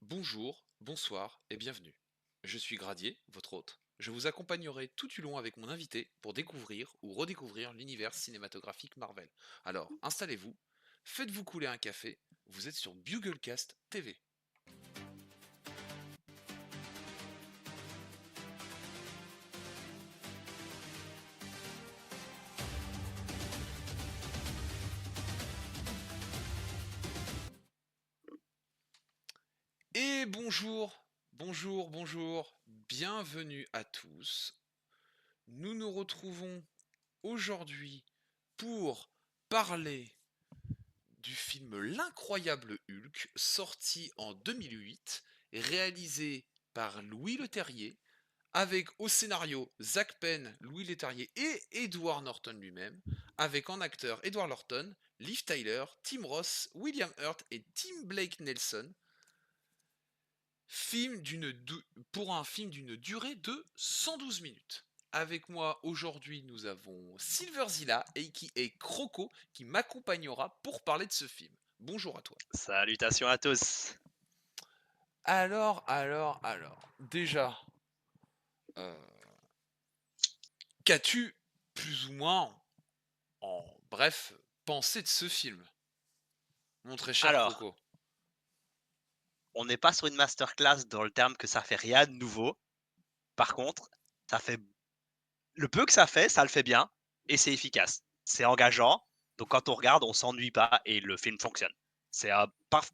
Bonjour, bonsoir et bienvenue. Je suis Gradier, votre hôte. Je vous accompagnerai tout du long avec mon invité pour découvrir ou redécouvrir l'univers cinématographique Marvel. Alors, installez-vous, faites-vous couler un café, vous êtes sur Buglecast TV. Et bonjour, bienvenue à tous. Nous nous retrouvons aujourd'hui pour parler du film L'incroyable Hulk, sorti en 2008, réalisé par Louis Leterrier, avec au scénario Zach Penn, Louis Leterrier et Edward Norton lui-même, avec en acteurs Edward Norton, Liv Tyler, Tim Roth, William Hurt et Tim Blake Nelson, pour un film d'une durée de 112 minutes. Avec moi aujourd'hui, nous avons Silverzilla, a.k.a. Croco, qui m'accompagnera pour parler de ce film. Bonjour à toi. Salutations à tous. Alors, déjà, euh, qu'as-tu plus ou moins, en bref, pensé de ce film, mon très cher Alors, Croco? on n'est pas sur une masterclass dans le terme que ça fait rien de nouveau. Par contre, ça fait le peu que ça le fait bien et c'est efficace. C'est engageant. Donc quand on regarde, on s'ennuie pas et le film fonctionne. C'est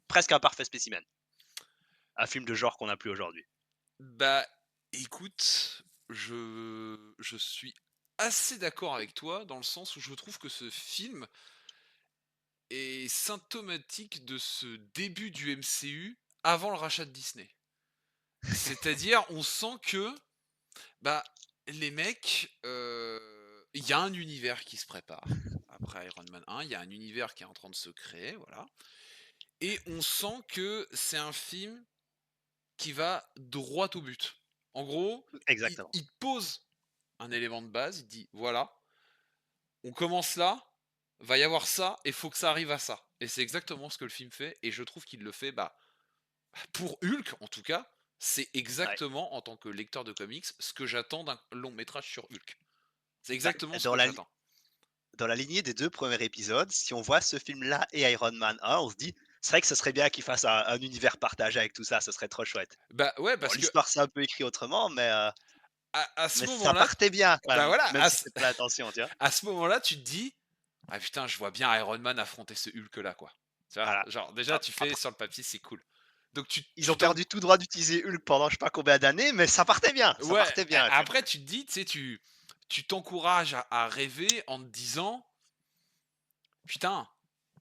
presque un parfait spécimen. Un film de genre qu'on n'a plus aujourd'hui. Bah, écoute, je suis assez d'accord avec toi dans le sens où je trouve que ce film est symptomatique de ce début du MCU avant le rachat de Disney. C'est-à-dire, on sent que, bah, les mecs, il y a un univers qui se prépare. Après Iron Man 1, il y a un univers qui est en train de se créer, voilà. Et on sent que c'est un film qui va droit au but. En gros, Exactement. il te pose un élément de base, il te dit voilà, on commence là, va y avoir ça, et faut que ça arrive à ça. Et c'est exactement ce que le film fait, et je trouve qu'il le fait, bah, pour Hulk en tout cas, c'est Ouais. exactement en tant que lecteur de comics ce que j'attends d'un long métrage sur Hulk. C'est Bah, exactement ce dans que la, j'attends. dans la lignée des deux premiers épisodes, si on voit ce film-là et Iron Man 1, on se dit, c'est vrai que ce serait bien qu'ils fassent un univers partagé avec tout ça, ce serait trop chouette. Bah ouais, Bon, parce que l'histoire c'est un peu écrit autrement, à ce mais ça moment-là, partait bien quand bah même, voilà, même si c'est pas l'intention, tu vois? à ce moment-là, tu te dis ah putain, je vois bien Iron Man affronter ce Hulk là, quoi. Tu vois, Voilà. genre déjà Ap tu fais après sur le papier, c'est cool. Donc ils tu ont t'en perdu tout droit d'utiliser Hulk pendant je sais pas combien d'années, mais ça ouais, partait bien le film. après tu te dis, tu sais, tu t'encourages à rêver en te disant putain,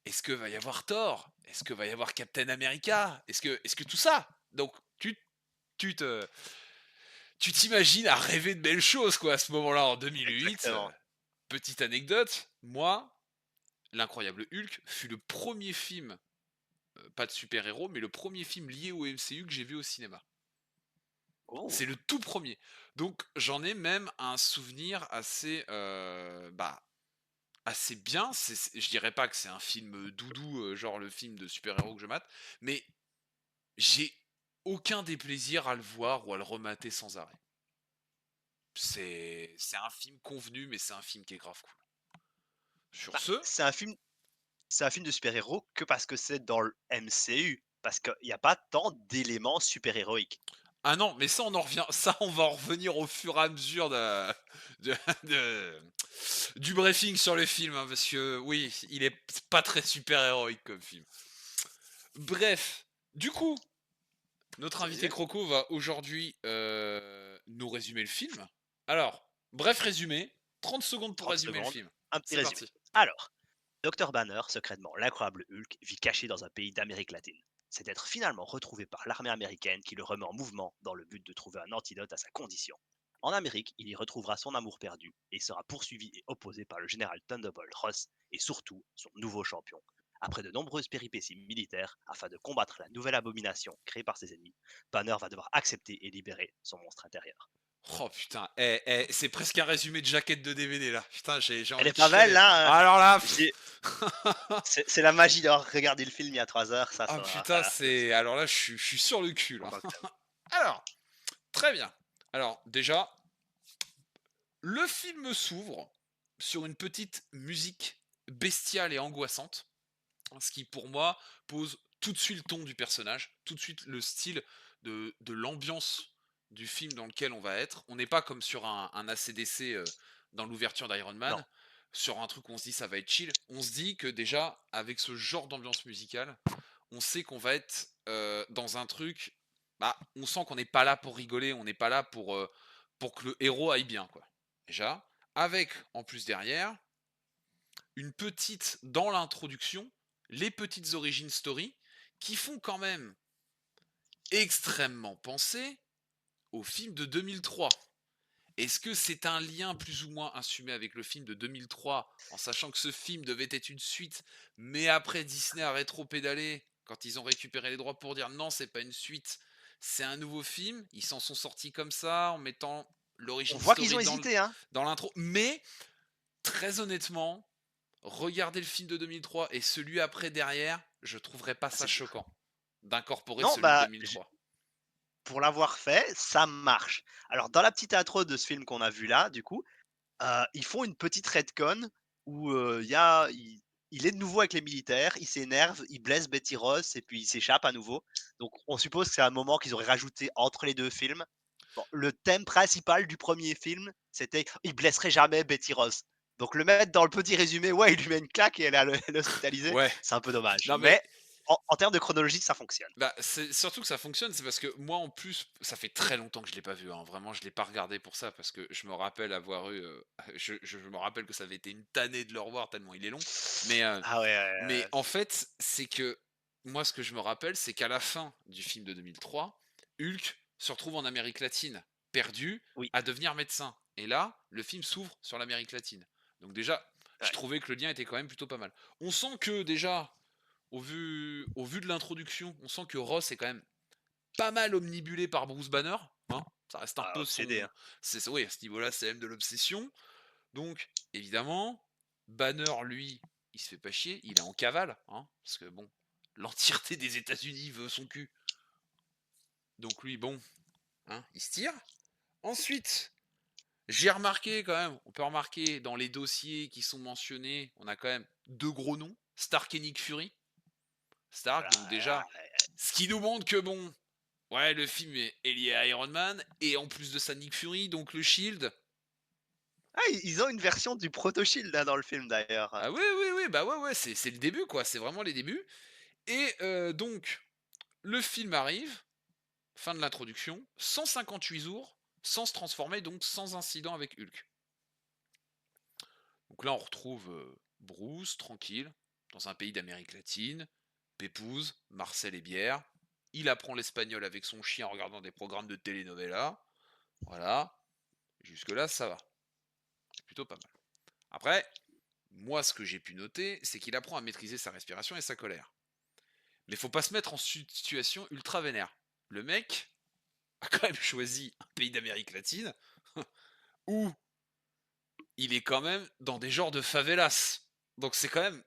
est-ce que va y avoir Thor? Est-ce que va y avoir Captain America? Est-ce que tout ça? Donc tu te tu t'imagines à rêver de belles choses quoi à ce moment-là en 2008. Exactement. Petite anecdote, moi, L'incroyable Hulk fut le premier film, pas de super-héros, mais le premier film lié au MCU que j'ai vu au cinéma. Oh! C'est le tout premier. Donc j'en ai même un souvenir assez, bah, assez bien. Je dirais pas que c'est un film doudou, genre le film de super-héros que je mate, mais j'ai aucun déplaisir à le voir ou à le remater sans arrêt. C'est un film convenu, mais c'est un film qui est grave cool. Sur Bah, ce, c'est un film de super-héros que parce que c'est dans le MCU, parce qu'il y a pas tant d'éléments super-héroïques. ah non, mais ça on en revient, ça on va en revenir au fur et à mesure de- de- du briefing sur le film, hein, parce que oui, il est pas très super héroïque comme film. Bref, du coup, notre invité Vas-y, Croco va aujourd'hui nous résumer le film. Alors, bref résumé, 30 secondes pour 30 résumer le secondes, film. un petit C'est résumé. parti. Alors, Dr Banner, secrètement l'incroyable Hulk, vit caché dans un pays d'Amérique latine. C'est être finalement retrouvé par l'armée américaine qui le remet en mouvement dans le but de trouver un antidote à sa condition. En Amérique, il y retrouvera son amour perdu et sera poursuivi et opposé par le général Thunderbolt Ross et surtout son nouveau champion, Après de nombreuses péripéties militaires, afin de combattre la nouvelle abomination créée par ses ennemis, Banner va devoir accepter et libérer son monstre intérieur. Oh putain, c'est presque un résumé de jaquette de DVD là. Putain, j'ai Elle envie est de pas mal chialer. là, hein. Alors là, J'ai c'est la magie d'avoir regardé le film il y a 3 heures, ça ah va putain, faire c'est alors là, je suis sur le cul en là. tant que tel. Alors, très bien. Alors déjà, le film s'ouvre sur une petite musique bestiale et angoissante, ce qui pour moi pose tout de suite le ton du personnage, tout de suite le style de l'ambiance du film dans lequel on va être. On n'est pas comme sur un ACDC dans l'ouverture d'Iron Non, Man, sur un truc où on se dit ça va être chill. On se dit que déjà, avec ce genre d'ambiance musicale, on sait qu'on va être dans un truc. Bah, on sent qu'on n'est pas là pour rigoler, on n'est pas là pour que le héros aille bien, quoi. Déjà, avec en plus derrière une petite dans l'introduction, les petites origin story qui font quand même extrêmement penser au film de 2003. Est-ce que c'est un lien plus ou moins assumé avec le film de 2003, en sachant que ce film devait être une suite, mais après Disney a rétro-pédalé quand ils ont récupéré les droits pour dire non, c'est pas une suite, c'est un nouveau film. Ils s'en sont sortis comme ça, en mettant on l'origin voit qu'ils story ont hésité, hein. dans l'intro. Mais, très honnêtement, regarder le film de 2003 et celui après derrière, je trouverais pas Ah, ça c'est dur. choquant d'incorporer Non, celui de bah, 2003. pour l'avoir fait, ça marche. Alors dans la petite intro de ce film qu'on a vu là, du coup, ils font une petite retcon où, il est de nouveau avec les militaires, il s'énerve, il blesse Betty Ross et puis il s'échappe à nouveau. Donc on suppose que c'est un moment qu'ils auraient rajouté entre les 2 films. Bon, le thème principal du premier film, c'était: «Il blesserait jamais Betty Ross». Donc le mettre dans le petit résumé, ouais, il lui met une claque et elle est à l'hospitaliser, Ouais, c'est un peu dommage. non mais Mais en termes de chronologie, ça fonctionne. bah, c'est surtout que ça fonctionne, c'est parce que moi en plus, ça fait très longtemps que je l'ai pas vu, hein. Vraiment, je l'ai pas regardé pour ça parce que je me rappelle avoir eu, je me rappelle que ça avait été une tannée de le revoir tellement il est long. Mais, Ah ouais, en fait, c'est que moi ce que je me rappelle, c'est qu'à la fin du film de 2003, Hulk se retrouve en Amérique latine, perdu, oui, à devenir médecin. Et là, le film s'ouvre sur l'Amérique latine. Donc déjà, je ouais. trouvais que le lien était quand même plutôt pas mal. On sent que déjà, au vu de l'introduction, on sent que Ross est quand même pas mal omnibulé par Bruce Banner, hein. Ça reste un Ah, peu obsédé, son, hein. oui, à ce niveau-là, c'est même de l'obsession. Donc, évidemment, Banner, lui, il se fait pas chier, il est en cavale, hein, parce que bon, l'entièreté des États-Unis veut son cul. Donc lui, bon, hein, il se tire. Ensuite, j'ai remarqué quand même, on peut remarquer dans les dossiers qui sont mentionnés, on a quand même deux gros noms, Stark et Nick Fury. Stark, donc déjà, ce qui nous montre que bon, ouais, le film est lié à Iron Man, et en plus de ça, Nick Fury, donc le Shield. Ah, ils ont une version du Proto Shield, hein, dans le film d'ailleurs. Ah oui, oui, oui, bah ouais, ouais, c'est le début, quoi, c'est vraiment les débuts. Et donc, le film arrive, fin de l'introduction, 158 jours, sans se transformer, donc sans incident avec Hulk. Donc là, on retrouve Bruce, tranquille, dans un pays d'Amérique latine, pépouze, Marcel et bière. Il apprend l'espagnol avec son chien en regardant des programmes de telenovela. Voilà, jusque-là, ça va. C'est plutôt pas mal. Après, moi, ce que j'ai pu noter, c'est qu'il apprend à maîtriser sa respiration et sa colère. Mais faut pas se mettre en situation ultra vénère. Le mec a quand même choisi un pays d'Amérique latine où il est quand même dans des genres de favelas. Donc c'est quand même.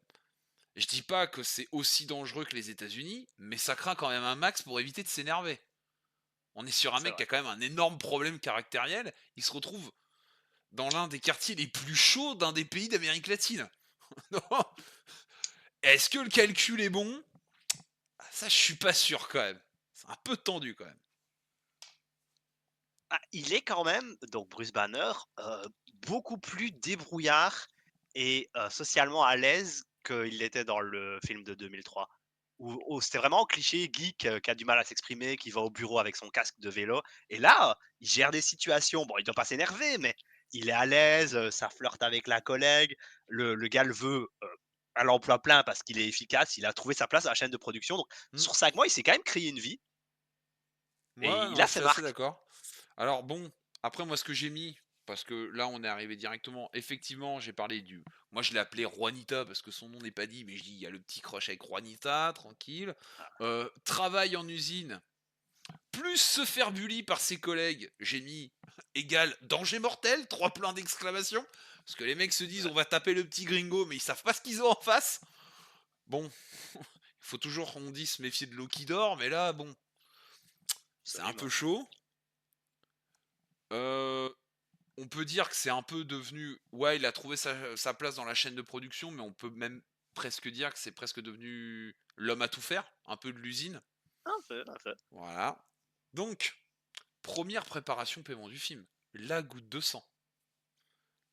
Je dis pas que c'est aussi dangereux que les États-Unis, mais ça craint quand même un max pour éviter de s'énerver. On est sur un C'est mec qui vrai. a quand même un énorme problème caractériel. Il se retrouve dans l'un des quartiers les plus chauds d'un des pays d'Amérique latine. Non. Est-ce que le calcul est bon? Ça, je suis pas sûr quand même. C'est un peu tendu quand même. Ah, il est quand même, donc Bruce Banner, beaucoup plus débrouillard et socialement à l'aise qu'il l'était dans le film de 2003. Où c'était vraiment cliché geek, qui a du mal à s'exprimer, qui va au bureau avec son casque de vélo. Et là, il gère des situations. Bon, il doit pas s'énerver, mais il est à l'aise, ça flirte avec la collègue. Le gars le veut, à l'emploi plein parce qu'il est efficace. Il a trouvé sa place à la chaîne de production. Donc Hmm. sur 5 mois, il s'est quand même créé une vie et Ouais, il non, a je suis ses assez marques. d'accord. Alors bon, après moi ce que j'ai mis, Parce que là, on est arrivé directement. Effectivement, j'ai parlé du. Moi, je l'ai appelé Juanita parce que son nom n'est pas dit, mais je dis il y a le petit crush avec Juanita, tranquille. Travail en usine, plus se faire bully par ses collègues, j'ai mis égal danger mortel, 3 points d'exclamation. Parce que les mecs se disent Ouais, on va taper le petit gringo, mais ils savent pas ce qu'ils ont en face. Bon, il faut toujours, on dit, se méfier de l'eau qui dort, mais là, bon, c'est un peu absolument. chaud. Euh, on peut dire que c'est un peu devenu. Ouais, il a trouvé sa place dans la chaîne de production, mais on peut même presque dire que c'est presque devenu l'homme à tout faire, un peu de l'usine. Un peu, un peu. Voilà. Donc, première préparation paiement du film, la goutte de sang.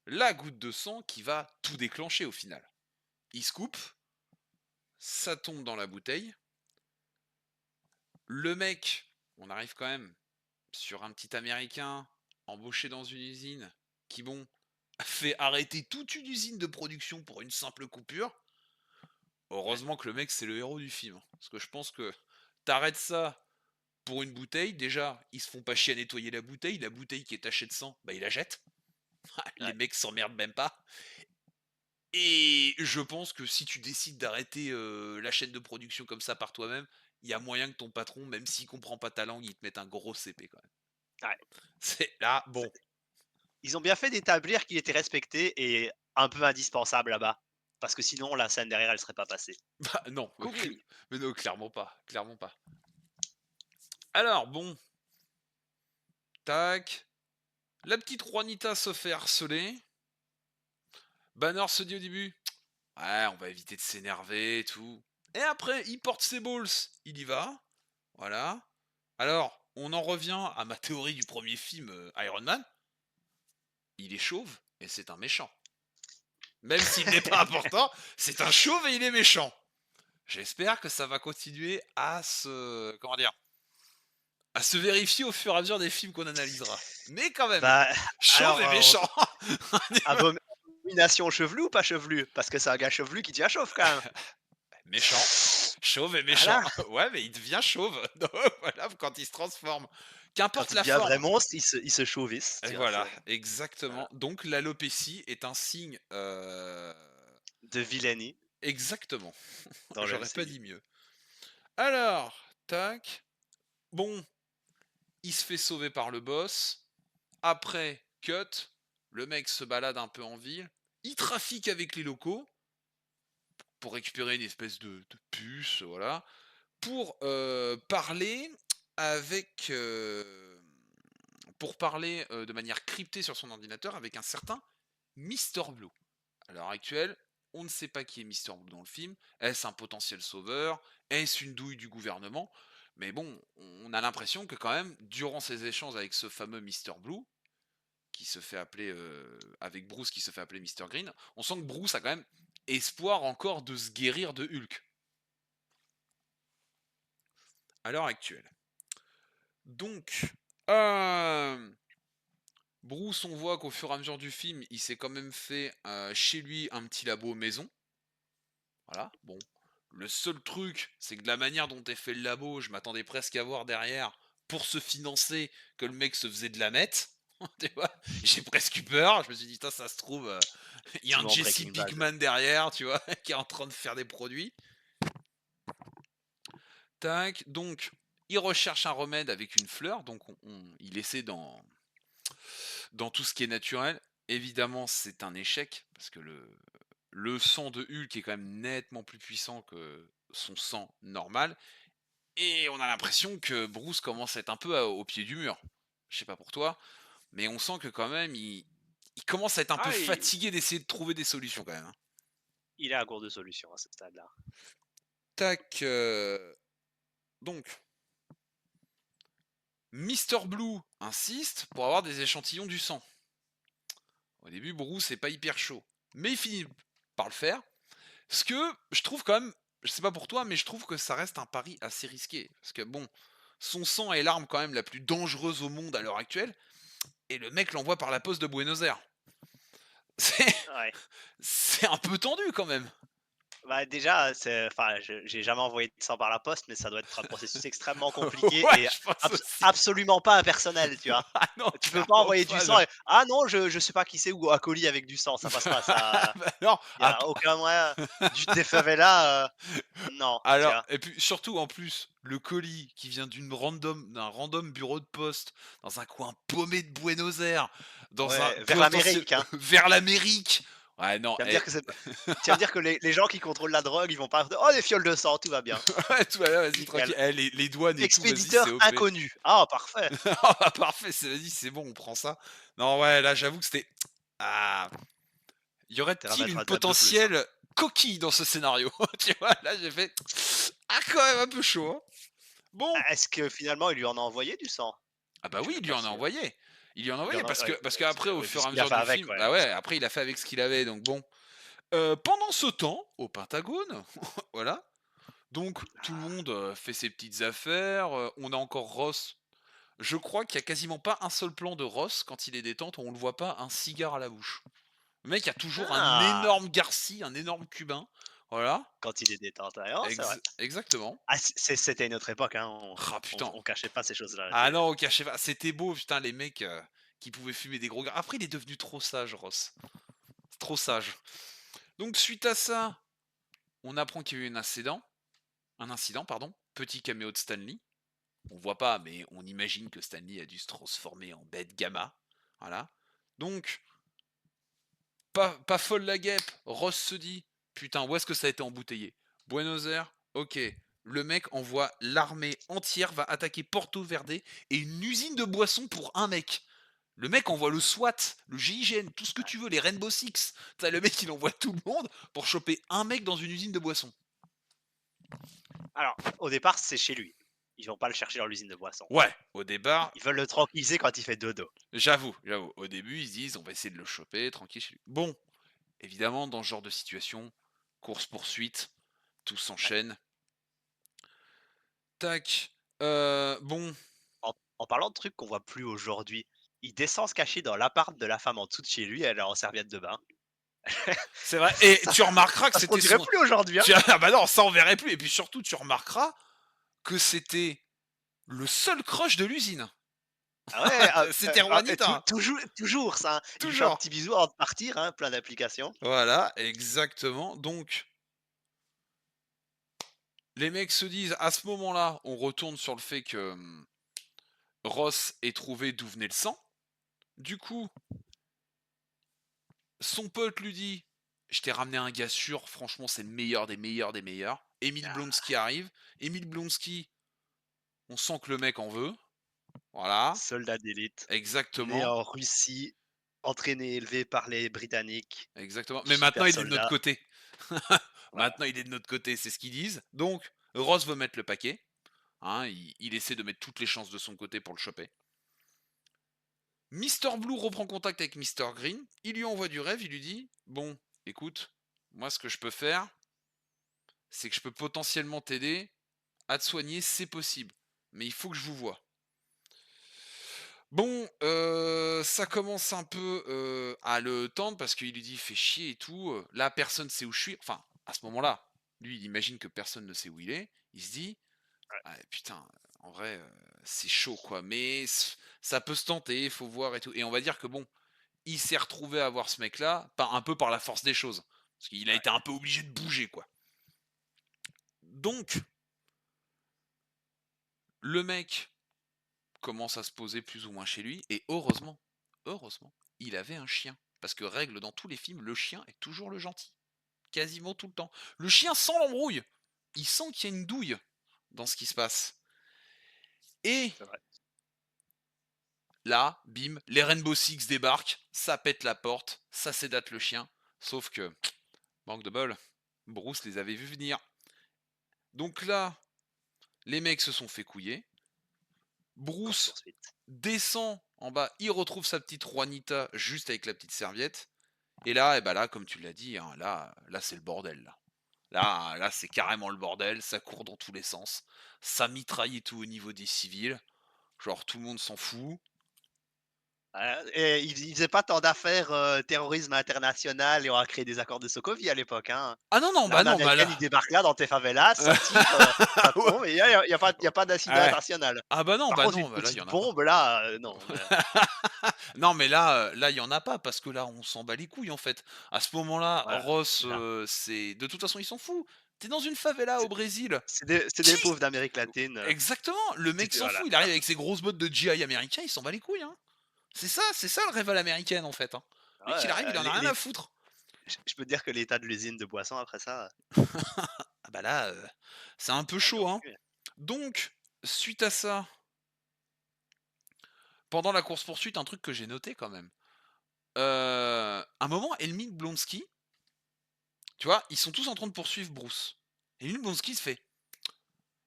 La goutte de sang qui va tout déclencher au final. Il se coupe, ça tombe dans la bouteille. Le mec, on arrive quand même sur un petit américain embauché dans une usine qui, bon, a fait arrêter toute une usine de production pour une simple coupure. Ouais, Heureusement que le mec, c'est le héros du film. Parce que je pense que t'arrêtes ça pour une bouteille. Déjà, ils se font pas chier à nettoyer la bouteille. La bouteille qui est tachée de sang, bah, ils la jettent. Les ouais. mecs s'emmerdent même pas. Et je pense que si tu décides d'arrêter la chaîne de production comme ça par toi-même, il y a moyen que ton patron, même s'il comprend pas ta langue, il te mette un gros CP quand même. Ouais. C'est là, C'est bon. Ils ont bien fait d'établir qu'il était respecté et un peu indispensable là-bas. Parce que sinon, la scène derrière, elle serait pas passée. Bah non, Compris. mais non, clairement pas. Clairement pas. Alors, bon, tac. La petite Juanita se fait harceler. Banner se dit au début, ouais, on va éviter de s'énerver et tout. Et après, il porte ses balls, il y va. Voilà. Alors, on en revient à ma théorie du premier film Iron Man. Il est chauve et c'est un méchant. Même s'il n'est pas important, c'est un chauve et il est méchant. J'espère que ça va continuer à se. Comment dire, à se vérifier au fur et à mesure des films qu'on analysera. Mais quand même, Bah, chauve alors, et méchant. abomination chevelu ou pas chevelu? Parce que c'est un gars chevelu qui devient chauve quand même. Méchant. Chauve et méchant. Voilà. Ouais, mais il devient chauve. Donc, voilà, quand il se transforme. Quand Qu'importe il la devient un vrai forme. monstre, il se chauvisse. Et Tiens, voilà, c'est exactement. voilà. Donc l'alopécie est un signe. De vilainie Exactement. dans le J'aurais pas MCU. dit mieux. Alors, tac. Bon, il se fait sauver par le boss. Après, cut. Le mec se balade un peu en ville. Il trafique avec les locaux pour récupérer une espèce de puce, voilà. Pour parler avec. Pour parler de manière cryptée sur son ordinateur avec un certain Mister Blue. À l'heure actuelle, on ne sait pas qui est Mister Blue dans le film. Est-ce un potentiel sauveur? Est-ce une douille du gouvernement? Mais bon, on a l'impression que quand même, durant ces échanges avec ce fameux Mister Blue, qui se fait appeler avec Bruce qui se fait appeler Mister Green, on sent que Bruce a quand même espoir encore de se guérir de Hulk à l'heure actuelle. Donc, Bruce, on voit qu'au fur et à mesure du film, il s'est quand même fait chez lui un petit labo maison. Voilà, bon. Le seul truc, c'est que de la manière dont est fait le labo, je m'attendais presque à voir derrière, pour se financer, que le mec se faisait de la meth. Tu vois, j'ai presque eu peur. Je me suis dit, ça se trouve, il y a un Effectivement, Jesse Breaking Bad. Pinkman derrière, tu vois, qui est en train de faire des produits. Tac, donc, il recherche un remède avec une fleur, donc il essaie dans tout ce qui est naturel. Évidemment, c'est un échec, parce que le sang de Hulk est quand même nettement plus puissant que son sang normal. Et on a l'impression que Bruce commence à être un peu au pied du mur. Je sais pas pour toi, mais on sent que quand même, il commence à être un peu Ah, fatigué d'essayer de trouver des solutions quand même, hein. il est à court de solutions à ce stade-là. Tac. Donc, Mister Blue insiste pour avoir des échantillons du sang. Au début, Bruce n'est pas hyper chaud, mais il finit par le faire. Ce que je trouve quand même, je sais pas pour toi, mais je trouve que ça reste un pari assez risqué. Parce que bon, son sang est l'arme quand même la plus dangereuse au monde à l'heure actuelle, et le mec l'envoie par la poste de Buenos Aires. C'est, Ouais. c'est un peu tendu quand même. Bah, déjà, j'ai jamais envoyé de sang par la poste, mais ça doit être un processus extrêmement compliqué Ouais, et je pense aussi. absolument pas impersonnel, tu vois? Ah non, Tu peux pas clairement envoyer du pas, sang non. et: «Ah non, je sais pas qui c'est» ou un colis avec du sang, ça passe pas, ça Bah non, il y a aucun moyen. Des favelas, non, tu alors vois? et puis surtout en plus, le colis qui vient d'un random bureau de poste, dans un coin paumé de Buenos Aires, dans un Ouais, vers potentiel l'Amérique, hein. vers l'Amérique. Ouais non, Tu vas me eh dire que c'est tu vas me dire que les gens qui contrôlent la drogue, ils vont pas: «Oh, des fioles de sang, tout va bien, ouais, tout va bien, vas-y tranquille. nickel. Eh les douanes et tout, vas-y, c'est Expéditeur OP. inconnu. Ah parfait!» Ah bah parfait, c'est vas-y, c'est bon, on prend ça. Non ouais, là j'avoue que c'était ah, y Tu aurait-il mettre une un dab de plus, hein. potentielle coquille dans ce scénario? Tu vois? Là j'ai fait: «Ah quand même un peu chaud, hein». Bon. Est-ce que finalement il lui en a envoyé du sang? Ah bah Je suis oui, même il lui pas en a sûr. envoyé. Il lui en a Il envoyé en a ouais, parce qu'après au oui, fur et à puisqu'il a mesure fait du avec, film ouais, bah parce ouais, que après il a fait avec ce qu'il avait donc bon. Pendant ce temps, au Pentagone, voilà, donc tout le monde, fait ses petites affaires, on a encore Ross. Je crois qu'il y a quasiment pas un seul plan de Ross quand il est détente où on le voit pas un cigare à la bouche. Le mec a toujours un ah! énorme Garci, un énorme cubain, voilà, Quand il est détente, ouais, non, c'est vrai. exactement. Ah, c'était une autre époque, hein, Ah putain! on cachait pas ces choses-là, Ah c'est non, au cachet pas c'était beau putain les mecs, qui pouvaient fumer des gros gars. Après il est devenu trop sage Ross, trop sage. Donc suite à ça, on apprend qu'il y a eu un incident pardon, petit caméo de Stanley. On voit pas, mais on imagine que Stanley a dû se transformer en bête gamma. Voilà. Donc, pas folle la guêpe, Ross se dit putain, où est-ce que ça a été embouteillé? Buenos Aires, ok. Le mec envoie l'armée entière, va attaquer Porto Verde et une usine de boissons pour un mec. Le mec envoie le SWAT, le GIGN, tout ce que tu veux, les Rainbow Six. T'as le mec, il envoie tout le monde pour choper un mec dans une usine de boissons. alors, au départ, c'est chez lui. Ils vont pas le chercher dans l'usine de boissons. Ouais, au départ, Ils veulent le tranquilliser quand il fait dodo. j'avoue. Au début, ils se disent, on va essayer de le choper, tranquille chez lui. Bon, évidemment, dans ce genre de situation, course-poursuite, tout Ouais. s'enchaîne. Tac. Bon, En parlant de trucs qu'on voit plus aujourd'hui, il descend se cacher dans l'appart de la femme en dessous de chez lui, elle est en serviette de bain. c'est vrai. Et Ça tu remarqueras que ça se c'était produirait son. plus aujourd'hui, hein? Ah bah non, ça on verrait plus. Et puis surtout, tu remarqueras que c'était le seul crush de l'usine. Ah ouais, C'était et Juanita, toujours ça, hein. Il lui fait un toujours. petit bisou avant de partir, hein, plein d'applications. Voilà, exactement. Donc, les mecs se disent, à ce moment-là, on retourne sur le fait que Ross ait trouvé d'où venait le sang. Du coup, son pote lui dit, je t'ai ramené un gars sûr, franchement, c'est le meilleur des meilleurs des meilleurs. Émile Ah, Blonsky arrive. Émile Blonsky, on sent que le mec en veut. Voilà, soldat d'élite, né exactement, en Russie, entraîné et élevé par les Britanniques, exactement. Mais maintenant, super il est de notre soldat. côté. Voilà. Maintenant, il est de notre côté, c'est ce qu'ils disent. Donc, Ross veut mettre le paquet. Hein, il essaie de mettre toutes les chances de son côté pour le choper. Mister Blue reprend contact avec Mister Green. Il lui envoie du rêve. Il lui dit, bon, écoute, moi, ce que je peux faire, c'est que je peux potentiellement t'aider à te soigner, c'est possible. Mais il faut que je vous voie. Bon, ça commence un peu, à le tendre parce qu'il lui dit: «Fais chier et tout, là personne sait où je suis». Enfin, à ce moment-là, lui il imagine que personne ne sait où il est. Il se dit: «Ah putain, en vrai, c'est chaud quoi, mais ça peut se tenter, il faut voir et tout» et on va dire que bon, il s'est retrouvé à voir ce mec-là, par un peu par la force des choses. Parce qu'il a été un peu obligé de bouger quoi. Donc, le mec commence à se poser plus ou moins chez lui et heureusement, il avait un chien. Parce que règle dans tous les films, le chien est toujours le gentil. Quasiment tout le temps. Le chien sent l'embrouille. Il sent qu'il y a une douille dans ce qui se passe. Et C'est vrai. là, bim, les Rainbow Six débarquent, ça pète la porte, ça sédate le chien. Sauf que, manque de bol, Bruce les avait vus venir. Donc là, les mecs se sont fait couiller. Course Bruce poursuite. descend en bas, il retrouve sa petite Juanita juste avec la petite serviette. Et là, et bah là, comme tu l'as dit, hein, là c'est le bordel. Là, c'est carrément le bordel. Ça court dans tous les sens. Ça mitraille et tout au niveau des civils. Genre tout le monde s'en fout. Et ils faisaient pas tant d'affaires, terrorisme international et on a créé des accords de Sokovie à l'époque, hein. Ah non, non, bah L'armée non, bah américaine, là ils débarquent là dans tes favelas, ça tire, ça ouais, tombe et il y a pas d'incident ouais. international. Ah Par contre une bah là, il y petite en a pas. bombe là, non, Non, mais là, là, il y en a pas parce que là, on s'en bat les couilles, en fait. À ce moment-là, voilà, Ross, c'est ça. c'est de toute façon, il s'en fout. Tu es dans une favela au C'est Brésil. c'est des Qui pauvres d'Amérique latine, exactement, le mec s'en voilà, fout, il voilà. arrive avec ses grosses bottes de GI américain, il s'en bat les couilles, hein. C'est ça le rêve à l'américaine, en fait, hein. Le mec, il arrive, Ouais, il en a rien les à foutre. je peux te dire que l'état de l'usine de boissons après ça, Ah bah là, c'est un peu ah ils l'ont chaud, hein. plus. Donc, suite à ça, pendant la course poursuite, un truc que j'ai noté quand même. Un moment, Emile Blonsky, tu vois, ils sont tous en train de poursuivre Bruce. Et Emile Blonsky se fait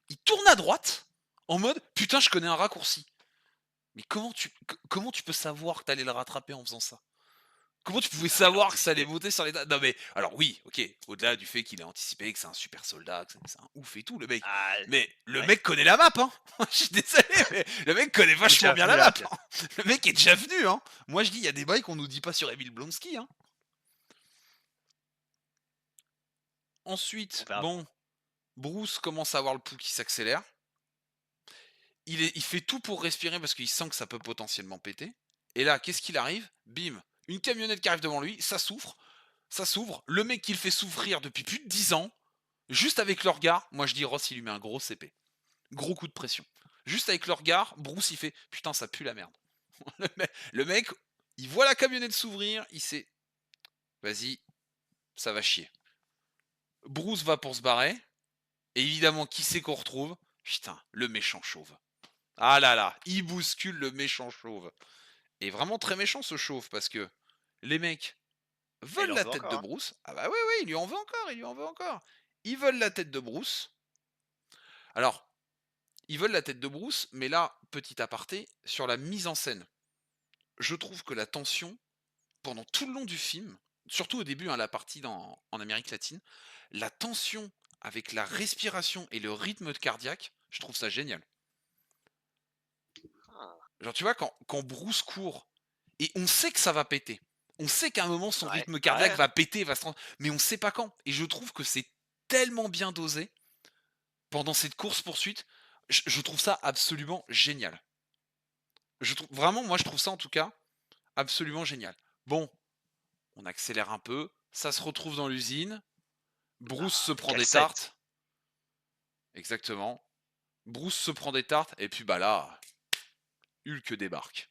il tourne à droite, en mode: «Putain, je connais un raccourci». Mais comment tu peux savoir que tu allais le rattraper en faisant ça? Comment tu pouvais Ah bah, il a savoir que ça allait anticipé. monter sur les ta non mais alors oui, OK, au-delà du fait qu'il ait anticipé, que c'est un super soldat, que c'est un ouf et tout le mec. Ah Mais le ouais, mec connaît la map, hein! Je suis désolé, mais le mec connaît il est vachement déjà bien venu la là, map, tiens. hein! Le mec est déjà venu, hein! Moi je dis, il y a des bails qu'on nous dit pas sur Emil Blonsky, hein! On Ensuite, verra. bon, Bruce commence à avoir le pouls qui s'accélère. Il fait tout pour respirer parce qu'il sent que ça peut potentiellement péter. Et là, qu'est-ce qu'il arrive? Bim! Une camionnette qui arrive devant lui, ça s'ouvre. Le mec qui le fait souffrir depuis plus de 10 ans, juste avec le regard, moi je dis Ross, il lui met un gros CP. Gros coup de pression. Juste avec le regard, Bruce il fait putain, ça pue la merde. Le mec, il voit la camionnette s'ouvrir, il sait, vas-y, ça va chier. Bruce va pour se barrer, et évidemment, qui c'est qu'on retrouve? Putain, le méchant chauve. Ah là là, il bouscule le méchant chauve. Et vraiment très méchant ce chauve parce que les mecs Et il veulent en la veut tête encore, de hein. Bruce. Ah bah oui, oui, il lui en veut encore, il lui en veut encore. Ils veulent la tête de Bruce. Alors, ils veulent la tête de Bruce, mais là, petit aparté, sur la mise en scène. Je trouve que la tension, pendant tout le long du film, surtout au début, hein, la partie en Amérique latine, la tension avec la respiration et le rythme cardiaque, je trouve ça génial. Ah, Genre, tu vois, quand Bruce court, et on sait que ça va péter. On sait qu'à un moment, son ouais, rythme ouais, cardiaque va péter, mais on sait pas quand. Et je trouve que c'est tellement bien dosé pendant cette course-poursuite. Je trouve ça absolument génial. Je trouve, vraiment, moi, je trouve ça en tout cas absolument génial. Bon, on accélère un peu, ça se retrouve dans l'usine. Bruce se prend quel des set! tartes. Exactement. Bruce se prend des tartes, et puis bah là, Hulk débarque.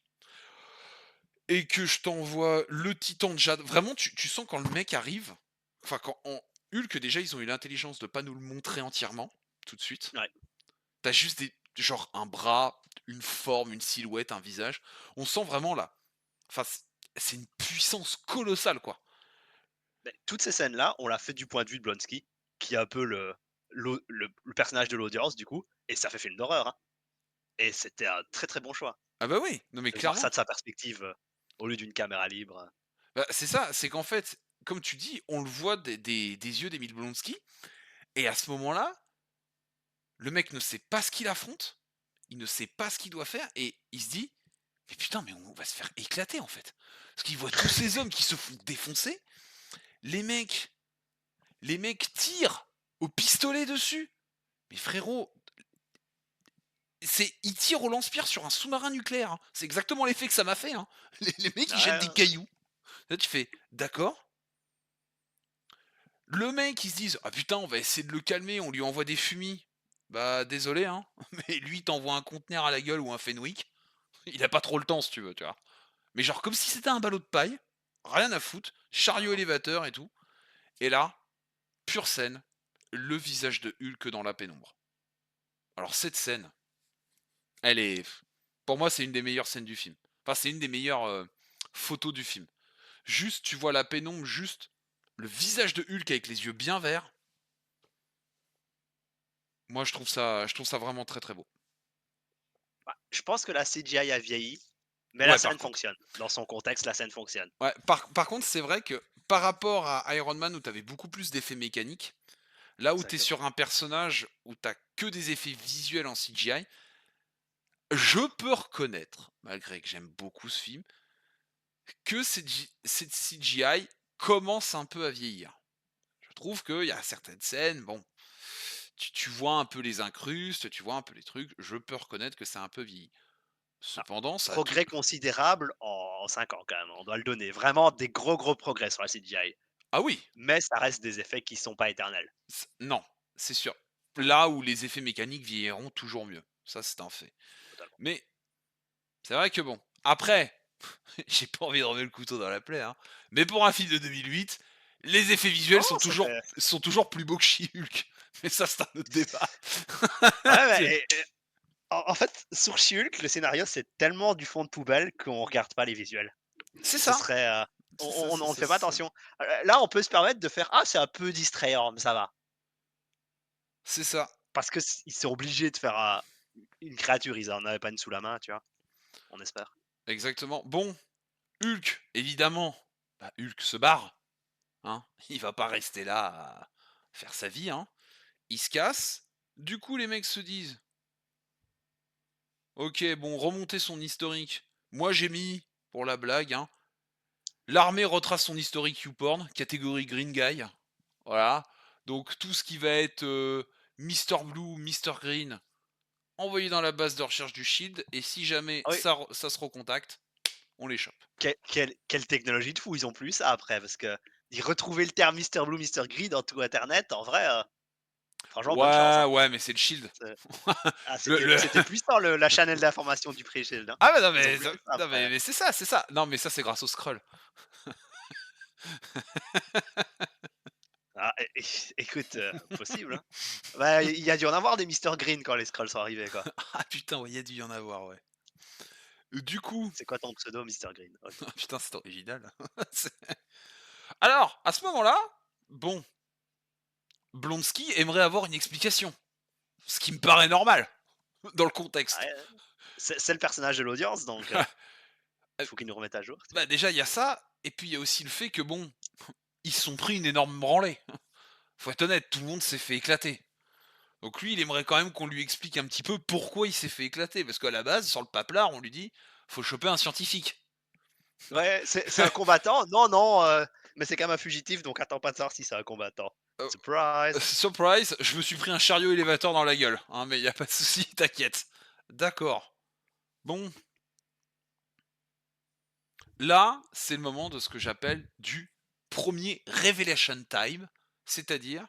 Et que je t'envoie le titan de Jade. Vraiment, tu sens quand le mec arrive, enfin quand en Hulk déjà ils ont eu l'intelligence de pas nous le montrer entièrement, tout de suite. Ouais. T'as juste des genre un bras, une forme, une silhouette, un visage. On sent vraiment là. Enfin, c'est une puissance colossale, quoi. Beh, toutes ces scènes-là, on l'a fait du point de vue de Blonsky, qui est un peu le personnage de l'audience du coup, et ça fait film d'horreur, hein. Et c'était un très, très bon choix Ah bah oui, non mais de voir ça clairement. de sa perspective, au lieu d'une caméra libre. Bah, c'est ça, c'est qu'en fait, comme tu dis, on le voit des yeux d'Emile Blonsky, et à ce moment-là, le mec ne sait pas ce qu'il affronte, il ne sait pas ce qu'il doit faire, et il se dit: «Mais putain, mais on va se faire éclater, en fait». Parce qu'il voit tous ces hommes qui se font défoncer, les mecs les mecs tirent au pistolet dessus. Mais frérot, ils tirent au lance-pierre sur un sous-marin nucléaire, hein. C'est exactement l'effet que ça m'a fait, hein. Les mecs, ils jettent des Ouais, cailloux. Là, tu fais: «D'accord». Le mec, ils se disent: «Ah putain, on va essayer de le calmer, on lui envoie des fumis». Bah, désolé, hein, mais lui, il t'envoie un conteneur à la gueule ou un Fenwick. Il a pas trop le temps, si tu veux, tu vois? Mais genre comme si c'était un ballot de paille, rien à foutre, chariot non. élévateur et tout. Et là, pure scène, le visage de Hulk dans la pénombre. Alors cette scène, elle est pour moi, c'est une des meilleures scènes du film. Enfin, c'est une des meilleures, photos du film. Juste, tu vois la pénombre, juste le visage de Hulk avec les yeux bien verts. Moi, je trouve ça vraiment très, très beau. Bah, je pense que la CGI a vieilli, mais la Ouais, par scène contre. fonctionne. Dans son contexte, la scène fonctionne. Ouais, par contre, c'est vrai que par rapport à Iron Man où tu avais beaucoup plus d'effets mécaniques, là où tu es Exactement. sur un personnage où tu as que des effets visuels en CGI, je peux reconnaître, malgré que j'aime beaucoup ce film, que cette CGI commence un peu à vieillir. Je trouve qu'il y a certaines scènes, bon, tu vois un peu les incrustes, tu vois un peu les trucs, je peux reconnaître que c'est un peu vieilli. Ah, Cependant, ça a tout progrès considérable en 5 ans quand même, on doit le donner. Vraiment des gros progrès sur la CGI. ah oui, Mais ça reste des effets qui sont pas éternels. non, c'est sûr. Là où les effets mécaniques vieilliront toujours mieux, ça c'est un fait. Totalement. Mais c'est vrai que bon, après, j'ai pas envie de remettre le couteau dans la plaie, hein, mais pour un film de 2008, les effets visuels Non, c'était sont toujours plus beaux que She-Hulk. Mais ça, c'est un autre débat. ouais, mais C'est en fait, sur She-Hulk, le scénario, c'est tellement du fond de poubelle qu'on regarde pas les visuels. c'est Ce ça, serait, c'est ça, c'est on ne ça, fait pas c'est ça. attention. Là, on peut se permettre de faire: «Ah, c'est un peu distrayant», mais ça va. C'est ça, Parce que s ils sont obligés de faire, une créature, ils en avaient pas une sous la main, tu vois? On espère. exactement. Bon, Hulk, évidemment, bah, Hulk se barre, hein. Il va pas rester là à faire sa vie, hein. Il se casse. Du coup, les mecs se disent: «OK, bon, remonter son historique». Moi, j'ai mis, pour la blague, hein, l'armée retrace son historique YouPorn, catégorie Green Guy. Voilà. Donc tout ce qui va être Mister Blue, Mister Green, envoyé dans la base de recherche du Shield. Et si jamais Ah oui, ça se recontacte, on les chope. quelle technologie de fou, ils ont plus eu ça après, parce que ils retrouvaient le terme Mister Blue, Mister Green dans tout internet, en vrai, franchement bonne chance, Ouais, hein. ouais, mais c'est le Shield. C'est le, le... c'était puissant la channel d'information du pré-Shield, hein. Ah ouais, non Ils ont mais, plus fait ça non, après. mais c'est ça, c'est ça. Non mais ça c'est grâce au scroll. Ah, écoute, possible, hein. Bah, il y a dû en avoir des Mister Green quand les scrolls sont arrivés, quoi. Ah putain, ouais, il y a dû y en avoir, ouais. Du coup, C'est quoi ton pseudo, Mister Green? OK. putain, c'est original. C'est- Alors, à ce moment-là, bon, Blonsky aimerait avoir une explication. Ce qui me paraît normal, dans le contexte. Ouais, c'est le personnage de l'audience, donc il faut qu'il nous remette à jour, tu vois? Bah, déjà, il y a ça, et puis il y a aussi le fait que bon, ils se sont pris une énorme branlée. Faut être honnête, tout le monde s'est fait éclater. Donc lui, il aimerait quand même qu'on lui explique un petit peu pourquoi il s'est fait éclater. Parce qu'à la base, sur le paplard, on lui dit, faut choper un scientifique. Ouais, c'est un combattant? Non, non, mais c'est quand même un fugitif, donc attends pas de savoir si c'est un combattant. Euh, Surprise! surprise, je me suis pris un chariot élévateur dans la gueule. Hein, mais il n'y a pas de souci, t'inquiète. D'accord. Bon, là, c'est le moment de ce que j'appelle du premier Revelation Time. C'est-à-dire,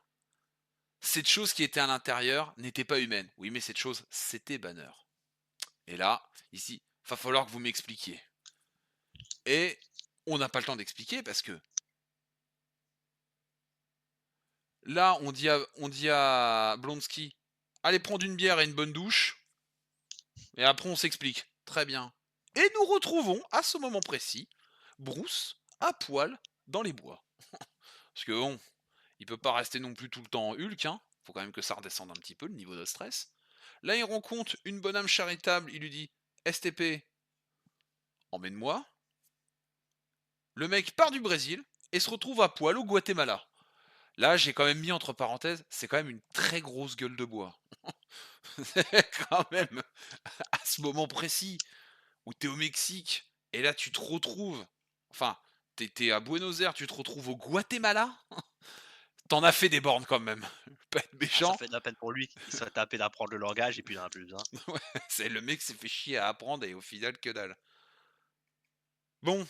cette chose qui était à l'intérieur n'était pas humaine. Oui, mais cette chose, c'était Banner. Et là, ici, va falloir que vous m'expliquiez. Et on n'a pas le temps d'expliquer parce que là, on dit à Blonsky, allez prendre une bière et une bonne douche, et après on s'explique. Très bien. Et nous retrouvons, à ce moment précis, Bruce à poil dans les bois. Parce que bon, il peut pas rester non plus tout le temps en Hulk, hein. Faut quand même que ça redescende un petit peu le niveau de stress. Là, il rencontre une bonne âme charitable, il lui dit STP, emmène-moi. Le mec part du Brésil et se retrouve à poil au Guatemala. Là, j'ai quand même mis entre parenthèses, c'est quand même une très grosse gueule de bois. C'est quand même à ce moment précis où t'es au Mexique et là tu te retrouves, enfin, t'es à Buenos Aires, tu te retrouves au Guatemala. T'en as fait des bornes quand même. Pas être Ah, ça méchant. fait de la peine pour lui, il serait tapé d'apprendre le langage et puis il en a plus besoin. Ouais, c'est le mec s'est fait chier à apprendre et au final que dalle. Bon,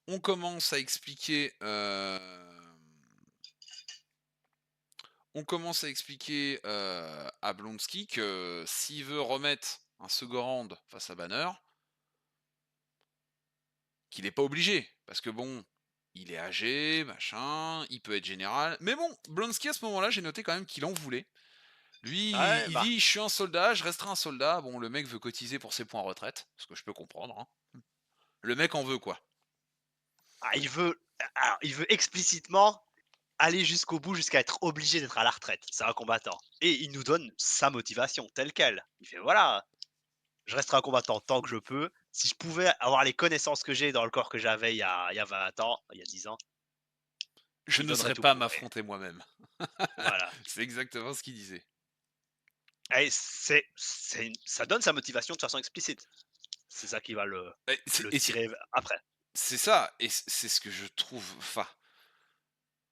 on commence à expliquer. On commence à expliquer à Blonsky que s'il veut remettre un second round face à Banner, qu'il n'est pas obligé. Parce que bon, il est âgé, machin, il peut être général. Mais bon, Blonsky à ce moment-là, j'ai noté quand même qu'il en voulait. Lui, Ouais, il bah, dit: «Je suis un soldat, je resterai un soldat». Bon, le mec veut cotiser pour ses points retraite, ce que je peux comprendre, hein. Le mec en veut, quoi. il veut explicitement aller jusqu'au bout, jusqu'à être obligé d'être à la retraite. C'est un combattant et il nous donne sa motivation telle quelle. Il fait: «Voilà, je resterai un combattant tant que je peux. Si je pouvais avoir les connaissances que j'ai dans le corps que j'avais il y a 20 ans, il y a 10 ans, Je il donnerait n'oserais tout pas pour». Et m'affronter moi-même. voilà. C'est exactement ce qu'il disait. Et ça donne sa motivation de façon explicite. C'est ça qui va Et c'est le et c'est tirer après. c'est ça et c'est ce que je trouve enfin,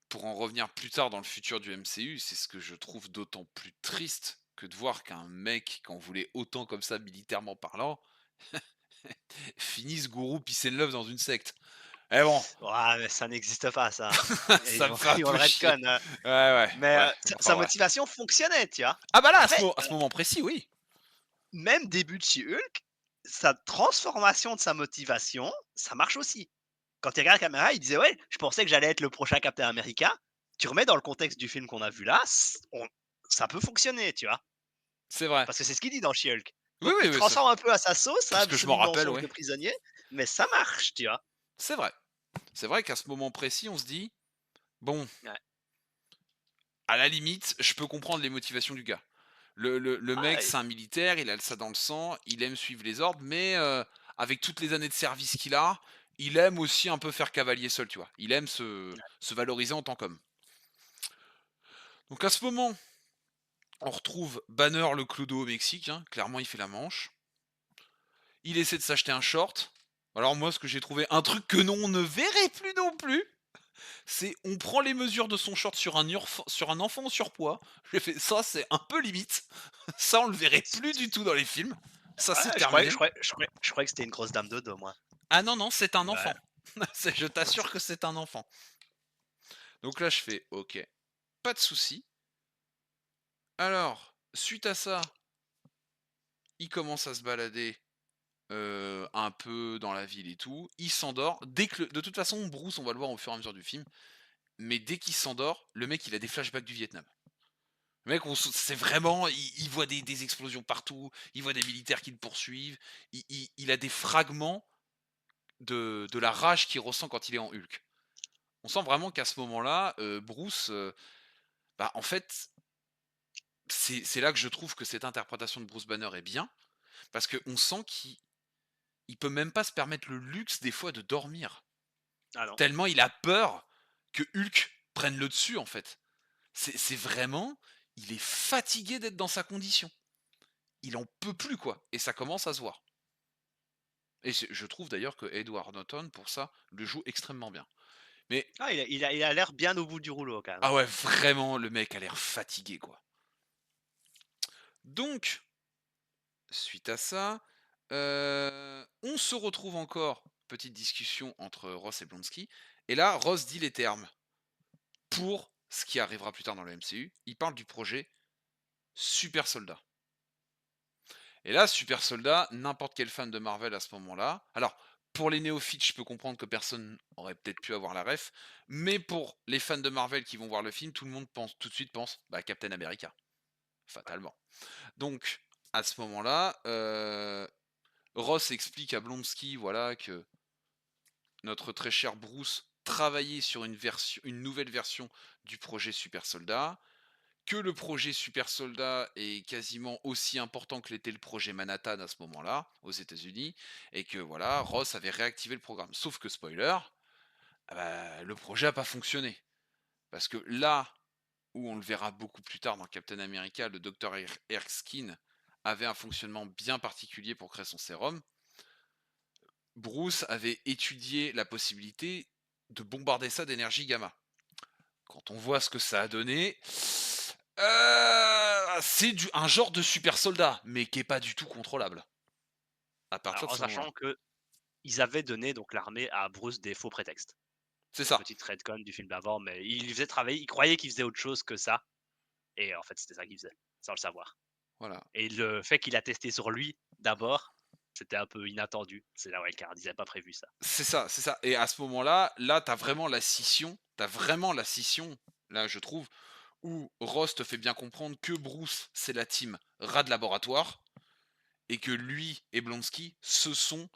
pour en revenir plus tard dans le futur du MCU, c'est ce que je trouve d'autant plus triste que de voir qu'un mec qu'on voulait autant comme ça militairement parlant, finisse gourou peace and love dans une secte. Mais bon, Ouais, mais ça n'existe pas ça. Et ça me fait un ils vont peu le chier. retcon, Ouais, ouais, mais ouais, enfin sa bref. motivation fonctionnait, tu vois? Ah bah là, Après, à ce moment précis, oui. même début de She-Hulk, sa transformation de sa motivation, ça marche aussi. Quand il regarde la caméra, il disait: «Ouais, je pensais que j'allais être le prochain Captain America». Tu remets dans le contexte du film qu'on a vu là, ça peut fonctionner, tu vois? C'est vrai. Parce que c'est ce qu'il dit dans She-Hulk. Oui, Donc oui, il oui, ça transforme un peu à sa sauce, pour ça, ce que je c'est m'en du rappelle, mensonge oui. de prisonnier, mais ça marche, tu vois? C'est vrai. C'est vrai qu'à ce moment précis, on se dit: «Bon, Ouais. à la limite, je peux comprendre les motivations du gars». Le mec, Ouais, c'est un militaire, il a ça dans le sang, il aime suivre les ordres, mais avec toutes les années de service qu'il a, il aime aussi un peu faire cavalier seul, tu vois? Il aime se valoriser en tant qu'homme. Donc à ce moment, on retrouve Banner le clodo au Mexique, hein, clairement il fait la manche. Il essaie de s'acheter un short. Alors moi, ce que j'ai trouvé un truc que l'on ne verrait plus non plus, c'est on prend les mesures de son short sur un enfant en surpoids. J'ai fait ça, c'est un peu limite. Ça, on le verrait plus du tout dans les films. Ça, c'est ouais, terminé. je croyais que c'était une grosse dame de dos, moi. Ah non, non, c'est un Ouais. enfant. Je t'assure que c'est un enfant. Donc là, je fais OK, pas de souci. Alors, suite à ça, il commence à se balader un peu dans la ville et tout. Il s'endort. De toute façon, Bruce, on va le voir au fur et à mesure du film. Mais dès qu'il s'endort, le mec, il a des flashbacks du Vietnam. Le mec, c'est vraiment, il voit des explosions partout, il voit des militaires qui le poursuivent, il a des fragments de la rage qu'il ressent quand il est en Hulk. On sent vraiment qu'à ce moment-là, Bruce, bah, en fait, c'est là que je trouve que cette interprétation de Bruce Banner est bien, parce qu'on sent qu'il peut même pas se permettre le luxe des fois de dormir. Ah non. Tellement il a peur que Hulk prenne le dessus, en fait. C'est vraiment, il est fatigué d'être dans sa condition. Il en peut plus, quoi, et ça commence à se voir. Et je trouve d'ailleurs que Edward Norton, pour ça, le joue extrêmement bien. Mais Ah, il a l'air bien au bout du rouleau, quand même, ah hein. ouais, vraiment, le mec a l'air fatigué, quoi. Donc, suite à ça, on se retrouve encore, petite discussion entre Ross et Blonsky, et là, Ross dit les termes pour ce qui arrivera plus tard dans le MCU. Il parle du projet Super Soldat. Et là, Super Soldat, n'importe quel fan de Marvel à ce moment-là. Alors, pour les néophytes, je peux comprendre que personne aurait peut-être pu avoir la ref, mais pour les fans de Marvel qui vont voir le film, tout le monde pense tout de suite pense bah, Captain America, fatalement. Donc, à ce moment-là, Ross explique à Blonsky, voilà, que notre très cher Bruce travaillait sur une nouvelle version du projet Super Soldat, que le projet Super Soldat est quasiment aussi important que l'était le projet Manhattan à ce moment-là, aux États-Unis, et que voilà, Ross avait réactivé le programme. Sauf que, spoiler, ah bah, le projet n'a pas fonctionné. Parce que là où on le verra beaucoup plus tard dans Captain America, le docteur Erskine avait un fonctionnement bien particulier pour créer son sérum. Bruce avait étudié la possibilité de bombarder ça d'énergie gamma. Quand on voit ce que ça a donné, c'est un genre de super soldat, mais qui est pas du tout contrôlable, à partir Alors, de en ce moment-là. sachant qu'ils avaient donné donc l'armée à Bruce des faux prétextes. C'est C'est une ça, petite retcon du film d'avant, mais il faisait travailler, il croyait qu'il faisait autre chose que ça, et en fait, c'était ça qu'il faisait, sans le savoir. voilà. Et le fait qu'il a testé sur lui, d'abord, c'était un peu inattendu. C'est là, ouais, car ils avaient pas prévu ça. C'est ça, c'est ça. Et à ce moment-là, là, t'as vraiment la scission, là, je trouve, où Ross te fait bien comprendre que Bruce, c'est la team rat de laboratoire, et que lui et Blonsky, ce sont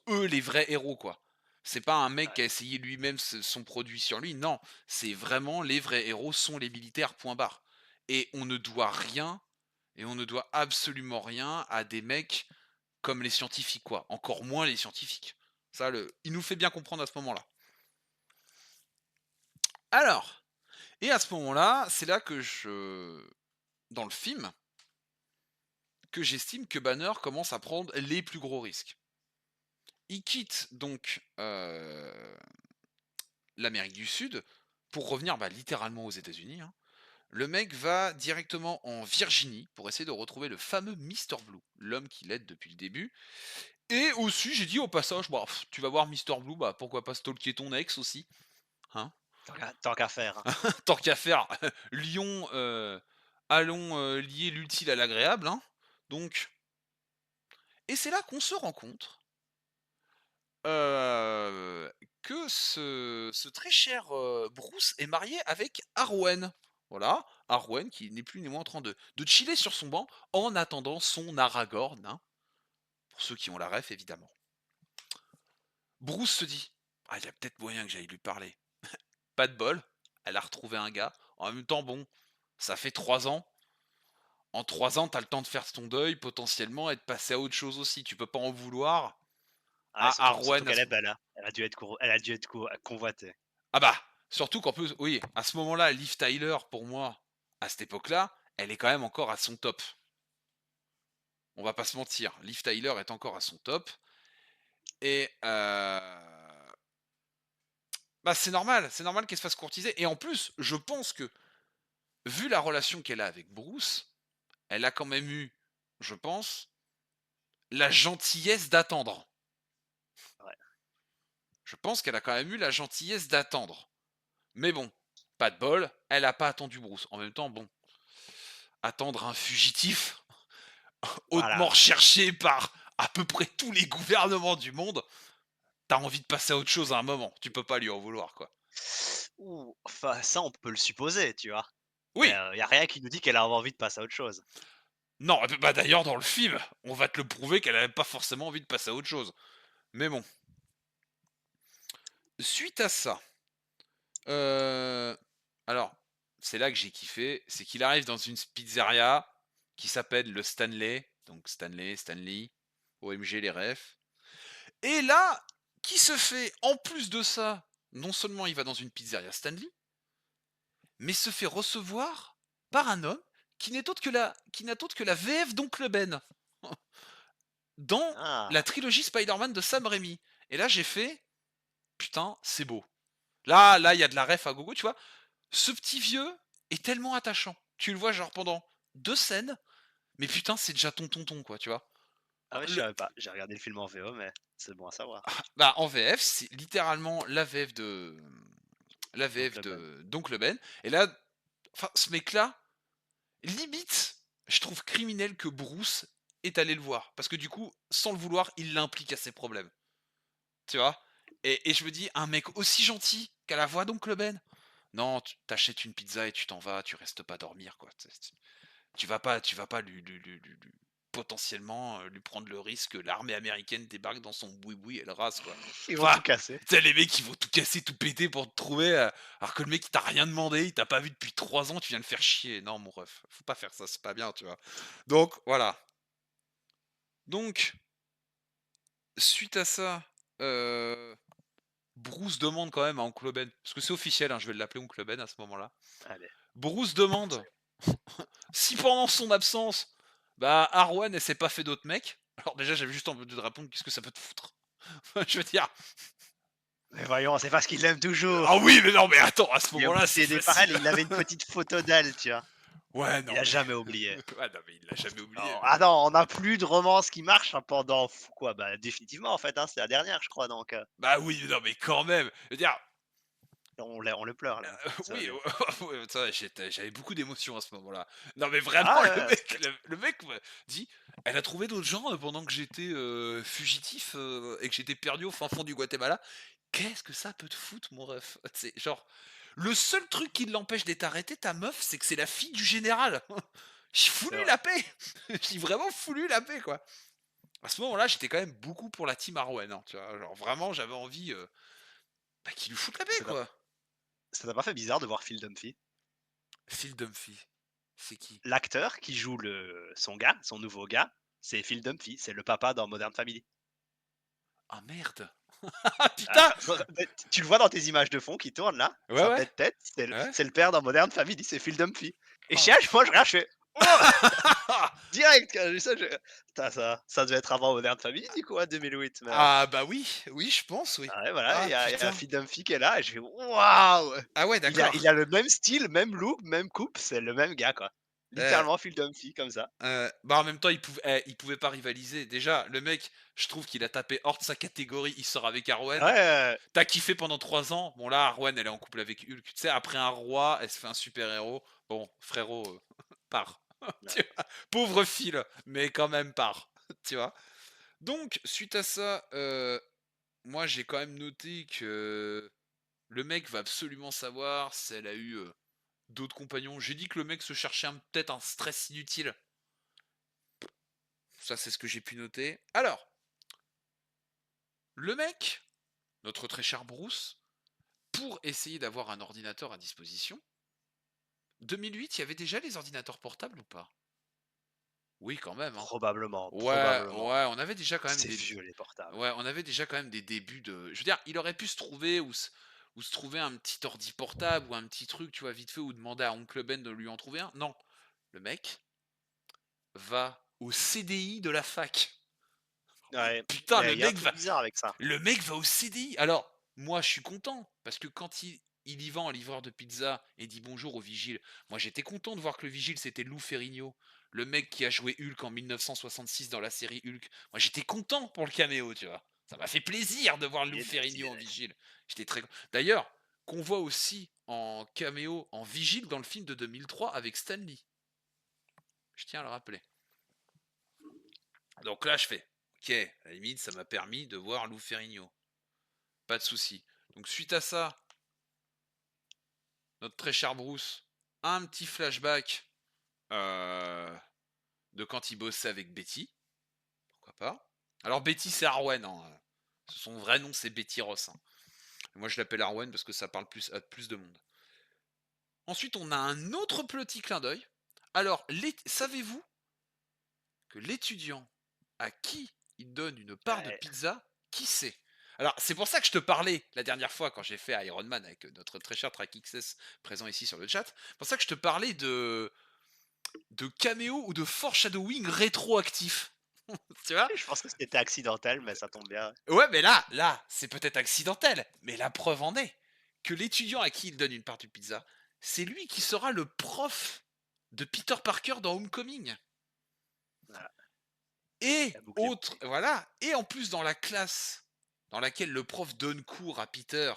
eux les vrais héros, quoi. C'est pas un mec Ouais. qui a essayé lui-même son produit sur lui, non. C'est vraiment les vrais héros sont les militaires, point barre. Et on ne doit rien, et on ne doit absolument rien à des mecs comme les scientifiques, quoi. Encore moins les scientifiques. Ça, il nous fait bien comprendre à ce moment-là. Alors, et à ce moment-là, c'est là que dans le film, que j'estime que Banner commence à prendre les plus gros risques. Il quitte donc, l'Amérique du Sud pour revenir, bah, littéralement aux États-Unis, hein. Le mec va directement en Virginie pour essayer de retrouver le fameux Mister Blue, l'homme qui l'aide depuis le début. Et aussi, j'ai dit au passage, bah, tu vas voir Mister Blue, bah, pourquoi pas stalker ton ex aussi, hein? Tant qu'à faire, hein. Tant qu'à faire, lions, allons, lier l'utile à l'agréable, hein? Donc et c'est là qu'on se rend compte, heu, que ce très cher, Bruce est marié avec Arwen. Voilà, Arwen qui n'est plus ni moins en train de chiller sur son banc en attendant son Aragorn, hein, pour ceux qui ont la ref évidemment. Bruce se dit: «Ah, il y a peut-être moyen que j'aille lui parler». Pas de bol, elle a retrouvé un gars. En même temps, bon, ça fait 3 ans. En 3 ans, tu as le temps de faire ton deuil potentiellement et de passer à autre chose aussi. Tu peux pas en vouloir Ah, à surtout Arwen à qu'elle ce est belle, hein. Elle a dû être convoitée. ah bah, surtout qu'en plus, oui, à ce moment-là, Liv Tyler, pour moi, à cette époque-là, elle est quand même encore à son top. On va pas se mentir, Liv Tyler est encore à son top et bah, c'est normal qu'elle se fasse courtiser et en plus, je pense que, vu la relation qu'elle a avec Bruce, elle a quand même eu, je pense, la gentillesse d'attendre. Ouais. Je pense qu'elle a quand même eu la gentillesse d'attendre. Mais bon, pas de bol, elle a pas attendu Bruce. En même temps, bon, attendre un fugitif hautement Voilà. recherché par à peu près tous les gouvernements du monde, t'as envie de passer à autre chose à un moment. Tu peux pas lui en vouloir, quoi. Ouh, enfin, ça, on peut le supposer, tu vois? Mais, Oui, y a rien qui nous dit qu'elle a envie de passer à autre chose. non, bah d'ailleurs dans le film, on va te le prouver qu'elle avait pas forcément envie de passer à autre chose. Mais bon, suite à ça, Heu, alors, c'est là que j'ai kiffé, c'est qu'il arrive dans une pizzeria qui s'appelle le Stanley, donc Stanley, Stanley, OMG les refs. Et là, qui se fait en plus de ça, non seulement il va dans une pizzeria Stanley, mais se fait recevoir par un homme qui n'a autre que la VF d'Oncle Ben, dans la Ah! trilogie Spider-Man de Sam Raimi. Et là j'ai fait: «Putain, c'est beau». Là, il y a de la ref à gogo, tu vois? Ce petit vieux est tellement attachant. Tu le vois genre pendant 2 scènes, mais putain, c'est déjà ton tonton, quoi, tu vois? Ah ouais, je Le savais pas. J'ai regardé le film en VO, mais c'est bon à savoir. bah, en VF, c'est littéralement la Donc VF le Ben. de d'Oncle Ben et là, enfin, ce mec-là, limite, je trouve criminel que Bruce est allé le voir. Parce que du coup, sans le vouloir, il l'implique à ses problèmes, tu vois? Et je me dis: «Un mec aussi gentil qu'à la voix d'Oncle Ben, non, tu tu une pizza et tu t'en vas, tu restes pas dormir, quoi». Tu vas pas lui potentiellement, lui prendre le risque que l'armée américaine débarque dans son boui-boui et le rase, quoi. Ils vont Enfin, tout casser. tu sais les mecs, ils vont tout casser, tout péter pour te trouver, alors que le mec il t'a rien demandé, il t'a pas vu depuis 3 ans, tu viens le faire chier. Non mon ref, faut pas faire ça, c'est pas bien, tu vois? Donc voilà. Donc, suite à ça, heu, Bruce demande quand même à Oncle Ben, parce que c'est officiel, hein, je vais l'appeler Oncle Ben à ce moment-là. Allez, Bruce c'est demande si pendant son absence, bah, Arwen, elle s'est pas fait d'autres mecs, alors déjà, j'avais juste envie de répondre: «Qu'est-ce que ça peut te foutre?» Je veux dire, mais voyons, c'est parce qu'il l'aime ah toujours. oui, mais non, mais attends, à ce Il est moment-là, c'est obsédé par elle, facile. il avait une petite photo d'elle, tu vois? Ouais, Il non, a mais jamais oublié. ouais, non, mais il l'a jamais oublié, Non, mais ah non, on n'a plus de romance qui marche, hein, pendant quoi? Bah, définitivement en fait, hein, c'est la dernière je crois donc bah, oui, non, mais quand même, je veux dire, on le pleure là, oui, sérieux. ouais, ça, j'avais beaucoup d'émotions à ce moment-là. Non, mais vraiment, Ah le ouais, mec le mec me dit: «Elle a trouvé d'autres gens, pendant que j'étais, fugitif, et que j'étais perdu au fin fond du Guatemala». Qu'est-ce que ça peut te foutre, mon ref? C'est genre, le seul truc qui l'empêche d'être arrêté, ta meuf, c'est que c'est la fille du général. J'ai c'est voulu vrai. la paix. J'ai vraiment voulu la paix, quoi. À ce moment-là, j'étais quand même beaucoup pour la team Arwen, hein, tu vois? Genre vraiment, j'avais envie, bah, qu'il lui foute la paix, Ça t'a quoi. ça t'a pas fait bizarre de voir Phil Dunphy? Phil Dunphy, c'est qui? L'acteur qui joue son gars, son nouveau gars, c'est Phil Dunphy, c'est le papa dans Modern Family. Ah merde! Ah Ah, putain! beh, tu le vois dans tes images de fond qui tournent là, Ouais, sa ouais, bête tête, c'est le ouais. c'est le père dans Modern Family, c'est Phil Dunphy et Oh chaque fois je regarde, je fais: Oh! Direct, quand j'ai vu ça, je putain ça devait être avant Modern Family du coup, hein, 2008, mais Ah bah oui, oui, je pense, oui. ah ouais, voilà, Ah il y a putain. Phil Dunphy qui est là et je fais: «Waouh!» Ah ouais, Il d'accord. a le même style, même look, même coupe, c'est le même gars, quoi. Heu Littéralement Phil Dunphy comme ça. bah, en même temps, il pouvait pas rivaliser. Déjà, le mec, je trouve qu'il a tapé hors de sa catégorie, il sort avec Arwen. Ouais, Tu kiffé pendant 3 ans. Bon là, Arwen, elle est en couple avec Hulk. Tu sais, après un roi, elle se fait un super-héros. Bon, frérot, pars. Tu ouais. vois? Pauvre Phil, mais quand même pars. Tu vois? Donc suite à ça, moi j'ai quand même noté que le mec va absolument savoir si elle a eu, d'autres compagnons. J'ai dit que le mec se cherchait peut-être un stress inutile. Ça, c'est ce que j'ai pu noter. Alors, le mec, notre très cher Bruce, pour essayer d'avoir un ordinateur à disposition, 2008, il y avait déjà les ordinateurs portables ou pas? Oui, quand même, hein. Probablement, Ouais, probablement. ouais, on avait déjà quand même C'est des vieux les portables. ouais, on avait déjà quand même des débuts de je veux dire, il aurait pu se trouver ou se trouver un petit ordi portable ou un petit truc, tu vois, vite fait ou demander à oncle Ben de lui en trouver un. Non, le mec va au CDI de la fac. Ouais, Putain, il y a un truc bizarre avec ça. le mec va au CDI. Alors, moi, je suis content parce que quand il y va en livreur de pizza et dit bonjour au vigile, moi j'étais content de voir que le vigile c'était Lou Ferrigno, le mec qui a joué Hulk en 1966 dans la série Hulk. Moi j'étais content pour le caméo, tu vois. Ça m'a fait plaisir de voir Lou Ferrigno en vigile. J'étais très d'ailleurs, qu'on voit aussi en caméo en vigile dans le film de 2003 avec Stanley. Je tiens à le rappeler. Donc là, je fais OK, à la limite, ça m'a permis de voir Lou Ferrigno. Pas de souci. Donc suite à ça, notre très cher Bruce, un petit flashback euh, de quand il bossait avec Betty. Pourquoi pas. Alors Betty, c'est Arwen. Hein. Son vrai nom, c'est Betty Ross. Hein. Moi, je l'appelle Arwen parce que ça parle plus à plus de monde. Ensuite, on a un autre petit clin d'œil. Alors, savez-vous que l'étudiant à qui il donne une part de Ouais, pizza, qui c'est? Alors, c'est pour ça que je te parlais la dernière fois quand j'ai fait Iron Man avec notre très cher Track XS présent ici sur le chat. C'est pour ça que je te parlais de caméo ou de foreshadowing rétroactif. Tu vois? je pense que c'était accidentel, mais ça tombe bien. Ouais, mais là, c'est peut-être accidentel. Mais la preuve en est que l'étudiant à qui il donne une part de pizza, c'est lui qui sera le prof de Peter Parker dans Homecoming. Voilà, Et la boucle est autre, bouclée. voilà, et en plus dans la classe dans laquelle le prof donne cours à Peter,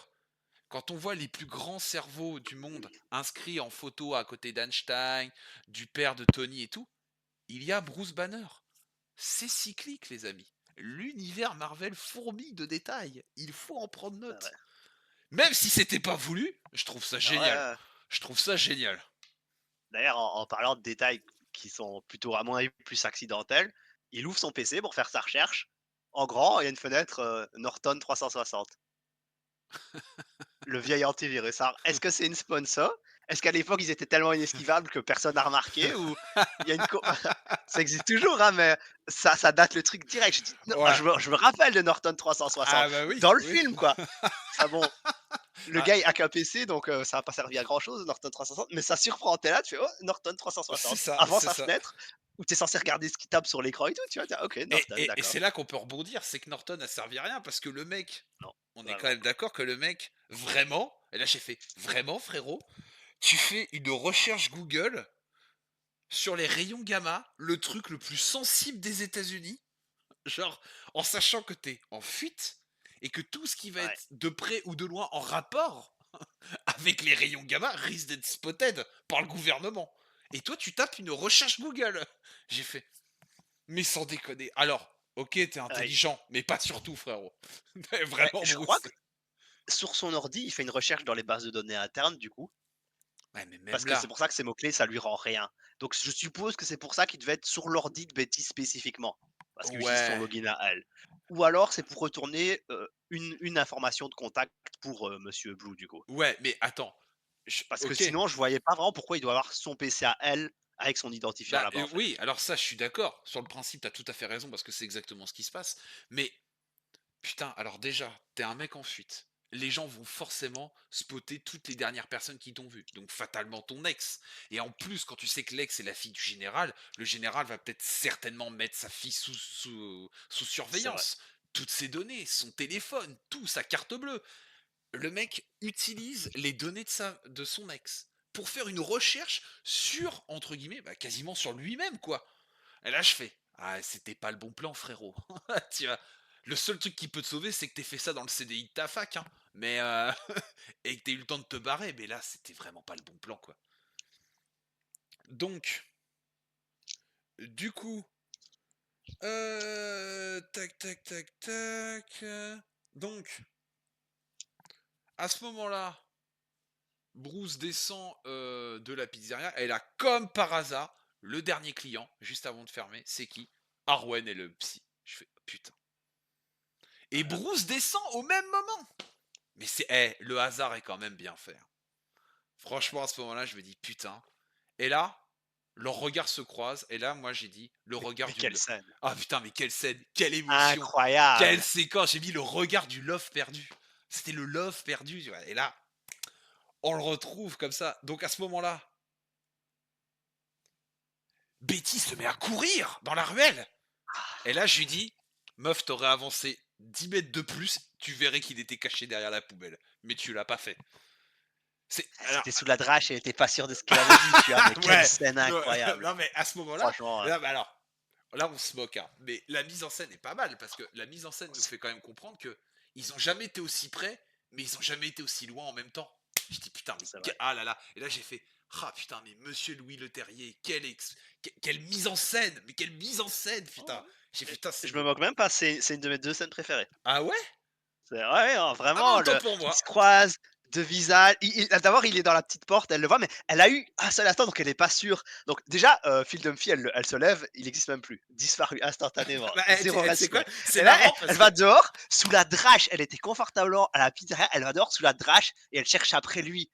quand on voit les plus grands cerveaux du monde inscrits en photo à côté d'Einstein, du père de Tony et tout, il y a Bruce Banner. C'est cyclique, les amis. L'univers Marvel fourmille de détails. Il faut en prendre Ah ouais. note. Même si c'était pas voulu, je trouve ça Ah ouais, génial. ouais. Je trouve ça génial. D'ailleurs, en parlant de détails qui sont plutôt à mon avis plus accidentels, il ouvre son PC pour faire sa recherche. En grand, il y a une fenêtre, Norton 360. Le vieil antivirus. Alors, est-ce que c'est une sponsor? Est-ce qu'à l'époque, ils étaient tellement inesquivables que personne n'a remarqué? Ou il y a une co ça existe toujours, hein, mais ça date le truc direct. Je dis: «Non», Ouais. je me rappelle de Norton 360 Ah bah oui, dans le oui. film, quoi. Enfin bon, le Ah, gars il a qu'un PC donc ça a pas servi à grand chose Norton 360, mais ça surprend. Tu es là, tu fais: «Oh, Norton c'est 360» ça, avant c'est sa ça. fenêtre où tu es censé regarder ce qu'il tape sur l'écran et tout, tu vois? Tu «OK, Et, Norton, et- et c'est d'accord». là qu'on peut rebondir, c'est que Norton a servi à rien parce que le mec, Non, on est quand vraiment. même d'accord que le mec, vraiment, et là j'ai fait, vraiment frérot, tu fais une recherche Google sur les rayons gamma, le truc le plus sensible des États-Unis, genre en sachant que t'es en fuite et que tout ce qui va Ouais, être de près ou de loin en rapport avec les rayons gamma risque d'être spotted par le gouvernement. Et toi, tu tapes une recherche Google. J'ai fait, mais sans déconner. Alors, ok, t'es ouais, intelligent, mais pas surtout, frérot. ouais, Vraiment, je crois Bruce. que sur son ordi, il fait une recherche dans les bases de données internes du coup, Ouais, mais parce même que c'est là. pour ça que ces mots-clés, ça lui rend rien. Donc je suppose que c'est pour ça qu'il devait être sur l'ordi de Betty spécifiquement, parce qu'il utilise son Ouais. login à elle. Ou alors c'est pour retourner, une information de contact pour, Monsieur Blue du coup. Ouais, mais attends. Parce que Ok. sinon je voyais pas vraiment pourquoi il doit avoir son PC à elle, avec son identifiant Bah là-bas en fait. oui, alors ça, je suis d'accord. Sur le principe, t'as tout à fait raison parce que c'est exactement ce qui se passe. Mais putain, alors déjà, t'es un mec en fuite. les gens vont forcément spotter toutes les dernières personnes qui t'ont vu, donc fatalement ton ex. Et en plus, quand tu sais que l'ex est la fille du général, le général va peut-être certainement mettre sa fille sous C'est vrai. surveillance. Toutes ses données, son téléphone, tout, sa carte bleue. Le mec utilise les données de son ex pour faire une recherche sur, entre guillemets, bah, quasiment sur lui-même, quoi. Et là, je fais, ah, c'était pas le bon plan, frérot. Tu vois, le seul truc qui peut te sauver, c'est que t'aies fait ça dans le CDI de ta fac, hein. Mais et que t'aies eu le temps de te barrer. Mais là, c'était vraiment pas le bon plan, quoi. Donc, du coup, tac, tac, tac, tac. Donc, à ce moment-là, Bruce descend de la pizzeria. Elle a, comme par hasard, le dernier client, juste avant de fermer. C'est qui? Arwen et le psy. Je fais, oh, putain. Et Voilà. Bruce descend au même moment. Mais le hasard est quand même bien fait, hein. Franchement, à ce moment-là, je me dis putain. Et là, leurs regards se croisent. Et là, moi, j'ai dit le regard Mais du. quelle scène! Ah putain, mais quelle scène, quelle émotion, quelle Incroyable! séquence. J'ai mis le regard du love perdu. C'était le love perdu, tu vois. Et là, on le retrouve comme ça. Donc à ce moment-là, Betty se met à courir dans la ruelle. Et là, je lui dis, meuf, t'aurais avancé 10 mètres de plus, tu verrais qu'il était caché derrière la poubelle. Mais tu l'as pas fait. Elle Alors, était sous la drache, elle était pas sûre de ce qu'elle avait vu, tu vois? Mais quelle ouais, scène incroyable! non mais à ce moment-là, Franchement, là, bah alors, là on se moque, hein, mais la mise en scène est pas mal parce que la mise en scène nous c'est fait quand même comprendre que ils ont jamais été aussi près, mais ils ont jamais été aussi loin en même temps. Je dis putain, mais c'est vrai. ah là là, et là j'ai fait ah putain, mais Monsieur Louis Leterrier, quelle mise en scène, mais quelle mise en scène, putain. J'ai fait Et putain, je me moque même pas, c'est une de mes 2 scènes préférées. ah ouais, C'est ouais, non, ah bah vraiment autant le pour ils moi. se croisent de visage. D'abord, il est dans la petite porte, elle le voit, mais elle a eu un seul instant, donc elle est pas sûre. Donc déjà, Phil Dunphy, elle se lève, il existe même plus. Disparu instantanément, Bah, zéro tu sais quoi, respect. c'est Et là, elle marrant parce elle que va dehors sous la drache, elle était confortablement à la pizzeria, elle va dehors sous la drache et elle cherche après lui.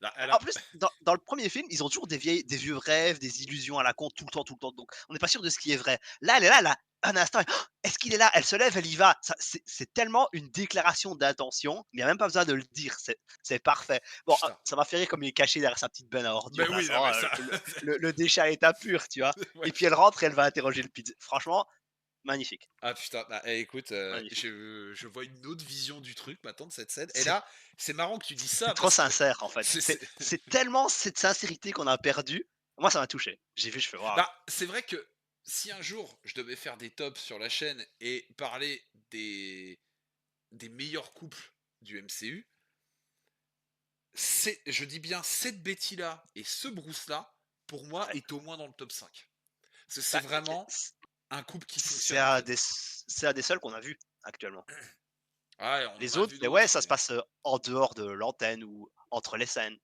là, En alors, plus, dans le premier film, ils ont toujours des vieux rêves, des illusions à la con tout le temps, tout le temps. Donc, on n'est pas sûr de ce qui est vrai. Là, elle est là, elle a un instant. Oh, est-ce qu'il est là? Elle se lève, elle y va. C'est tellement une déclaration d'intention. Il n'y a même pas besoin de le dire. C'est parfait. Bon, putain. ça m'a fait rire comme il est caché derrière sa petite benne à Mais ordures. Là, oui, c'est non mais vraiment, ça, le déchet à l'état pur, tu vois. ouais. Et puis elle rentre et elle va interroger le pizza. Franchement, magnifique. Ah putain, bah, écoute, Magnifique. je vois une autre vision du truc maintenant de cette scène. Et C'est là, c'est marrant que tu dis c'est ça trop parce que sincère, en fait. c'est, C'est c'est- c'est tellement cette sincérité qu'on a perdu. Moi, ça m'a touché. J'ai vu, je fais waouh. bah, c'est vrai que si un jour je devais faire des tops sur la chaîne et parler des, des meilleurs couples du MCU, je dis bien cette Betty là et ce Bruce là, pour moi, Ouais. est au moins dans le top 5. Parce que c'est Bah, vraiment un couple qui c'est fonctionne en un fait. des c'est un des seuls qu'on a vu actuellement. Ah, ouais, on en Les a autres, vu c'est ouais, d'autres, ça se mais. passe, en dehors de l'antenne ou entre les scènes.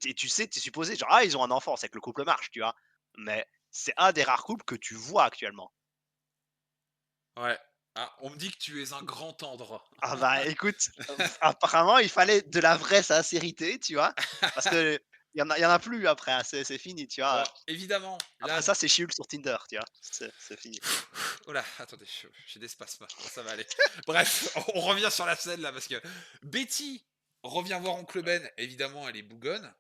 Et tu sais, tu es supposé genre: «Ah, ils ont un enfant, c'est que le couple marche», tu vois? Mais c'est un des rares couples que tu vois actuellement. Ouais. Ah, on me dit que tu es un grand tendre. Ah bah, écoute, apparemment, il fallait de la vraie sincérité, tu vois? Parce que il y en a plus après, hein, c'est fini, tu vois? Alors, évidemment, là. Après ça, c'est chill sur Tinder, tu vois? C'est fini. Oh là, attendez, j'ai des spasmes. Bon, ça va aller. Bref, on revient sur la scène là parce que Betty revient voir Oncle Ben. Évidemment, elle est bougonne.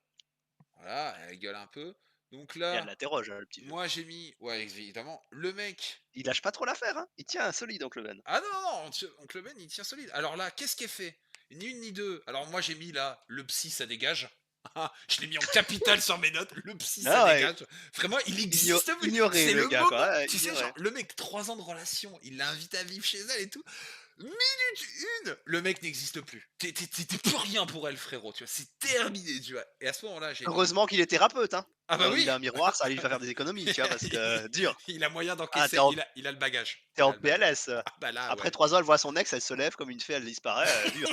Voilà, elle gueule un peu. Donc Et elle là, l'interroge, le petit vieux. moi j'ai mis. Ouais, évidemment. Le mec. Il lâche pas trop l'affaire, hein? Il tient solide, oncle Ben. Ah non, non, non, Oncle Ben, il tient solide. Alors là, qu'est-ce qu'elle fait? Ni une ni deux. Alors moi j'ai mis là, le psy, ça dégage. Ah, je l'ai mis en capital sur mes notes. Le psy, ça Ah ouais, dégage. Vraiment, il existe plus. ignoré C'est le le gars, quoi, moment. ouais, Tu sais, genre, ignoré. le mec, 3 ans de relation, il l'a invité à vivre chez elle et tout. Minute une, le mec n'existe plus. T'es plus rien pour elle, frérot. Tu vois, c'est terminé, tu vois. Et à ce moment-là, j'ai mis. Heureusement qu'il est thérapeute, hein. Ah bah Il oui. a un miroir, ça va lui faire des économies, tu vois? Parce que dur. Il a moyen Ah, d'encaisser. Il a le bagage. tu Il en a le bagage. PLS, Ah bah là, après ouais. 3 ans, elle voit son ex, elle se lève comme une fée, elle disparaît, dur.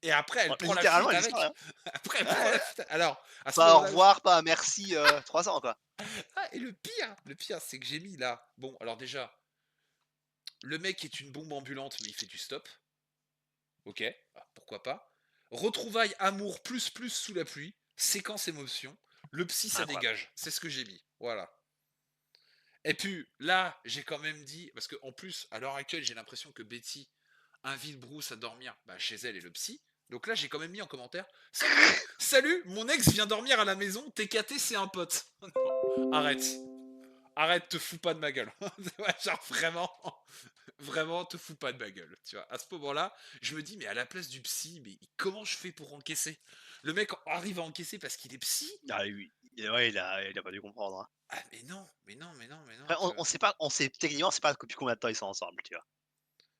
Et après, elle prend la Littéralement, fuite elle disparaît, avec. hein. Après, elle Ouais, prend la ouais. fuite. Alors, à ce Pas au moment-là, revoir, pas un merci, 3 ans, quoi. ah, et le pire, c'est que j'ai mis là. Bon, alors déjà, le mec est une bombe ambulante, mais il fait du stop. Ok, ah, pourquoi pas. Retrouvailles amour plus plus sous la pluie. Séquence émotion. Le psy, ça Incroyable. dégage. C'est ce que j'ai mis. Voilà. Et puis là, j'ai quand même dit, parce qu'en plus, à l'heure actuelle, j'ai l'impression que Betty invite Bruce à dormir chez elle et le psy. Donc là, j'ai quand même mis en commentaire: Salut, salut, mon ex vient dormir à la maison, TKT, c'est un pote. Arrête, arrête, te fous pas de ma gueule. Genre vraiment, vraiment, te fous pas de ma gueule. Tu vois, à ce moment-là, je me dis, mais à la place du psy, mais comment je fais pour encaisser? Le mec arrive à encaisser parce qu'il est psy? Ah oui, ouais, il a pas dû comprendre, hein. Ah, mais non, mais non, mais non, mais non, Après tu vois. on sait techniquement, on sait pas depuis combien de temps ils sont ensemble, tu vois?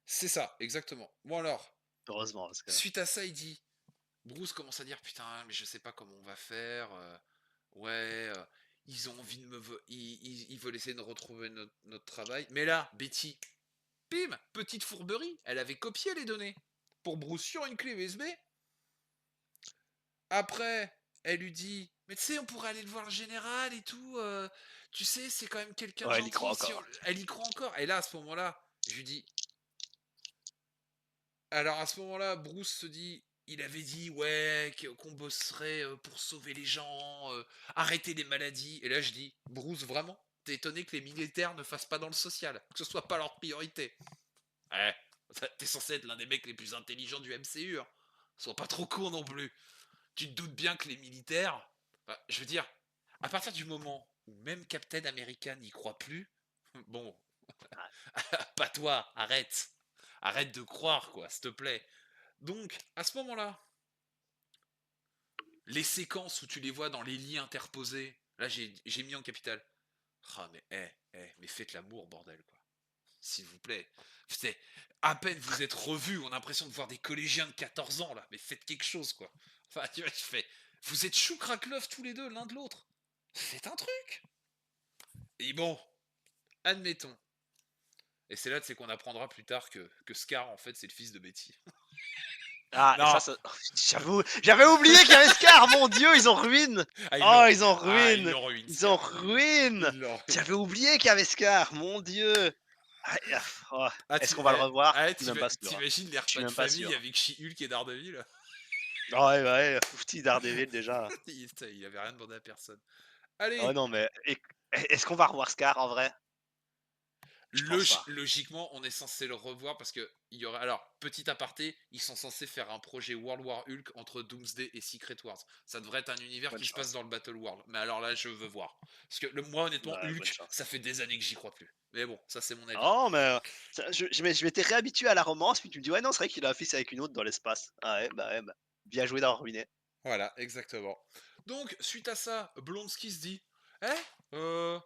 C'est ça, exactement. Bon alors, Heureusement parce que suite à ça, il dit, Bruce commence à dire, putain, mais je sais pas comment on va faire. Ouais, ils ont envie de ils veulent essayer de retrouver notre travail. Mais là, Betty, bim, petite fourberie, elle avait copié les données pour Bruce sur une clé USB. Après, elle lui dit, mais tu sais, on pourrait aller le voir le général et tout. Tu sais, c'est quand même quelqu'un de ouais, il y croit gentil. Si encore. elle y croit encore. Et là, à ce moment-là, je lui dis, alors à ce moment-là, Bruce se dit, il avait dit ouais qu'on bosserait pour sauver les gens, arrêter les maladies. Et là je dis, Bruce, vraiment, t'es étonné que les militaires ne fassent pas dans le social, que ce soit pas leur priorité. Ouais, t'es censé être l'un des mecs les plus intelligents du MCU. Hein. Sois pas trop con non plus. Tu te doutes bien que les militaires, je veux dire, à partir du moment où même Captain America n'y croit plus, bon, pas toi, arrête. Arrête de croire, quoi, s'il te plaît. Donc, à ce moment-là, les séquences où tu les vois dans les lits interposés, là j'ai mis en capital. Ah mais mais faites l'amour bordel quoi. S'il vous plaît. C'est à peine vous êtes revus, on a l'impression de voir des collégiens de 14 ans là, mais faites quelque chose quoi. Enfin tu vois, je fais vous êtes chou crack love tous les deux l'un de l'autre. Faites un truc. Et bon, admettons. Et c'est là c'est qu'on apprendra plus tard que Scar en fait c'est le fils de Betty. Ah et Non, ça j'avais oublié qu'il y avait Scar, mon Dieu, ils ont ruine! ah Oh, ils ont ils ruine! l'ont ruiné Ils ont Scar. ruine! Ils l'ont J'avais oublié qu'il y avait Scar, mon Dieu! Ah, oh, Ah, est-ce qu'on va le revoir? Je suis même pas sûr, hein. t'imagines les Je suis repas de même pas famille sûr. avec She-Hulk et Daredevil? Ah ouais, ouais, petit Daredevil déjà. Il avait rien demandé à personne. Oh Allez, non, mais est-ce qu'on va revoir Scar en vrai? Je pense pas. logiquement, on est censé le revoir parce que il y aurait. Alors, petit aparté, ils sont censés faire un projet World War Hulk entre Doomsday et Secret Wars. Ça devrait être un univers Bonne qui se passe chance. dans le Battle World. Mais alors là, je veux voir. Parce que moi, honnêtement, Ouais, bonne Hulk, chance. ça fait des années que j'y crois plus. Mais bon, ça, c'est mon avis. Oh, mais je m'étais réhabitué à la romance, puis tu me dis, ouais, non, c'est vrai qu'il a un fils avec une autre dans l'espace. Ah ouais, bah, bien joué d'avoir ruiné. Voilà, exactement. Donc, suite à ça, Blonsky se dit, Eh, euh,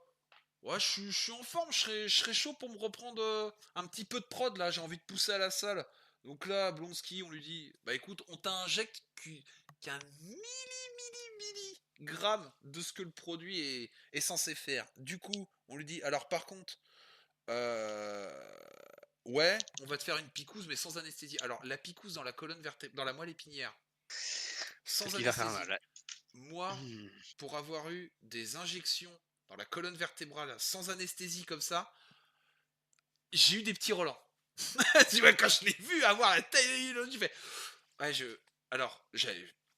ouais, je suis en forme, je serais chaud pour me reprendre un petit peu de prod là, j'ai envie de pousser à la salle. Donc là, Blonsky, on lui dit, bah écoute, on t'injecte qu'un milligramme de ce que le produit est censé faire. Du coup, on lui dit, alors par contre, euh, ouais, on va te faire une picouse mais sans anesthésie. Alors la picouse dans la colonne vertébrale, dans la moelle épinière, Ce sans qui va faire mal, anesthésie. ouais. Moi, Hmm. pour avoir eu des injections dans la colonne vertébrale sans anesthésie comme ça, j'ai eu des petits relents. Tu vois, quand je l'ai vu avoir la taille, j'ai fait. Ouais, Alors,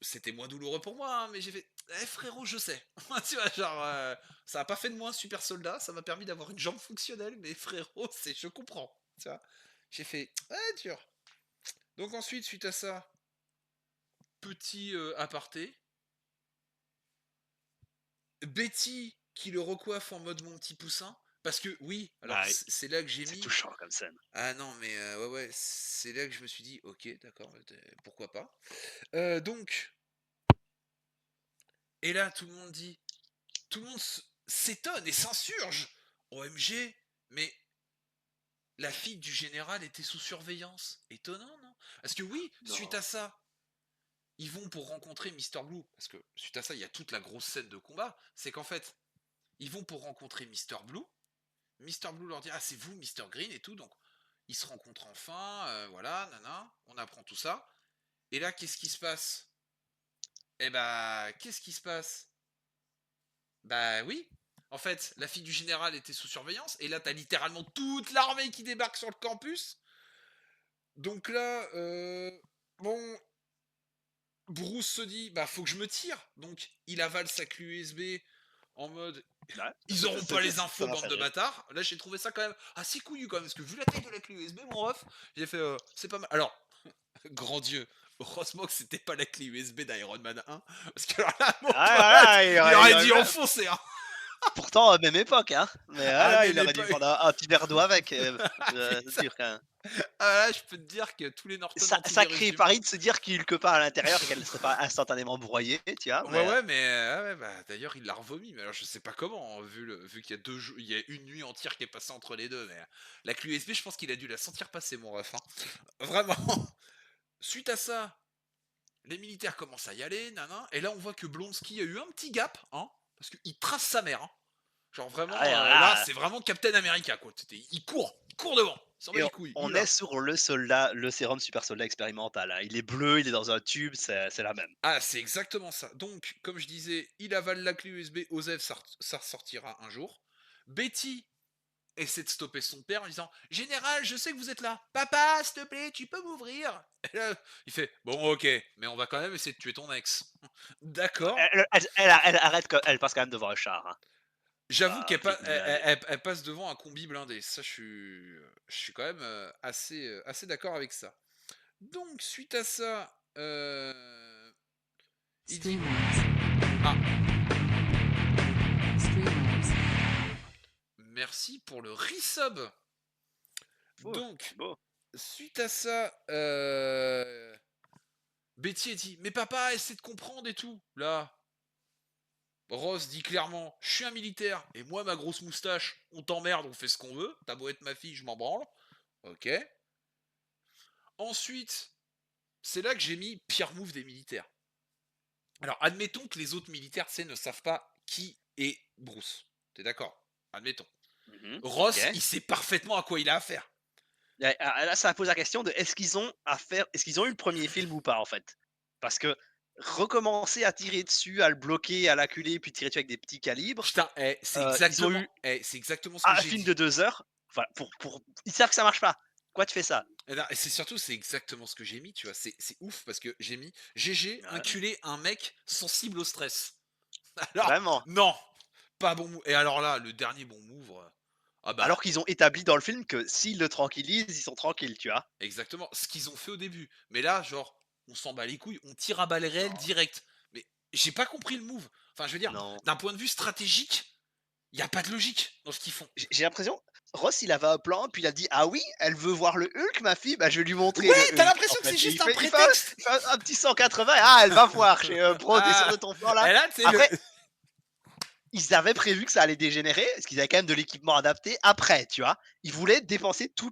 c'était moins douloureux pour moi, hein, mais j'ai fait. Eh frérot, je sais. Tu vois, genre, ça a pas fait de moi un super soldat, ça m'a permis d'avoir une jambe fonctionnelle, mais frérot, je comprends. Tu vois, j'ai fait. Ouais, dur. Donc ensuite, suite à ça, petit aparté, Betty qui le recoiffe en mode mon petit poussin. Parce que oui, alors Ah, c'est là que j'ai c'est mis. touchant comme scène. Ah non, mais ouais, ouais, c'est là que je me suis dit, ok, d'accord, pourquoi pas. Donc, et là, tout le monde dit, tout le monde s'étonne et s'insurge. OMG, mais la fille du général était sous surveillance. Étonnant, non? Parce que oui, suite Non. à ça, ils vont pour rencontrer Mister Blue. Parce que suite à ça, il y a toute la grosse scène de combat. C'est qu'en fait, ils vont pour rencontrer Mister Blue. Mister Blue leur dit, ah, c'est vous, Mister Green et tout. Donc, ils se rencontrent enfin, voilà, nana, on apprend tout ça. Et là, qu'est-ce qui se passe? Eh bah, qu'est-ce qui se passe? Bah oui. En fait, la fille du général était sous surveillance, et là, t'as littéralement toute l'armée qui débarque sur le campus. Donc là, bon, Bruce se dit, bah faut que je me tire. Donc, il avale sa clé USB en mode Ouais, ils auront pas les ça infos, m'a bande fait de rire. bâtards. Là, j'ai trouvé ça quand même assez couillu quand même, parce que vu la taille de la clé USB, mon ref, j'ai fait c'est pas mal. Alors, grand Dieu, heureusement que c'était pas la clé USB d'Iron Man 1, parce que alors là, mon Ah pote, là il il aurait aurait dû même enfoncer, hein. pourtant, même époque, hein, mais Ah, là, mais il mais aurait pas. dû prendre un petit verre d'eau avec, c'est Putain. dur quand même. Ah là, je peux te dire que tous les Norton antivirus Sacré du monde. pari de se dire qu'il quelque part à l'intérieur, qu'elle ne serait pas instantanément broyée, tu vois? Ouais, Mais, ouais, mais ah ouais, bah, d'ailleurs, il l'a revomi, mais alors je sais pas comment, vu qu'il y a 2 jours il y a une nuit entière qui est passée entre les 2. Mais la clé USB, je pense qu'il a dû la sentir passer, mon ref, hein. Vraiment. Suite à ça, les militaires commencent à y aller, nin et là, on voit que Blonsky a eu un petit gap, hein, parce qu'il trace sa mère, hein. Genre ah ouais, vraiment, là, là c'est vraiment Captain America, quoi. Il court devant, il s'en bat et les couilles, il y on est va. sur le sérum super soldat expérimental, hein. Il est bleu, il est dans un tube, c'est la même. Ah, c'est exactement ça. Donc, comme je disais, il avale la clé USB, Osef, ça ressortira un jour. Betty essaie de stopper son père en disant Général, je sais que vous êtes là. Papa, s'il te plaît, tu peux m'ouvrir. Et là, il fait Bon, ok, mais on va quand même essayer de tuer ton ex. D'accord. Elle arrête elle passe quand même devant un char, hein. J'avoue qu'elle Vite nous y aller. elle passe devant un combi blindé. Ça, je suis quand même assez d'accord avec ça. Donc, suite à ça, il dit Streamlabs. Ah, Streamlabs. merci pour le resub. Beau, Donc, beau. suite à ça, Betty a dit Mais papa, essaie de comprendre et tout. Là, Ross dit clairement Je suis un militaire et moi, ma grosse moustache, on t'emmerde, on fait ce qu'on veut. T'as beau être ma fille, je m'en branle. Ok. Ensuite, c'est là que j'ai mis pire move des militaires. Alors, admettons que les autres militaires, tu sais, ne savent pas qui est Bruce. T'es d'accord? Admettons. Mmh. Ross, OK. il sait parfaitement à quoi il a affaire. Là, ça pose la question de est-ce qu'ils ont eu le premier film ou pas, en fait? Parce que recommencer à tirer dessus, à le bloquer, à l'acculer, puis tirer dessus avec des petits calibres, Putain, ils ont eu c'est exactement ce que un j'ai film dit. de 2 heures, enfin, pour ils savent que ça marche pas. Pourquoi tu fais ça? Et non, et c'est surtout, c'est exactement ce que j'ai mis, tu vois. C'est ouf parce que j'ai mis GG Ouais, inculé un mec sensible au stress. Alors, vraiment. non, pas bon move. Et alors là, le dernier bon move, ah bah, Alors qu'ils ont établi dans le film que s'ils le tranquillisent, ils sont tranquilles, tu vois? exactement ce qu'ils ont fait au début. Mais là, genre, on s'en bat les couilles, on tire à balles réelles Non, direct. Mais j'ai pas compris le move. Enfin, je veux dire, non. d'un point de vue stratégique, il n'y a pas de logique dans ce qu'ils font. J'ai l'impression, Ross, il avait un plan, puis il a dit: «Ah oui, elle veut voir le Hulk, ma fille? Bah, je vais lui montrer le Ouais, t'as Hulk», en l'impression que fait. c'est Et juste un il fait un prétexte. il fait un petit 180. «Ah, elle va voir chez, Bro, tu sûr de Ah, ton plan, là?» et là, tu sais, Après, ils avaient prévu que ça allait dégénérer, parce qu'ils avaient quand même de l'équipement adapté après, tu vois? Ils voulaient dépenser tout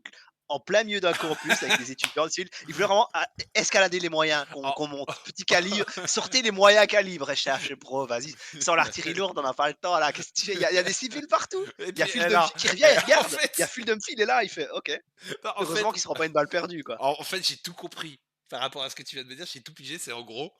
en plein milieu d'un campus avec des étudiants de suite. Ils voulaient vraiment escalader les moyens en- qu'on monte. Petit calibre, sortez les moyens calibres, cherchez pro, vas-y. Sans l'artillerie lourde, on n'a pas le temps là. Qu'est-ce que tu fais? Il y a des civils partout. et Il y a puis Phil alors, Dunphy qui revient, il en regarde. Il y a fait, Phil Dunphy, il est là, il fait OK. en Heureusement fait, qu'il se prend pas une balle perdue, quoi. en fait, j'ai tout compris. Par rapport à ce que tu viens de me dire, j'ai tout pigé. C'est en gros,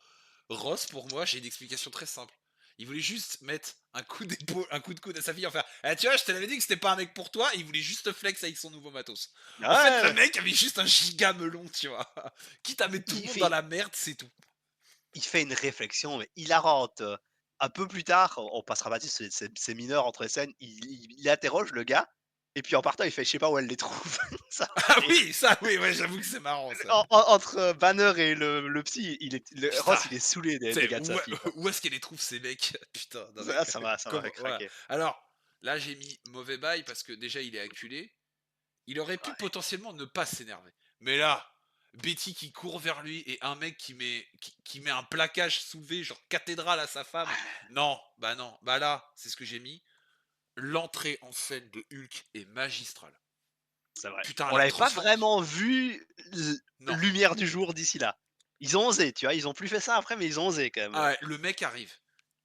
Ross, pour moi, j'ai une explication très simple. Il voulait juste mettre un coup d'épaule, un coup de coude à sa fille, enfin, tu vois, je te l'avais dit que c'était pas un mec pour toi, il voulait juste flex avec son nouveau matos. En fait, le Ouais, mec avait juste un giga melon, tu vois. Quitte à mettre tout le il monde dans fait la merde, c'est tout. il fait une réflexion mais hilarante. Un peu plus tard, on passera pas dessus, c'est mineur entre scènes, il interroge le gars et puis en partant, il fait: «Je sais pas où elle les trouve». Ça m'a Ah fait oui, ça, oui, ouais, j'avoue que c'est marrant, ça. entre, Banner et le psy, Putain, Ross, il est saoulé des tu gars de sa fille, quoi. où est-ce qu'elle les trouve, ces mecs? Putain, non mais, Ça m'a fait comment, voilà. craquer. Alors, là, j'ai mis mauvais bail parce que déjà, il est acculé. Il aurait pu Ouais. potentiellement ne pas s'énerver. Mais là, Betty qui court vers lui et un mec qui met un plaquage soulevé, genre cathédrale à sa femme. Non, bah non. Bah là, c'est ce que j'ai mis. L'entrée en scène de Hulk est magistrale. C'est vrai. Putain, On la l'avait pas transformation. vraiment vu Non. lumière du jour d'ici là. Ils ont osé, tu vois? Ils ont plus fait ça après, mais ils ont osé quand même, Ah ouais, le mec arrive.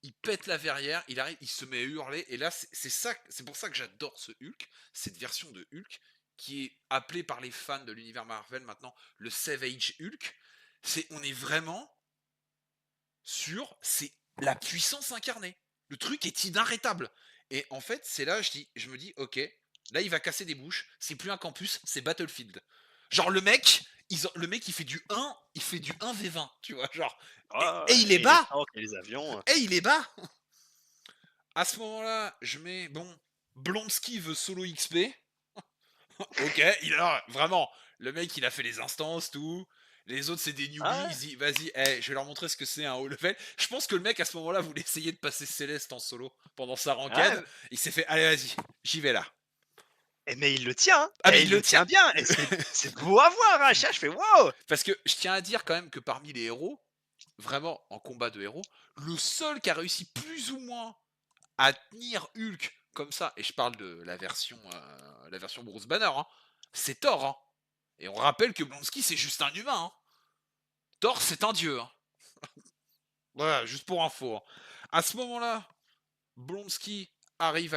Il pète la verrière, il arrive, il se met à hurler. Et là, c'est ça, c'est pour ça que j'adore ce Hulk, cette version de Hulk, qui est appelée par les fans de l'univers Marvel maintenant le Savage Hulk. On est vraiment c'est la puissance incarnée. Le truc est inarrêtable. Et en fait, c'est là, je me dis, ok, là, il va casser des bouches. C'est plus un campus, c'est Battlefield. Genre, le mec, il fait du 1v20, tu vois, genre. Et ouais, il est et les bas. tanks et les avions, Et il est bas. À ce moment-là, je mets, bon, Blonsky veut solo XP. OK, vraiment, le mec, il a fait les instances, tout. Les autres, c'est des newbies. Ah Il dit, vas-y, je vais leur montrer ce que c'est un haut level. Je pense que le mec, à ce moment-là, voulait essayer de passer Céleste en solo pendant sa ouais, ranked. Il s'est fait, allez, vas-y, j'y vais là. mais il le tient, hein, Ah, mais et il il le le tient. tient bien, et c'est beau à voir, hein, je fais: «Waouh!» Parce que je tiens à dire quand même que parmi les héros, vraiment en combat de héros, le seul qui a réussi plus ou moins à tenir Hulk comme ça, et je parle de la version Bruce Banner, hein, c'est Thor. Hein. Et on rappelle que Blonsky, c'est juste un humain. Hein. Thor, c'est un dieu. Hein. Voilà, juste pour info. Hein. À ce moment-là, Blonsky arrive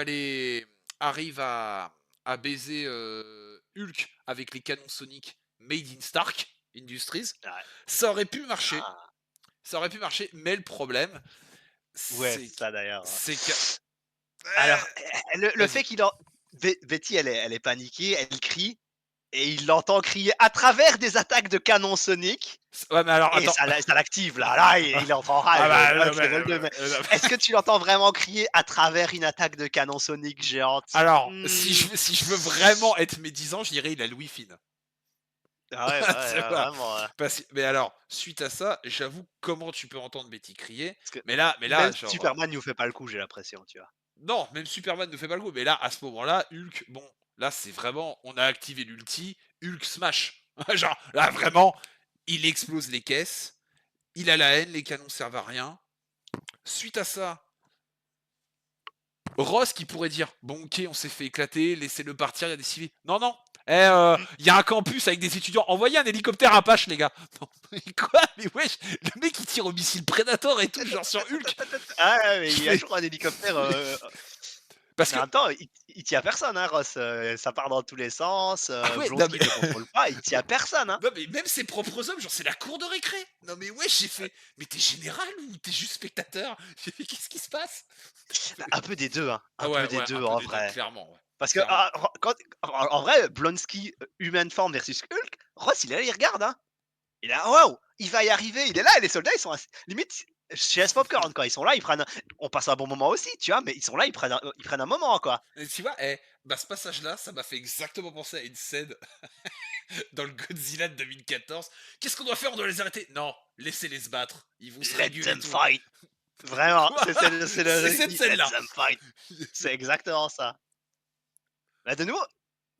arrive à baiser Hulk avec les canons soniques Made in Stark Industries. Ouais, Ça aurait pu marcher. ah, Ça aurait pu marcher, mais le problème, ouais, c'est ça d'ailleurs, c'est que. alors, le fait Vas-y. qu'il en Betty, elle est paniquée, elle crie et il l'entend crier à travers des attaques de canon sonique. Ouais, mais alors, Et attends. ça l'active là. Là, il entre en Ah rage, bah, non, Max mais, level 2. Mais non, est-ce que tu l'entends vraiment crier à travers une attaque de canon sonique géante? alors, Mmh. si je veux vraiment être médisant, je dirais il a Louis Fine. Ah ouais, bah, ouais, C'est ouais, pas. vraiment, Mais alors, suite à ça, j'avoue, comment tu peux entendre Betty crier. parce que Mais même là, genre. Superman nous fait pas le coup, j'ai l'impression, tu vois? Non, même Superman ne fait pas le coup. Mais là, à ce moment-là, Hulk, bon, là, c'est vraiment. On a activé l'ulti, Hulk smash. Genre, là, vraiment, il explose les caisses. Il a la haine, les canons servent à rien. Suite à ça, Ross qui pourrait dire bon, ok, on s'est fait éclater, laissez-le partir, il y a des civils. Non, non, il y a un campus avec des étudiants. Envoyez un hélicoptère Apache, les gars. Non, mais quoi? Mais wesh, le mec il tire au missile Predator et tout, genre sur Hulk. Ah ouais, mais Je il y a fais. toujours un hélicoptère, Parce mais que. en même temps, il tient personne, hein, Ross, ça part dans tous les sens, Ah ouais, non mais. Blonsky le contrôle pas, il tient personne, hein. Non mais même ses propres hommes, genre c'est la cour de récré. Non mais wesh, j'ai fait. Mais t'es général ou t'es juste spectateur? J'ai fait qu'est-ce qui se passe? Bah, un peu des 2, hein, Ah un peu ouais, des ouais, un 2 peu en des deux, vrai. clairement, ouais. Parce que, Clairement. en vrai, Blonsky, humaine forme versus Hulk, Ross, il est là, il regarde, hein. Il est là: «Waouh, il va y arriver!» Il est là et les soldats, ils sont ass limite chez S Popcorn, quoi. Ils sont là, ils prennent on passe un bon moment aussi, tu vois? Mais ils sont là, ils prennent un moment, quoi. Et tu vois, bah ce passage-là, ça m'a fait exactement penser à une scène dans le Godzilla de 2014. Qu'est-ce qu'on doit faire? On doit les arrêter? Non, laissez-les se battre. Ils vont se Let réguler et them tout. fight. Vraiment, Quoi? c'est C'est le cette let scène-là. them fight. C'est exactement ça. Bah, de nouveau,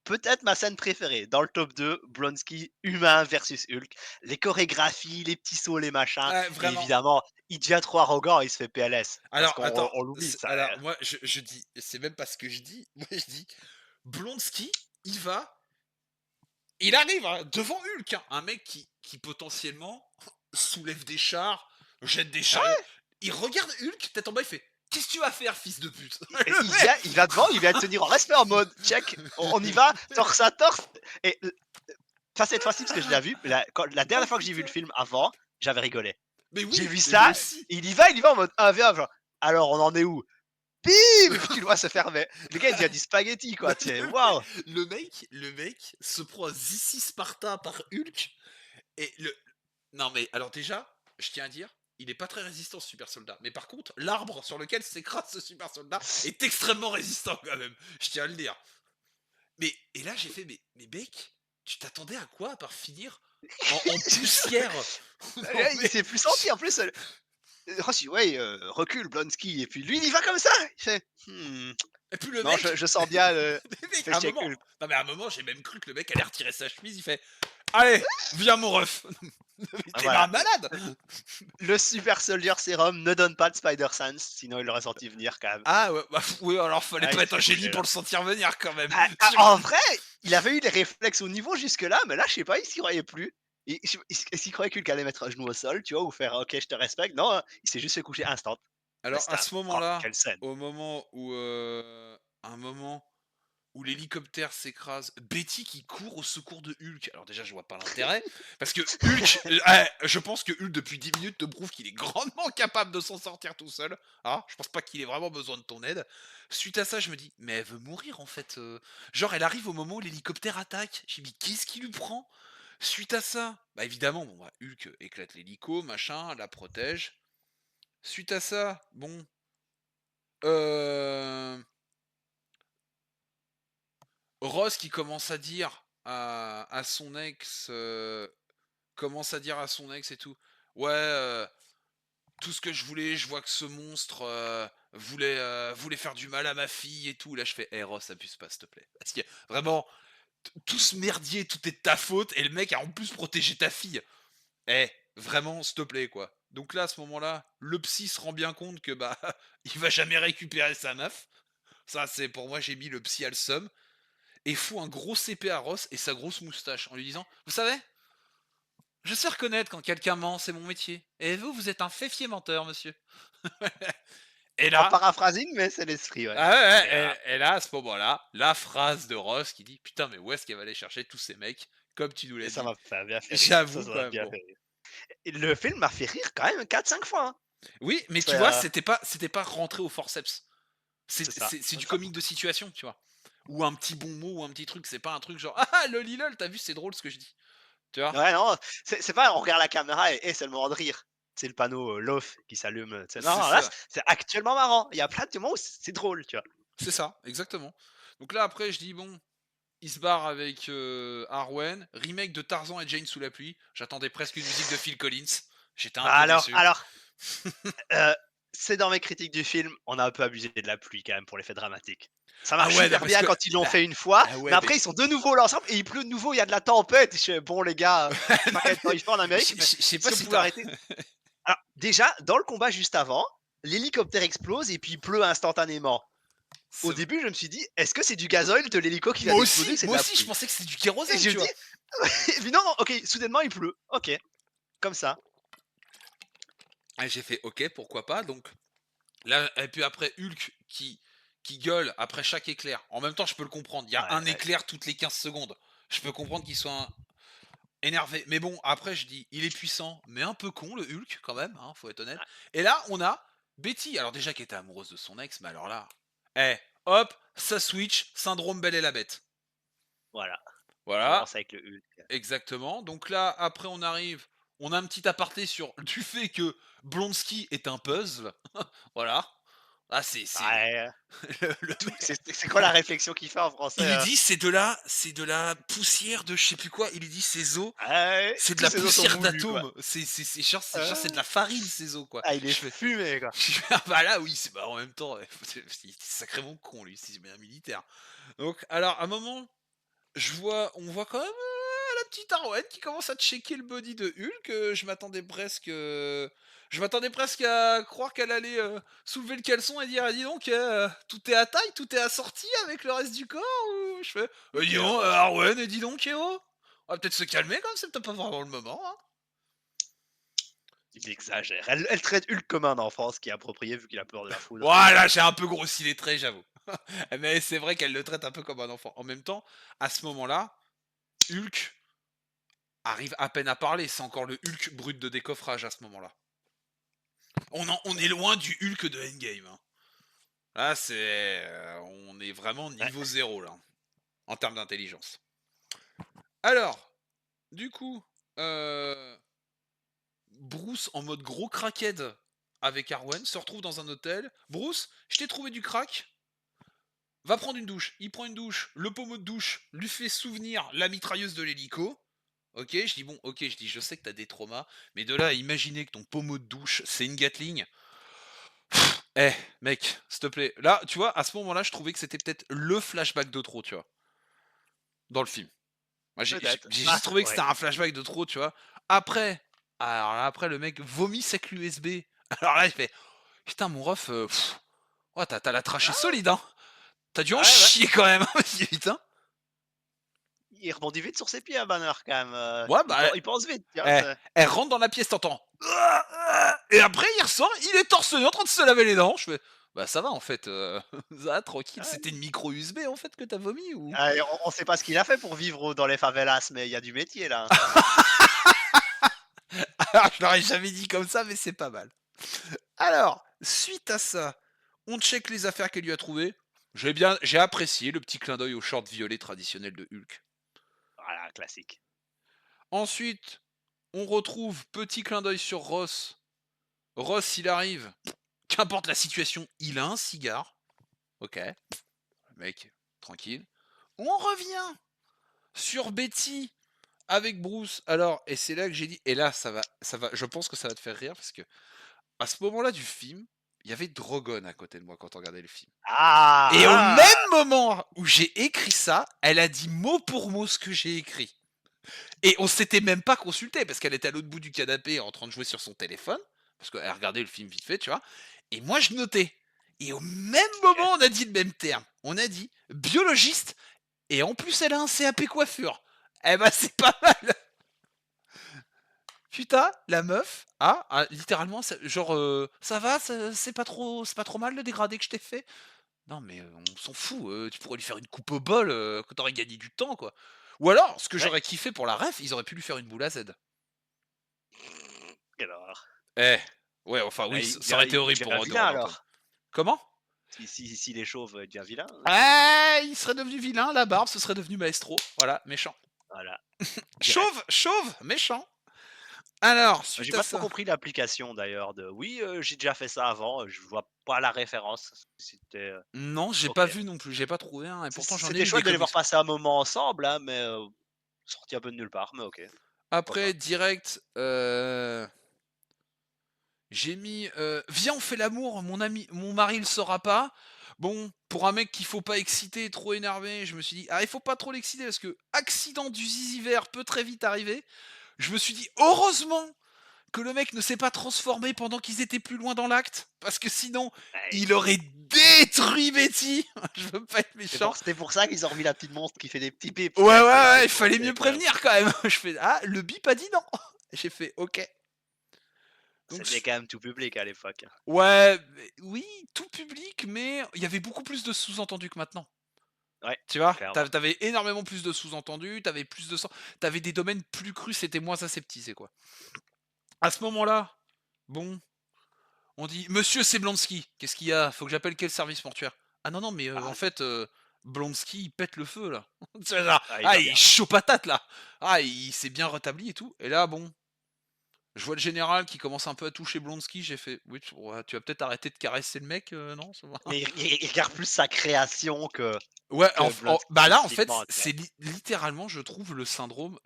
peut-être ma scène préférée dans le top 2, Blonsky humain versus Hulk. Les chorégraphies, les petits sauts, les machins, Ouais, et vraiment. évidemment, il devient trop arrogant, il se fait PLS parce Alors, qu'on attends. on l'oublie ça, Alors, moi, je dis, c'est même pas ce que je dis. Moi, je dis, Blonsky, il va, il arrive hein, devant Hulk, hein, un mec qui potentiellement soulève des chars, jette des chariots. Il regarde Hulk, tête en bas, il fait qu'est-ce que tu vas faire, fils de pute? et Le mec. il va devant, il vient de tenir en respect en mode check, on y va, torse à torse. Et pas cette fois-ci parce que je l'ai vu, mais la Oh dernière fois que j'ai vu le putain. film avant, j'avais rigolé. Mais J'ai oui, vu mais moi ça, aussi. il y va en mode 1v1, genre, alors on en est où? Bim! Et puis tu le vois se fermer. Le gars il devient du spaghetti Non, quoi, tu es waouh! le mec se prend Zissi Sparta par Hulk et le. Non mais alors déjà, je tiens à dire, il est pas très résistant ce super soldat. Mais par contre, l'arbre sur lequel s'écrase ce super soldat est extrêmement résistant quand même. Je tiens à le dire. Mais et là j'ai fait mais mec, tu t'attendais à quoi à part finir en poussière? Non Il mais. s'est plus senti en plus, Ross il dit: «Ouais, recule Blonsky» et puis lui il y va comme ça! Il fait: «Mmh, Et puis le non mec, je sens bien le le mec, fait à un check moment. Hulk». Non mais à un moment j'ai même cru que le mec allait retirer sa chemise. Il fait allez, viens mon ref. Mais t'es Voilà, un malade. le super soldier sérum ne donne pas de spider sense, sinon il l'aurait senti venir quand même. Ah ouais, bah, oui, alors fallait Ah pas il être un s'est génie couché pour là. le sentir venir quand même. Bah, Tu vois? en vrai, il avait eu les réflexes au niveau jusque-là, mais là, je sais pas, il s'y croyait plus. Est-ce qu'il croyait qu'Hulk allait mettre un genou au sol, tu vois, ou faire OK, je te respecte? Non, hein, il s'est juste fait coucher instant. Mais Alors à c'était ce oh, moment-là, quelle scène! au moment où, un moment où l'hélicoptère s'écrase, Betty qui court au secours de Hulk. Alors déjà, je vois pas l'intérêt, parce que Hulk, je pense que Hulk depuis 10 minutes te prouve qu'il est grandement capable de s'en sortir tout seul. Ah, je pense pas qu'il ait vraiment besoin de ton aide. Suite à ça, je me dis, mais elle veut mourir en fait. Genre, elle arrive au moment où l'hélicoptère attaque. J'ai dit, qu'est-ce qui lui prend? Suite à ça, bah évidemment, bon, bah, Hulk éclate l'hélico, machin, la protège. Suite à ça, bon, Hem, Ross qui commence à dire à son ex, commence à dire à son ex et tout: «Ouais, tout ce que je voulais, je vois que ce monstre, voulait faire du mal à ma fille et tout». Là, je fais: «Eh Ross, abuse pas, s'il te plaît». Parce que vraiment, tout ce merdier, tout est de ta faute et le mec a en plus protégé ta fille. Eh, vraiment, s'il te plaît, quoi. Donc là, à ce moment-là, le psy se rend bien compte que, bah, il va jamais récupérer sa meuf. Ça, c'est pour moi, j'ai mis le psy a le seum et fout un gros CP à Ross et sa grosse moustache en lui disant: «Vous savez, je sais reconnaître quand quelqu'un ment, c'est mon métier. Et vous, vous êtes un fait-fier menteur, monsieur». Et En là, paraphrasing, mais c'est l'esprit, ouais. ah ouais, Et ouais, et là, à ce moment-là, la phrase de Ross qui dit: «Putain, mais où est-ce qu'elle va aller chercher tous ces mecs, comme tu nous l'as ça dit?» m'a bien fait rire. J'avoue Ça quand m'a même, bien bon. fait rire. Et le film m'a fait rire quand même 4-5 fois, hein. Oui, mais C'est, tu vois, c'était pas rentré au forceps. c'est ça. C'est du Ça comique de situation, tu vois? Ou un petit bon mot ou un petit truc, c'est pas un truc genre: «Ah loli lol, tu vu, c'est drôle ce que je dis». Tu vois? ouais, non, c'est pas on regarde la caméra et c'est le moment de rire. C'est le panneau, «Love» qui s'allume, tu sais? Non, C'est non, là, ça, c'est actuellement marrant. Il y a plein de moments où c'est drôle, tu vois? c'est ça, exactement. Donc là, après, je dis: «Bon», il se barre avec, Arwen, remake de Tarzan et Jane sous la pluie. J'attendais presque une musique de Phil Collins. J'étais un Bah, peu alors déçu. alors, heu, c'est dans mes critiques du film, on a un peu abusé de la pluie quand même pour l'effet dramatique. Ça Ah marche ouais, non, super parce bien que quand ils l'ont ah fait une fois, ah mais ouais, mais après ils sont de nouveau là ensemble et il pleut de nouveau, il y a de la tempête. Je fais: «Bon les gars, je sais pas non, quel temps mais il fait en Amérique, mais je sais pas si on si pouvait tu arrêter». Alors déjà, dans le combat juste avant, l'hélicoptère explose et puis il pleut instantanément. Au début, je me suis dit: «Est-ce que c'est du gasoil de l'hélico qui vient d'exploser ou c'est de moi la aussi, je pluie?» pensais que c'était du Et kérosène, je me tu dis vois? et puis non, non, OK, soudainement il pleut. OK, comme ça. Ah, j'ai fait: «OK, pourquoi pas», donc là et puis après Hulk qui gueule après chaque éclair. En même temps, je peux le comprendre. Il y a Ouais, un ouais. éclair toutes les 15 secondes. Je peux comprendre qu'il soit énervé. Mais bon, après, je dis, il est puissant, mais un peu con, le Hulk, quand même, hein, faut être honnête. Et là, on a Betty, alors déjà qui était amoureuse de son ex, mais alors là, eh, hop, ça switch, syndrome Belle et la Bête. Voilà, on Voilà, lance avec le Hulk. exactement. Donc là, après, on arrive, on a un petit aparté sur du fait que Blonsky est un puzzle. Voilà. Ah, c'est Ouais, le tout c'est quoi la réflexion qu'il fait en français, il lui dit: «C'est de la poussière de je sais plus quoi». Il lui dit: «Ces os, ouais, c'est de tous la ses os sont poussière moulus, quoi. d'atomes, c'est genre c'est de Heu, la farine ces os, quoi». ah, il est Je fais fumé, quoi. je fais: «Ah bah là oui, c'est bah en même temps, il était sacrément con lui, c'est bien militaire». Donc alors à un moment, on voit quand même, la petite Arwen qui commence à checker le body de Hulk, je m'attendais presque à croire qu'elle allait, soulever le caleçon et dire: «Ah dis donc, tout est à taille, tout est assorti avec le reste du corps?» ou je fais: «Dis OK, donc, bah, Arwen, dis donc, eh oh! On va peut-être se calmer quand même, c'est peut-être pas vraiment le moment, hein». il exagère. Elle traite Hulk comme un enfant, ce qui est approprié vu qu'il a peur de la foudre. Voilà, j'ai un peu grossi les traits, j'avoue. Mais c'est vrai qu'elle le traite un peu comme un enfant. En même temps, à ce moment-là, Hulk arrive à peine à parler, c'est encore le Hulk brut de décoffrage à ce moment-là. On est loin du Hulk de Endgame, hein. Là, on est vraiment Ouais, niveau zéro là, en termes d'intelligence. Alors, du coup, heu, Bruce en mode gros crackhead avec Arwen se retrouve dans un hôtel. «Bruce, je t'ai trouvé du crack, va prendre une douche». Il prend une douche, le pommeau de douche lui fait souvenir la mitrailleuse de l'hélico. OK, je dis: «Bon, OK», je dis: «Je sais que t'as des traumas, mais de là à imaginer que ton pommeau de douche, c'est une Gatling, eh, mec, s'il te plaît». Là, tu vois, à ce moment-là, je trouvais que c'était peut-être le flashback de trop, tu vois? Dans le film. Moi, peut-être. j'ai Ah, juste trouvé que ouais. c'était un flashback de trop, tu vois? Après, alors là, après le mec vomit sec l'USB. Alors là, il fait: «Putain mon ref, ouais, tu la trachée Ah, solide, hein. Tu dû en ouais, ouais. chier quand même, hein». Je dis: «Putain». Il rebondit vite sur ses pieds, hein, Banner, quand même, Ouais, bah, il pense vite, tu vois? eh, C'est elle rentre dans la pièce, tu et après il ressort, il est torse nu en train de se laver les dents. Je fais: «Bah, ça va en fait, ça va tranquille, c'était ouais. une micro USB en fait que t'as vomi ou?» Ah, et on sait pas ce qu'il a fait pour vivre dans les favelas, mais il y a du métier, là, hein. Alors je l'aurais jamais dit comme ça, mais c'est pas mal. Alors, suite à ça, on check les affaires qu'elle lui a trouvées. J'ai apprécié le petit clin d'œil au short violet traditionnel de Hulk. Voilà, classique. Ensuite, on retrouve petit clin d'œil sur Ross. Ross, il arrive. qu'importe la situation, il a un cigare. OK, le mec, tranquille. On revient sur Betty avec Bruce. Alors et c'est là que j'ai dit et là ça va je pense que ça va te faire rire parce que à ce moment-là du film, il y avait Drogon à côté de moi quand on regardait le film. Et au Ah! même moment où j'ai écrit ça, elle a dit mot pour mot ce que j'ai écrit. Et on s'était même pas consulté parce qu'elle était à l'autre bout du canapé en train de jouer sur son téléphone, parce qu'elle regardait le film vite fait, tu vois. Et moi, je notais. Et au même moment, on a dit le même terme. On a dit biologiste, et en plus, elle a un CAP coiffure. Eh ben, c'est pas mal. Putain, la meuf littéralement, genre, ça va, c'est pas trop mal le dégradé que je t'ai fait. Non, mais on s'en fout, tu pourrais lui faire une coupe au bol, que tu gagné du temps, quoi. Ou alors, ce que Ouais, j'aurais kiffé pour la ref, ils auraient pu lui faire une boule à Z. quelle horreur. Eh! Ouais, enfin Bah, oui, ça aurait été il horrible devient pour, vilain Dorian Antoine. alors. Comment? S'il est chauve, il devient vilain, hein. Ah! Il serait devenu vilain, la barbe, ce serait devenu Maestro. Voilà, méchant. Voilà, direct. Chauve, chauve, méchant. Alors, J'ai suite à pas trop ça compris l'application d'ailleurs de oui, j'ai déjà fait ça avant, je vois pas la référence. C'était, non, j'ai pas OK. vu non plus, j'ai pas trouvé un et pourtant j'en ai C'était lu des chouette de les voir comics. passer un moment ensemble, hein, mais sorti un peu de nulle part, mais OK, pourquoi Après pas. direct, j'ai mis, «Viens, on fait l'amour, mon mari le saura pas». Bon, pour un mec qu'il faut pas exciter, trop énervé, je me suis dit: «Ah, il faut pas trop l'exciter parce que accident du zizi vert peut très vite arriver». Je me suis dit: «Heureusement que le mec ne s'est pas transformé pendant qu'ils étaient plus loin dans l'acte, parce que sinon, Ouais, il aurait détruit Betty». Je veux pas être méchant. c'était pour ça qu'ils ont remis la petite monstre qui fait des petits pips, Ouais, ouais, ouais, ouais, c'est il fallait c'est mieux quand même prévenir quand même. Je fais: «Ah, le bip a dit non». J'ai fait: «OK». Donc c'était quand même tout public à l'époque, hein. ouais, oui, tout public, mais il y avait beaucoup plus de sous-entendus que maintenant. Ouais, Tu vois? clairement. Tu énormément plus de sous-entendus, t'avais plus de sang, tu des domaines plus crus, c'était moins aseptisé, quoi. À ce moment-là, bon, on dit: «Monsieur, c'est Blonsky. Qu'est-ce qu'il y a? Faut que j'appelle quel service mortuaire?» «Ah non, non, mais en Ah, fait, Blonsky, il pète le feu, là». Tu sais, genre, ah, il ah, va il est bien. chaud patate, là. Ah, il s'est bien rétabli et tout et là, bon, je vois le général qui commence un peu à toucher Blonsky, j'ai fait: «Oui, tu vas peut-être arrêter de caresser le mec, non, ça va?» Mais il regarde plus sa création Ouais, que bah, Blonsky là, en fait, physiquement, tu vois? c'est littéralement, je trouve, le syndrome,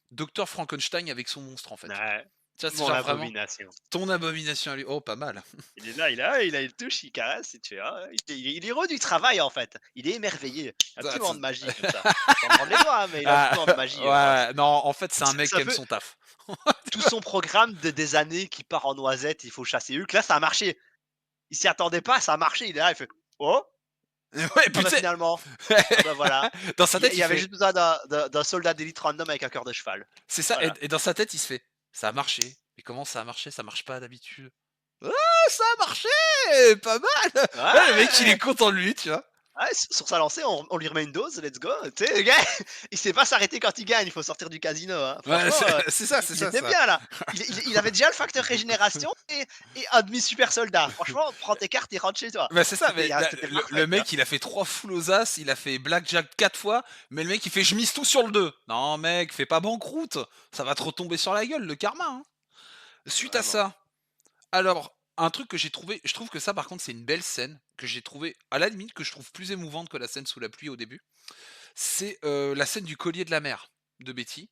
Docteur Frankenstein avec son monstre, en fait. Ouais, Tu vois, c'est mon genre vraiment abomination. ton abomination à lui. Oh, pas mal. Il est là, il touche, il caresse et tu fais: «Ah ouais, il est heureux du travail, en fait. Il est émerveillé. Un petit moment de magie comme ça. Sans mordre les doigts, hein, mais il a un petit Ah, moment de magie, ouais, non, en fait, c'est un mec qui ça aime peut son taf. tout son programme de des années qui part en noisette, il faut chasser Hulk, là, ça a marché. Il s'y attendait pas, ça a marché. Il est là, il fait: «Oh, Ouais, ah puis bah, tu sais, finalement, ah bah, voilà». dans sa Il tête, y il avait fait juste besoin d'un soldat d'élite random avec un cœur de cheval. c'est ça Voilà. et dans sa tête, il se fait: «Ça a marché. Mais comment ça a marché? Ça marche pas d'habitude». «Ah, ça a marché! Pas mal!» Ouais, le mec, il est Ouais! content de lui, tu vois? Ouais, sur sa lancée, on lui remet une dose, let's go. Tu sais, le gars, il sait pas s'arrêter quand il gagne, il faut sortir du casino, hein. Ouais, Franchement, c'est il ça, était ça. bien là. Il avait déjà le facteur régénération et un demi super soldat. Franchement, prends tes cartes et rentre chez toi. Bah, c'est ça, mais C'était le parfait, tu vois? mec, il a fait 3 full aux as, il a fait blackjack 4 fois, mais le mec, il fait: «Je mise tout sur le 2». Non mec, fais pas banqueroute, ça va te retomber sur la gueule, le karma, hein. Suite à Vraiment. ça, alors, un truc que j'ai trouvé je trouve que ça par contre c'est une belle scène, que j'ai trouvé à la limite que je trouve plus émouvante que la scène sous la pluie au début. C'est, la scène du collier de la mer de Betty.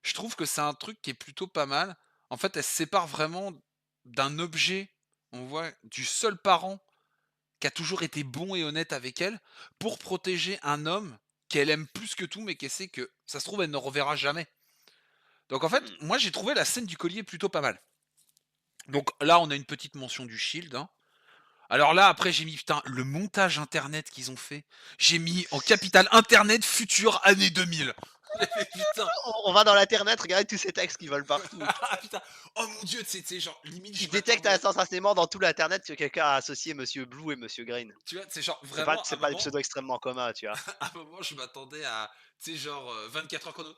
Je trouve que c'est un truc qui est plutôt pas mal. En fait, elle se sépare vraiment d'un objet, on voit, du seul parent qui a toujours été bon et honnête avec elle, pour protéger un homme qu'elle aime plus que tout, mais qu'elle sait que, ça se trouve, elle ne reverra jamais. Donc en fait, Mmh. moi j'ai trouvé la scène du collier plutôt pas mal. Donc là, on a une petite mention du Shield, hein. Alors là, après, j'ai mis, putain, le montage internet qu'ils ont fait. J'ai mis en capital internet futur année 2000. J'ai fait, putain, On va dans l'internet, regarder tous ces textes qui volent partout. ah putain, oh mon dieu, c'est genre, limite, Il je détecte m'attendais. instantanément dans tout l'internet que quelqu'un a associé Monsieur Blue et Monsieur Green. Tu vois, c'est genre, vraiment, C'est pas des pseudos extrêmement communs, tu vois? à un moment, je m'attendais à, tu sais, genre, 24 heures chrono,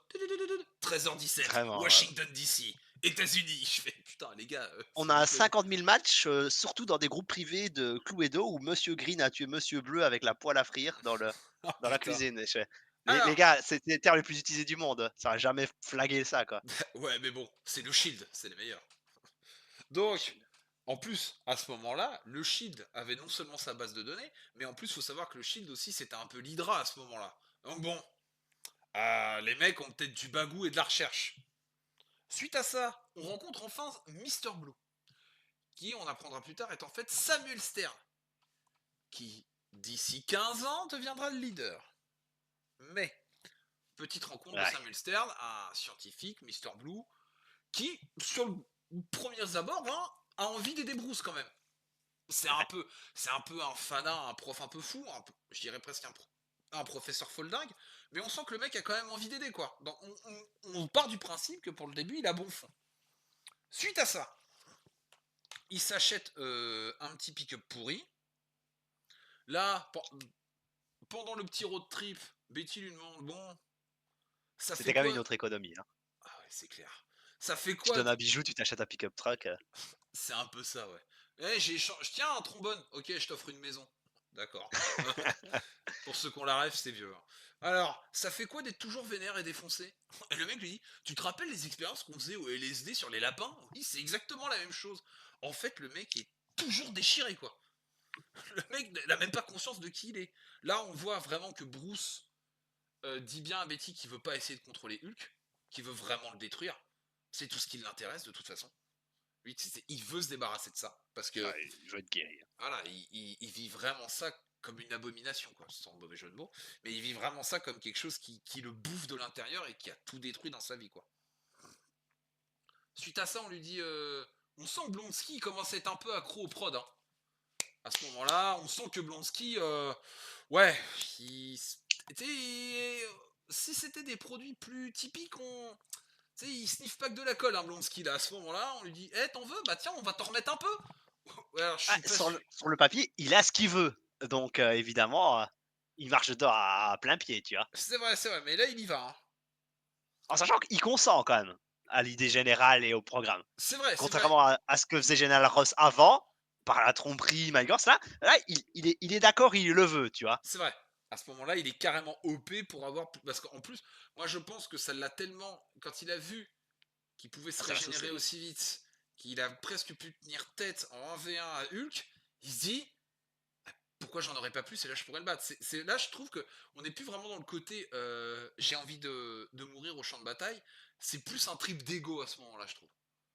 13h17, Vraiment, vraiment. Washington DC, États-Unis. Je fais, putain, les gars, On s'il vous a plaît. 50 000 matchs, surtout dans des groupes privés de Cluedo où Monsieur Green a tué Monsieur Bleu avec la poêle à frire Oh dans la putain. cuisine et je fais: Les Alors, gars, c'est les termes les plus utilisés du monde, ça a jamais flagué ça, quoi». ouais, mais bon, c'est le Shield, c'est les meilleurs. Donc, En plus, à ce moment-là, le Shield avait non seulement sa base de données, mais en plus, il faut savoir que le Shield aussi, c'était un peu l'Hydra à ce moment-là. Donc bon, les mecs ont peut-être du bagou et de la recherche. Suite à ça, on rencontre enfin Mister Blue, qui, on apprendra plus tard, est en fait Samuel Stern, qui, d'ici 15 ans, deviendra le leader. Mais, petite rencontre de Ouais. Samuel Stern, un scientifique, Mister Blue, qui, sur le premier abord, hein, a envie d'aider Bruce quand même. C'est un peu, c'est un peu un fanat, un prof un peu fou, je dirais presque un professeur folding, mais on sent que le mec a quand même envie d'aider, quoi. Donc, on part du principe que pour le début, il a bon fond. Suite à ça, il s'achète un petit pick-up pourri. Là, pendant le petit road trip, Betty lui demande, bon, ça fait C'était quand même quoi? une autre économie, hein. Ah ouais, c'est clair. Ça fait Tu quoi? donnes un bijou, tu t'achètes un pick-up truck. C'est un peu ça, ouais. Je tiens un trombone. Ok, je t'offre une maison. D'accord. Pour ceux qui ont la rêve, c'est vieux, hein. Alors, ça fait quoi d'être toujours vénère et défoncé? Et le mec lui dit, tu te rappelles les expériences qu'on faisait au LSD sur les lapins? Oui, c'est exactement la même chose. En fait, le mec est toujours déchiré, quoi. Le mec n'a même pas conscience de qui il est. Là, on voit vraiment que Bruce dit bien à Betty qu'il veut pas essayer de contrôler Hulk, qu'il veut vraiment le détruire. C'est tout ce qui l'intéresse de toute façon. Lui, il veut se débarrasser de ça parce que Ouais, je veux être guéri. voilà, il vit vraiment ça comme une abomination, quoi, sans mauvais jeu de mots, mais il vit vraiment ça comme quelque chose qui le bouffe de l'intérieur et qui a tout détruit dans sa vie, quoi. Suite à ça, on lui dit, on sent que Blonsky commence à être un peu accro au prod, hein. À ce moment-là, on sent que Blonsky, ouais, si c'était des produits plus typiques, tu sais, il sniffe pas que de la colle, hein, Blonsky, là. À ce moment-là, on lui dit, t'en veux? Bah tiens, on va t'en remettre un peu. Ouais, alors, je Ah, suis pas sûr. sur le papier, il a ce qu'il veut. Donc évidemment, il marche dedans à plein pied, tu vois? C'est vrai, mais là, il y va, hein. En sachant qu'il consent quand même à l'idée générale et au programme. C'est vrai. Contrairement à ce que faisait General Ross avant, par la tromperie, malgré ça, là il est d'accord, il le veut, tu vois? C'est vrai. À ce moment-là, il est carrément OP pour avoir. Parce qu'en plus, moi je pense que ça l'a tellement. Quand il a vu qu'il pouvait se Ah, ça l'a régénérer saucé. aussi vite, qu'il a presque pu tenir tête en 1v1 à Hulk, il se dit pourquoi j'en aurais pas plus et là je pourrais le battre. Là je trouve que on n'est plus vraiment dans le côté j'ai envie de mourir au champ de bataille. C'est plus un trip d'ego à ce moment-là, je trouve.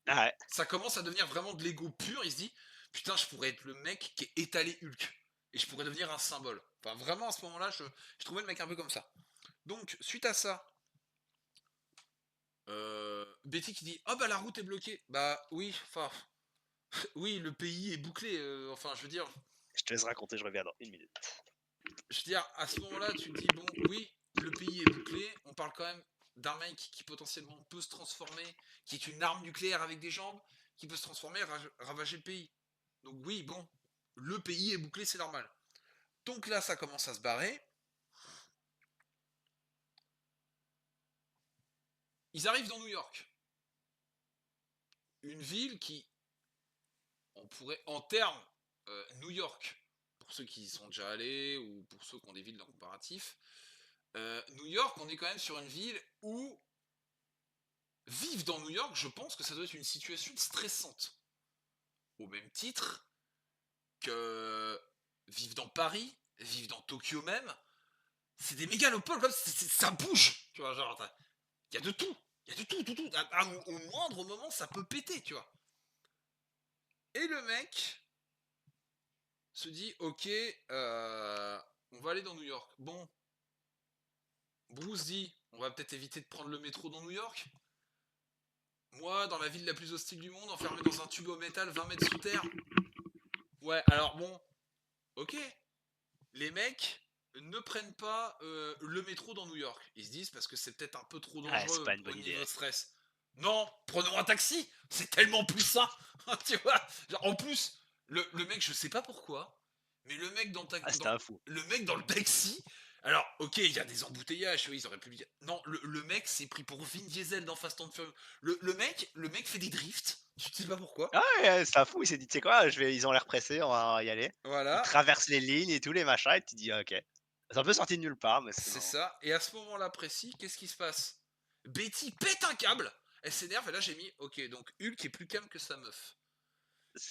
Ah ouais. Ça commence à devenir vraiment de l'ego pur. Il se dit putain, je pourrais être le mec qui est étalé Hulk et je pourrais devenir un symbole. Enfin, vraiment à ce moment-là, je trouvais le mec un peu comme ça. Donc, suite à ça, Betty qui dit ah bah la route est bloquée. Bah oui, enfin, oui, le pays est bouclé. Enfin, Je te laisse raconter, je reviens dans une minute. je veux dire, à ce moment-là, tu te dis bon, oui, le pays est bouclé. On parle quand même d'un mec qui potentiellement peut se transformer, qui est une arme nucléaire avec des jambes, qui peut se transformer et ravager le pays. Donc oui, bon, le pays est bouclé, c'est normal. Donc là, ça commence à se barrer. Ils arrivent dans New York. Une ville qui, on pourrait, en termes New York, pour ceux qui y sont déjà allés ou pour ceux qui ont des villes dans comparatif, New York, on est quand même sur une ville où vivre dans New York, je pense que ça doit être une situation stressante. Au même titre que vivre dans Paris, vivre dans Tokyo même, c'est des mégalopoles comme ça bouge, tu vois, genre, il y a de tout, il y a de tout, tout, tout. Au moindre moment, ça peut péter, tu vois. Et le mec se dit, ok, on va aller dans New York. Bon, Bruce dit, on va peut-être éviter de prendre le métro dans New York. Moi, dans la ville la plus hostile du monde, enfermé dans un tube au métal 20 mètres sous terre. Ouais, alors bon, ok. Les mecs ne prennent pas le métro dans New York. Ils se disent parce que c'est peut-être un peu trop Ouais, c'est dangereux pas une au bonne niveau idée. stress. Non, prenons un taxi. C'est tellement plus ça. Tu vois. Genre, en plus, le mec, je sais pas pourquoi, mais Ah, c'était un fou. le mec dans le taxi. Alors, ok, il y a des embouteillages, oui, ils auraient pu lui dire. Non, le mec s'est pris pour Vin Diesel dans Fast and Furious. Le mec fait des drifts. Je sais pas pourquoi. Ah ouais, c'est un fou, il s'est dit: «Tu sais quoi? Ils ont l'air pressés, on va y aller». Il Voilà, traverse les lignes et tous les machins et tu te dis: «Ah OK». C'est un peu sorti de nulle part, mais c'est c'est marrant. ça. Et à ce moment-là précis, qu'est-ce qui se passe? Betty pète un câble. Elle s'énerve et là j'ai mis, ok, donc Hulk est plus calme que sa meuf.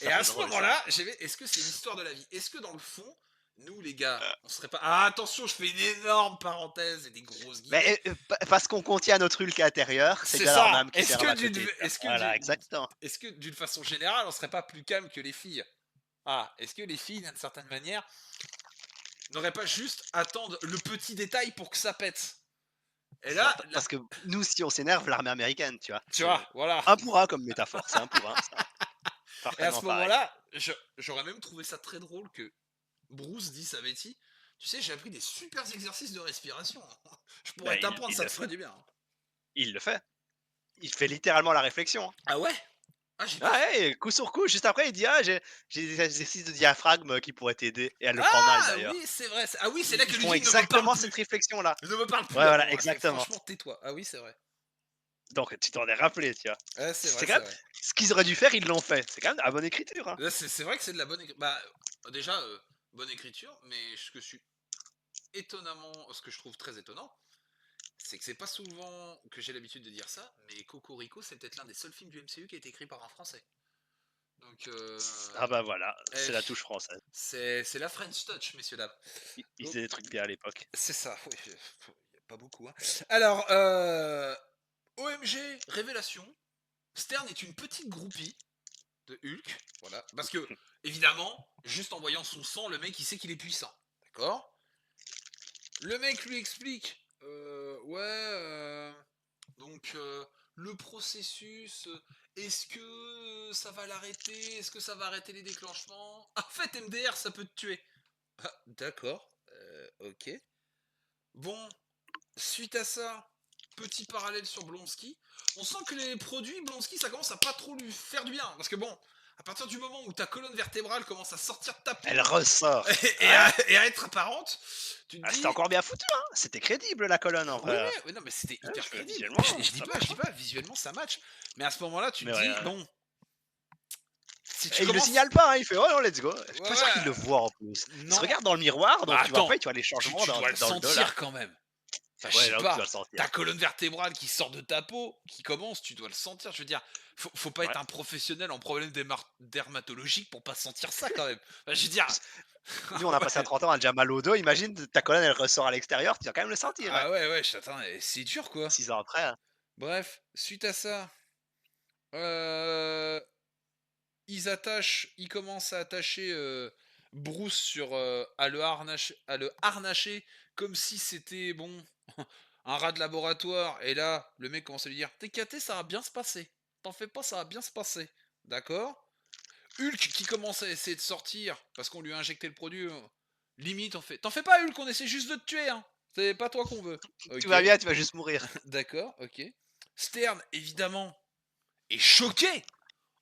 Et Ça à fait ce drôle ça. moment-là, j'ai fait: «Est-ce que c'est l'histoire de la vie? Est-ce que dans le fond, nous les gars, on serait pas» ah attention, je fais une énorme pareille et des grosses guillemets. Mais, pa parce qu'on contient notre Hulk intérieur, c'est C'est bien ça! l'arme qui serve à côté, tu vois? Voilà, exactement. Est-ce que d'une façon générale, on serait pas plus calme que les filles? Ah, est-ce que les filles, d'une certaine manière, n'auraient pas juste attendre le petit détail pour que ça pète? Et là, Parce que nous, si on s'énerve, l'armée américaine, tu vois? tu vois? C'est Voilà. un pour un comme métaphore, c'est un pour un, ça, Et à parfaitement ce pareil. moment-là, j'aurais même trouvé ça très drôle que Bruce dise à Betty: «Tu sais, j'ai appris des super exercices de respiration. Je Bah, pourrais t'apprendre, ça te ferait du bien, hein». il le fait. Il fait littéralement la réflexion, hein. Ah ouais? Ah, j'ai Ah pas fait. ouais, coup sur coup, juste après, il dit: «Ah, j'ai des exercices de diaphragme qui pourraient t'aider» et elle le prend mal Ah d'ailleurs. oui, c'est vrai. Ah oui, c'est là Ils qu'elle lui font dit: «Ne me parle exactement cette plus. réflexion-là. Ne me parle Ouais, plus voilà, avant». Elle fait: exactement. «Franchement, tais-toi». Ah oui, c'est vrai. Donc tu t'en es rappelé, tu vois? Ouais, c'est C'est vrai, quand c'est même vrai. ce qu'ils auraient dû faire, ils l'ont fait. C'est quand même de la bonne écriture, hein. Là, c'est vrai que c'est de la bonne écri bah, déjà, bonne écriture, mais ce que je trouve très étonnant, c'est que c'est pas souvent que j'ai l'habitude de dire ça, mais Cocorico, c'est peut-être l'un des seuls films du MCU qui a été écrit par un Français. Donc, Ah bah voilà, eh, c'est la touche française. c'est la French touch, messieurs dames. Ils Donc faisaient des trucs bien à l'époque. c'est ça, oui, il y a pas beaucoup, hein. Alors, OMG, révélation, Stern est une petite groupie de Hulk, voilà, parce que évidemment, juste en voyant son sang, le mec il sait qu'il est puissant, d'accord. Le mec lui explique, ouais, donc le processus, est-ce que ça va l'arrêter, est-ce que ça va arrêter les déclenchements? En fait, MDR, ça peut te tuer. Ah, d'accord, ok. Bon, suite à ça, petit parallèle sur Blonsky, on sent que les produits Blonsky, ça commence à pas trop lui faire du bien. Parce que bon, à partir du moment où ta colonne vertébrale commence à sortir de ta Elle peau ressort. et, Ouais, et à être apparente, tu te c'était dis, encore bien foutu, hein. C'était crédible la colonne en oui, vrai. oui, non, mais c'était Ouais, hyper crédible. Je, visuellement, je dis ça pas, je marche, dis hein. pas, visuellement ça match. Mais à ce moment-là, tu te Mais ouais, dis, bon, si tu et il le commences. signale pas, hein, il fait: «Oh non, let's go». Je suis Ouais, pas sûr ouais, qu'il le voit en plus. Il se non. regarde dans le miroir, Bah donc tu vois attends, après, tu vois les changements tu dois le dans le dos là. sentir quand même. Enfin, je Ouais, sais là où tu dois pas, le sentir. ta colonne vertébrale qui sort de ta peau, qui commence, tu dois le sentir. Je veux dire, faut pas Ouais. être un professionnel en problème dermatologique pour pas sentir ça quand même. Enfin, je veux dire, Nous, on ah a passé à ouais, 30 ans, on a déjà mal au dos. Imagine, ta colonne, elle ressort à l'extérieur, tu vas quand même le sentir, hein. ah ouais, ouais, attends, c'est dur quoi. 6 ans après, hein. Bref, suite à ça, euh, ils commencent à attacher Bruce à le harnacher comme si c'était bon un rat de laboratoire. Et là, le mec commence à lui dire: t'es caté, ça va bien se passer. T'en fais pas, ça va bien se passer. D'accord. Hulk qui commence à essayer de sortir parce qu'on lui a injecté le produit. Limite, on fait: t'en fais pas, Hulk, on essaie juste de te tuer, hein. C'est pas toi qu'on veut. Tout Ok. va bien, tu vas juste mourir. D'accord, ok. Stern, évidemment, est choqué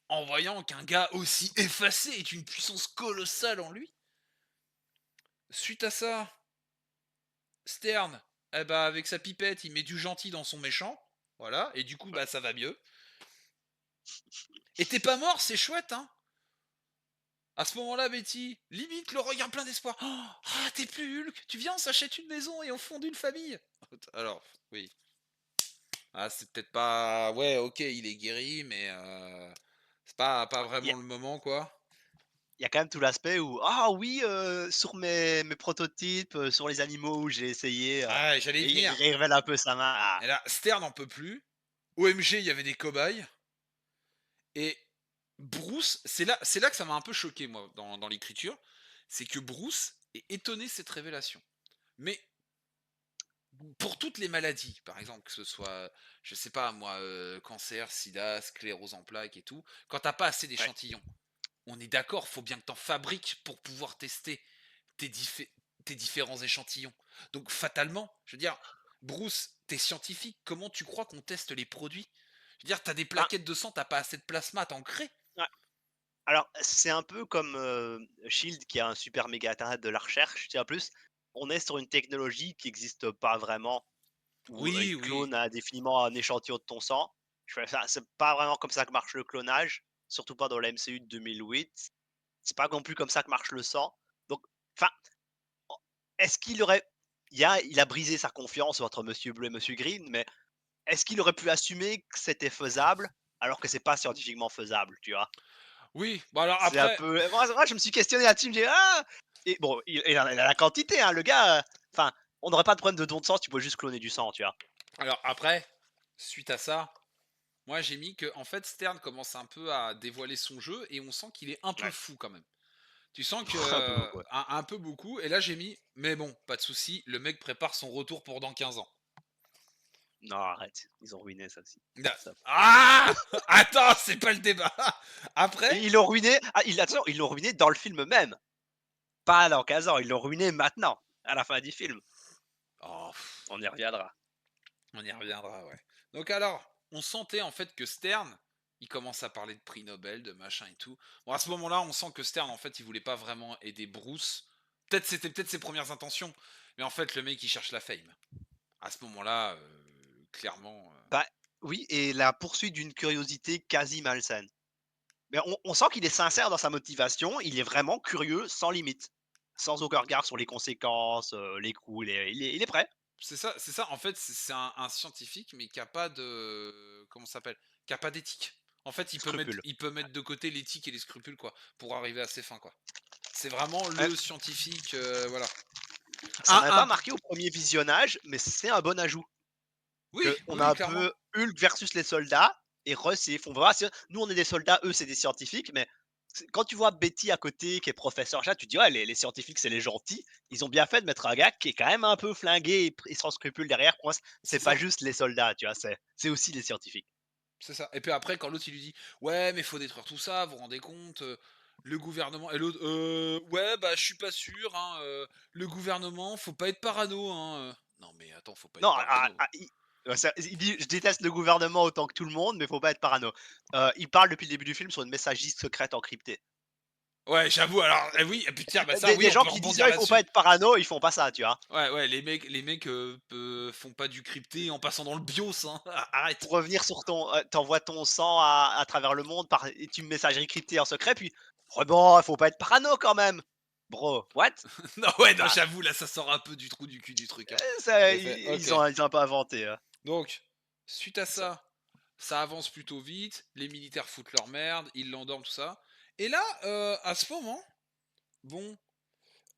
en voyant qu'un gars aussi effacé est une puissance colossale en lui. Suite à ça, Stern, eh ben, avec sa pipette, il met du gentil dans son méchant. Voilà, et du coup, Ouais. bah, ça va mieux. Et t'es pas mort, c'est chouette, hein. À ce moment-là, Betty, limite le regard plein d'espoir. Oh, ah, t'es plus Hulk, tu viens, on s'achète une maison et on fonde une famille. Alors, oui. Ah, c'est peut-être pas. Ouais, ok, il est guéri, mais c'est pas Il y vraiment a le moment, quoi. il y a quand même tout l'aspect où: «Ah oui, sur mes prototypes, sur les animaux où j'ai essayé», Ah, j'allais y et venir. il révèle un peu sa main. Ah, Et là, Stern n'en peut plus. OMG, il y avait des cobayes. Et Bruce, c'est là que ça m'a un peu choqué, moi, dans l'écriture. C'est que Bruce est étonné de cette révélation. Mais pour toutes les maladies, par exemple, que ce soit, je sais pas moi, cancer, sida, sclérose en plaques et tout, quand t'as pas assez ouais. d'échantillons, on est d'accord, faut bien que t'en fabriques pour pouvoir tester tes, diffé- tes différents échantillons. Donc fatalement, je veux dire, Bruce, t'es scientifique, comment tu crois qu'on teste les produits? Je veux dire, t'as des Ben, plaquettes de sang, t'as pas assez de plasma à t'en créer. ouais. Alors, c'est un peu comme, Shield qui a un super méga internet de la recherche, tu sais, en plus, on est sur une technologie qui existe pas vraiment, où il Oui, oui. clone indéfiniment un échantillon de ton sang. Je fais ça, c'est pas vraiment comme ça que marche le clonage, surtout pas dans la MCU de 2008. C'est pas non plus comme ça que marche le sang. Donc, enfin, est-ce qu'il aurait il a brisé sa confiance entre Monsieur Bleu et Monsieur Green, mais est-ce qu'il aurait pu assumer que c'était faisable, alors que c'est pas scientifiquement faisable, tu vois? Oui, bah, alors C'est un après peu moi je me suis questionné là-dessus, je me dis: «Ah!» et bon, il a la quantité, hein, le gars, enfin, on n'aurait pas de problème de don de sang, tu peux juste cloner du sang, tu vois? alors après, suite à ça, moi j'ai mis que en fait Stern commence un peu à dévoiler son jeu et on sent qu'il est un peu Ouais, fou quand même. Tu sens que, un peu beaucoup, ouais. un peu beaucoup et là j'ai mis: «Mais bon, pas de souci, le mec prépare son retour pour dans 15 ans». Non, arrête, ils ont ruiné ça aussi. Da Stop. ah! Attends, c'est pas le débat. Après Et ils l'ont ruiné attention, ils l'ont ruiné dans le film même, pas dans 15 ans, ils l'ont ruiné maintenant, à la fin du film. oh, On y reviendra. on y reviendra, ouais. Donc alors, on sentait en fait que Stern, il commence à parler de prix Nobel, de machin et tout. Bon, à ce moment-là, on sent que Stern, en fait, il voulait pas vraiment aider Bruce. C'était peut-être ses premières intentions, mais en fait, le mec, il cherche la fame. À ce moment-là, clairement, Bah, oui et la poursuite d'une curiosité quasi malsaine. Mais on sent qu'il est sincère dans sa motivation, il est vraiment curieux sans limite, sans aucun regard sur les conséquences, les coûts, il est prêt. c'est ça, en fait, c'est un scientifique, mais qui a pas de comment ça s'appelle? Qui a pas d'éthique. En fait, Scrupule. il peut mettre de côté l'éthique et les scrupules, quoi, pour arriver à ses fins, quoi. C'est vraiment Ouais, le scientifique, voilà. ça m'avait Un pas p marqué au premier visionnage, mais c'est un bon ajout. oui, Qu'on a oui, un clairement. peu Hulk versus les soldats et Russ et font voir, nous on est des soldats, eux c'est des scientifiques, mais quand tu vois Betty à côté qui est professeur chat, tu te dis ouais les scientifiques c'est les gentils. Ils ont bien fait de mettre un gars qui est quand même un peu flingué et sans scrupule derrière. Pour moi, c'est C'est pas ça, juste les soldats, tu vois, c'est aussi les scientifiques. c'est ça. Et puis après, quand l'autre il lui dit: «Ouais, mais faut détruire tout ça, vous vous rendez compte, le gouvernement» et l'autre: ouais, bah, je suis pas sûr, hein, le gouvernement, faut pas être parano, hein, Non mais attends, faut pas Non, être parano. il dit je déteste le gouvernement autant que tout le monde, mais faut pas être parano. Il parle depuis le début du film sur une messagerie secrète encryptée. Ouais, j'avoue, alors, oui, et puis tiens, bah, ça, oui, Des on gens peut qui disent rebondir ouais, il faut pas là-dessus. être parano, ils font pas ça, tu vois. Ouais, ouais, les mecs, font pas du crypté en passant dans le BIOS, hein, arrête. Pour revenir sur tu ton sang à travers le monde par une messagerie cryptée en secret, puis ouais, bon, faut pas être parano quand même. Bro, what? Non, ouais, non, Enfin, j'avoue, là, ça sort un peu du trou du cul du truc, hein. ça, J'ai fait: «OK». ils ont un peu inventé. Donc, suite à Ça. ça avance plutôt vite, les militaires foutent leur merde, ils l'endorment, tout ça. Et là, à ce moment, bon,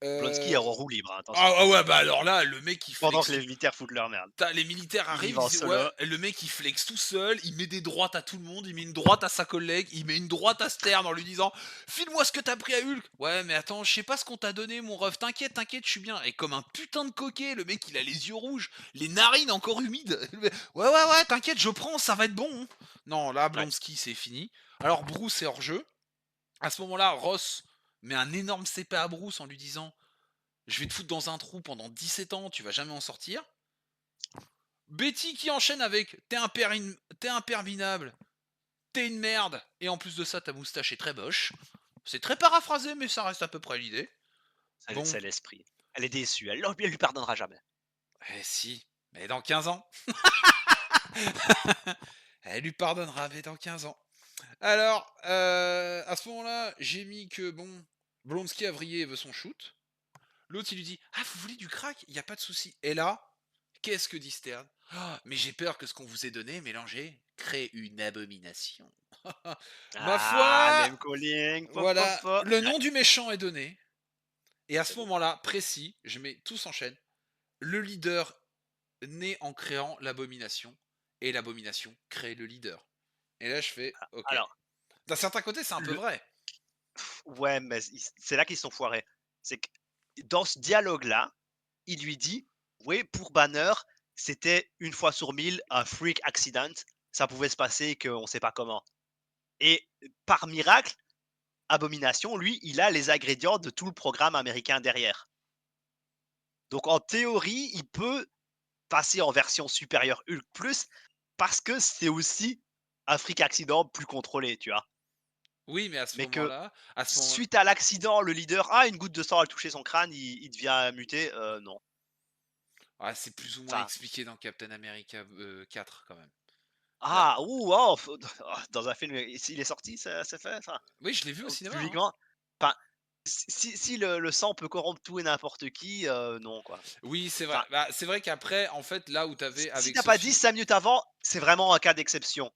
Blonsky est heu en roue libre, hein, attention. ah ouais, bah, alors là, le mec il Pendant que flex. les militaires foutent leur merde. Les militaires Il y arrivent, va ils en disent ouais, solo. et le mec il flex tout seul, il met des droites à tout le monde, il met une droite à sa collègue, il met une droite à Stern en lui disant file-moi ce que t'as pris à Hulk. Ouais, mais attends, je sais pas ce qu'on t'a donné, mon ref, t'inquiète, t'inquiète, je suis bien. Et comme un putain de coquet, le mec il a les yeux rouges, les narines encore humides. Ouais, ouais, ouais, t'inquiète, je prends, ça va être bon, hein. Non, là, Ouais. Blonsky, c'est fini. Alors, Bruce est hors jeu. À ce moment-là, Ross met un énorme CP à Bruce en lui disant je vais te foutre dans un trou pendant 17 ans, tu vas jamais en sortir. Betty qui enchaîne avec t'es imperminable, t'es une merde, et en plus de ça, ta moustache est très boche. C'est très paraphrasé, mais ça reste à peu près l'idée. Bon, C'est l'esprit. Elle est déçue, elle lui pardonnera jamais. eh si, mais dans 15 ans. Elle lui pardonnera, mais dans 15 ans. Alors, à ce moment-là, j'ai mis que, bon, Blonsky a vrillé et veut son shoot. L'autre, il lui dit ah, vous voulez du crack? Il y a pas de souci. Et là, qu'est-ce que dit Stern? Ah, mais j'ai peur que ce qu'on vous ait donné, mélangé, crée une abomination. Ma Ah, foi, name calling, po po voilà, po. le nom du méchant est donné. Et à ce moment-là, précis, je mets tous en chaîne. Le leader naît en créant l'abomination. Et l'abomination crée le leader. Et là, je fais OK. Alors, D'un certain côté, c'est un peu le vrai. ouais, mais c'est là qu'ils sont foirés. C'est que dans ce dialogue-là, il lui dit: «Oui, pour Banner, c'était une fois sur 1000 un freak accident. Ça pouvait se passer qu'on sait pas comment» et par miracle, Abomination, lui, il a les ingrédients de tout le programme américain derrière. Donc en théorie, il peut passer en version supérieure Hulk plus parce que c'est aussi un freak accident plus contrôlé, tu vois? Oui, mais Mais que à ce moment, suite à l'accident, le leader, ah, une goutte de sang a touché son crâne, il devient muté, non. ah, c'est plus ou moins Enfin, expliqué dans Captain America 4 quand même. Là, ah, ouh, oh, dans un film, s'il est sorti, ça c'est fait? Enfin, oui, je l'ai vu au cinéma, hein. publiquement? Enfin, si le sang peut corrompre tout et n'importe qui, non, quoi. Oui, c'est vrai. Enfin, Bah, c'est vrai qu'après, en fait, là où tu avais si avec t'as pas dit Sophie, 5 minutes avant, c'est vraiment un cas d'exception.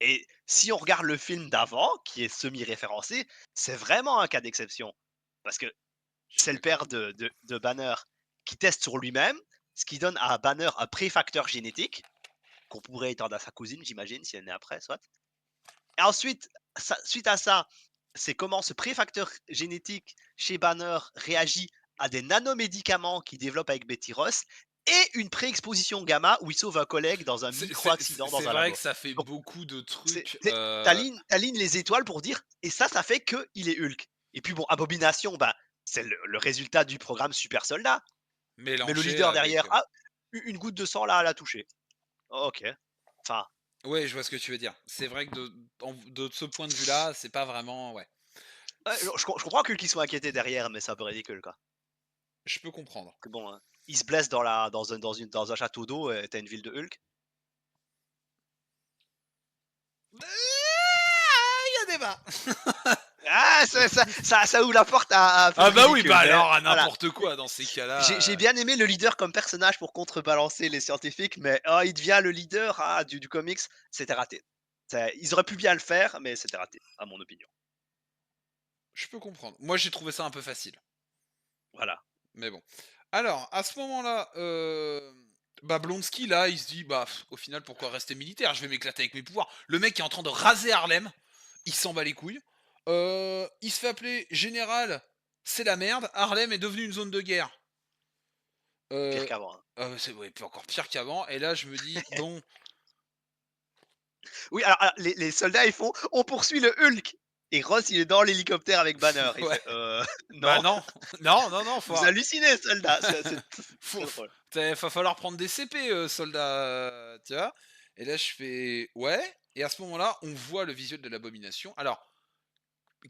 Et si on regarde le film d'avant, qui est semi-référencé, c'est vraiment un cas d'exception. Parce que Je suis c'est le d'accord. père de Banner qui teste sur lui-même, ce qui donne à Banner un préfacteur génétique, qu'on pourrait étendre à sa cousine, j'imagine, si elle est née après, soit. Et ensuite, suite à ça, c'est comment ce préfacteur génétique chez Banner réagit à des nanomédicaments qu'il développe avec Betty Ross et une pré-exposition gamma où il sauve un collègue dans un micro-accident C'est dans un vrai que labo. ça fait Donc, beaucoup de c'est, trucs, t'alignes les étoiles pour dire, et ça fait qu'il est Hulk. Et puis bon, Abomination, bah, c'est le résultat du programme Super Soldat. Mais le mélangés leader avec, derrière, ah, une goutte de sang là, l'a touché. Ok. Enfin, ouais, je vois ce que tu veux dire. C'est vrai que de ce point de vue-là, c'est pas vraiment ouais. ouais, je comprends qu'ils soient inquiétés derrière, mais c'est un peu ridicule, quoi. Je peux comprendre. Que bon, il se blesse dans un château d'eau, et tu une ville de Hulk. Il y a débat! Ah, ça ouvre la porte à un peu Ah de bah oui, bah ridicule, mais alors, à voilà. n'importe quoi dans ces J'ai cas-là, bien aimé le leader comme personnage pour contrebalancer les scientifiques, mais oh, il devient le leader du comics, c'était raté. Ils auraient pu bien le faire, mais c'était raté, à mon opinion. je peux comprendre. Moi, j'ai trouvé ça un peu facile, Voilà. mais bon. Alors, à ce moment-là, bah, Blonsky, là, il se dit: «Bah, au final, pourquoi rester militaire? Je vais m'éclater avec mes pouvoirs». Le mec est en train de raser Harlem, il s'en bat les couilles. Il se fait appeler général, c'est la merde, Harlem est devenu une zone de guerre. Pire Heu, qu'avant, hein. c'est ouais, puis encore pire qu'avant et là, je me dis: «Bon». Oui, alors les soldats, ils font: «On poursuit le Hulk!» et Ross, il est dans l'hélicoptère avec Banner. Il Ouais, fait: bah non, non, non, non, non, vous hallucinez, soldats!» C'est faut très f drôle. va falloir prendre des CP, soldat, tu vois? Et là, je fais: «Ouais» et à ce moment-là, on voit le visuel de l'abomination. Alors,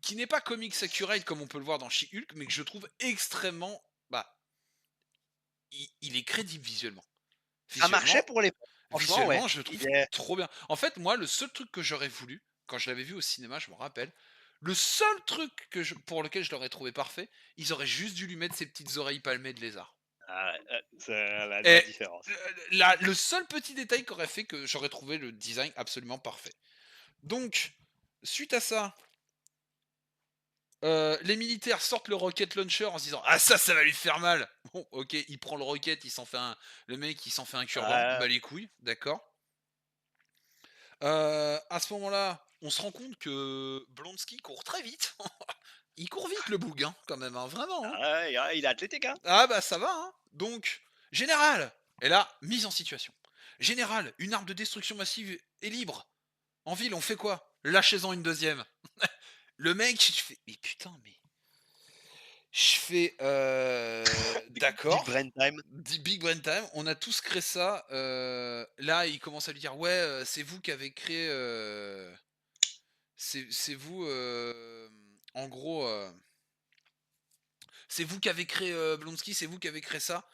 qui n'est pas comics accurate comme on peut le voir dans She-Hulk, mais que je trouve extrêmement, bah, il est crédible visuellement. Ça marchait Visuellement pour l'époque, franchement, ouais. visuellement, je le Il trouve est trop bien. En fait, moi, le seul truc que j'aurais voulu, quand je l'avais vu au cinéma, je me rappelle, le seul truc pour lequel je l'aurais trouvé parfait, ils auraient juste dû lui mettre ses petites oreilles palmées de lézard. ah ouais, c'est la Et différence. le seul petit détail qui aurait fait que j'aurais trouvé le design absolument parfait. Donc, suite à ça, les militaires sortent le rocket launcher en se disant: «Ah ça va lui faire mal». Bon, OK, il prend le rocket, le mec, il s'en fait un cure-dent, Ouais, bah les couilles, d'accord. À ce moment-là, on se rend compte que Blonsky court très vite. Il court vite le boug, hein, quand même, hein, vraiment, hein. ouais, il est athlétique, hein. Ah bah ça va, hein. Donc: «Général!» et là, mise en situation. «Général, une arme de destruction massive est libre. En ville, on fait quoi? Lâchez-en une deuxième.» Le mec, je fais: «Mais putain, mais». Je fais: Big d'accord, brain time. Big Brain Time, on a tous créé ça», là, il commence à lui dire: «Ouais, c'est vous qui avez créé, c'est vous, en gros, c'est vous qui avez créé, Blonsky, c'est vous qui avez créé ça?»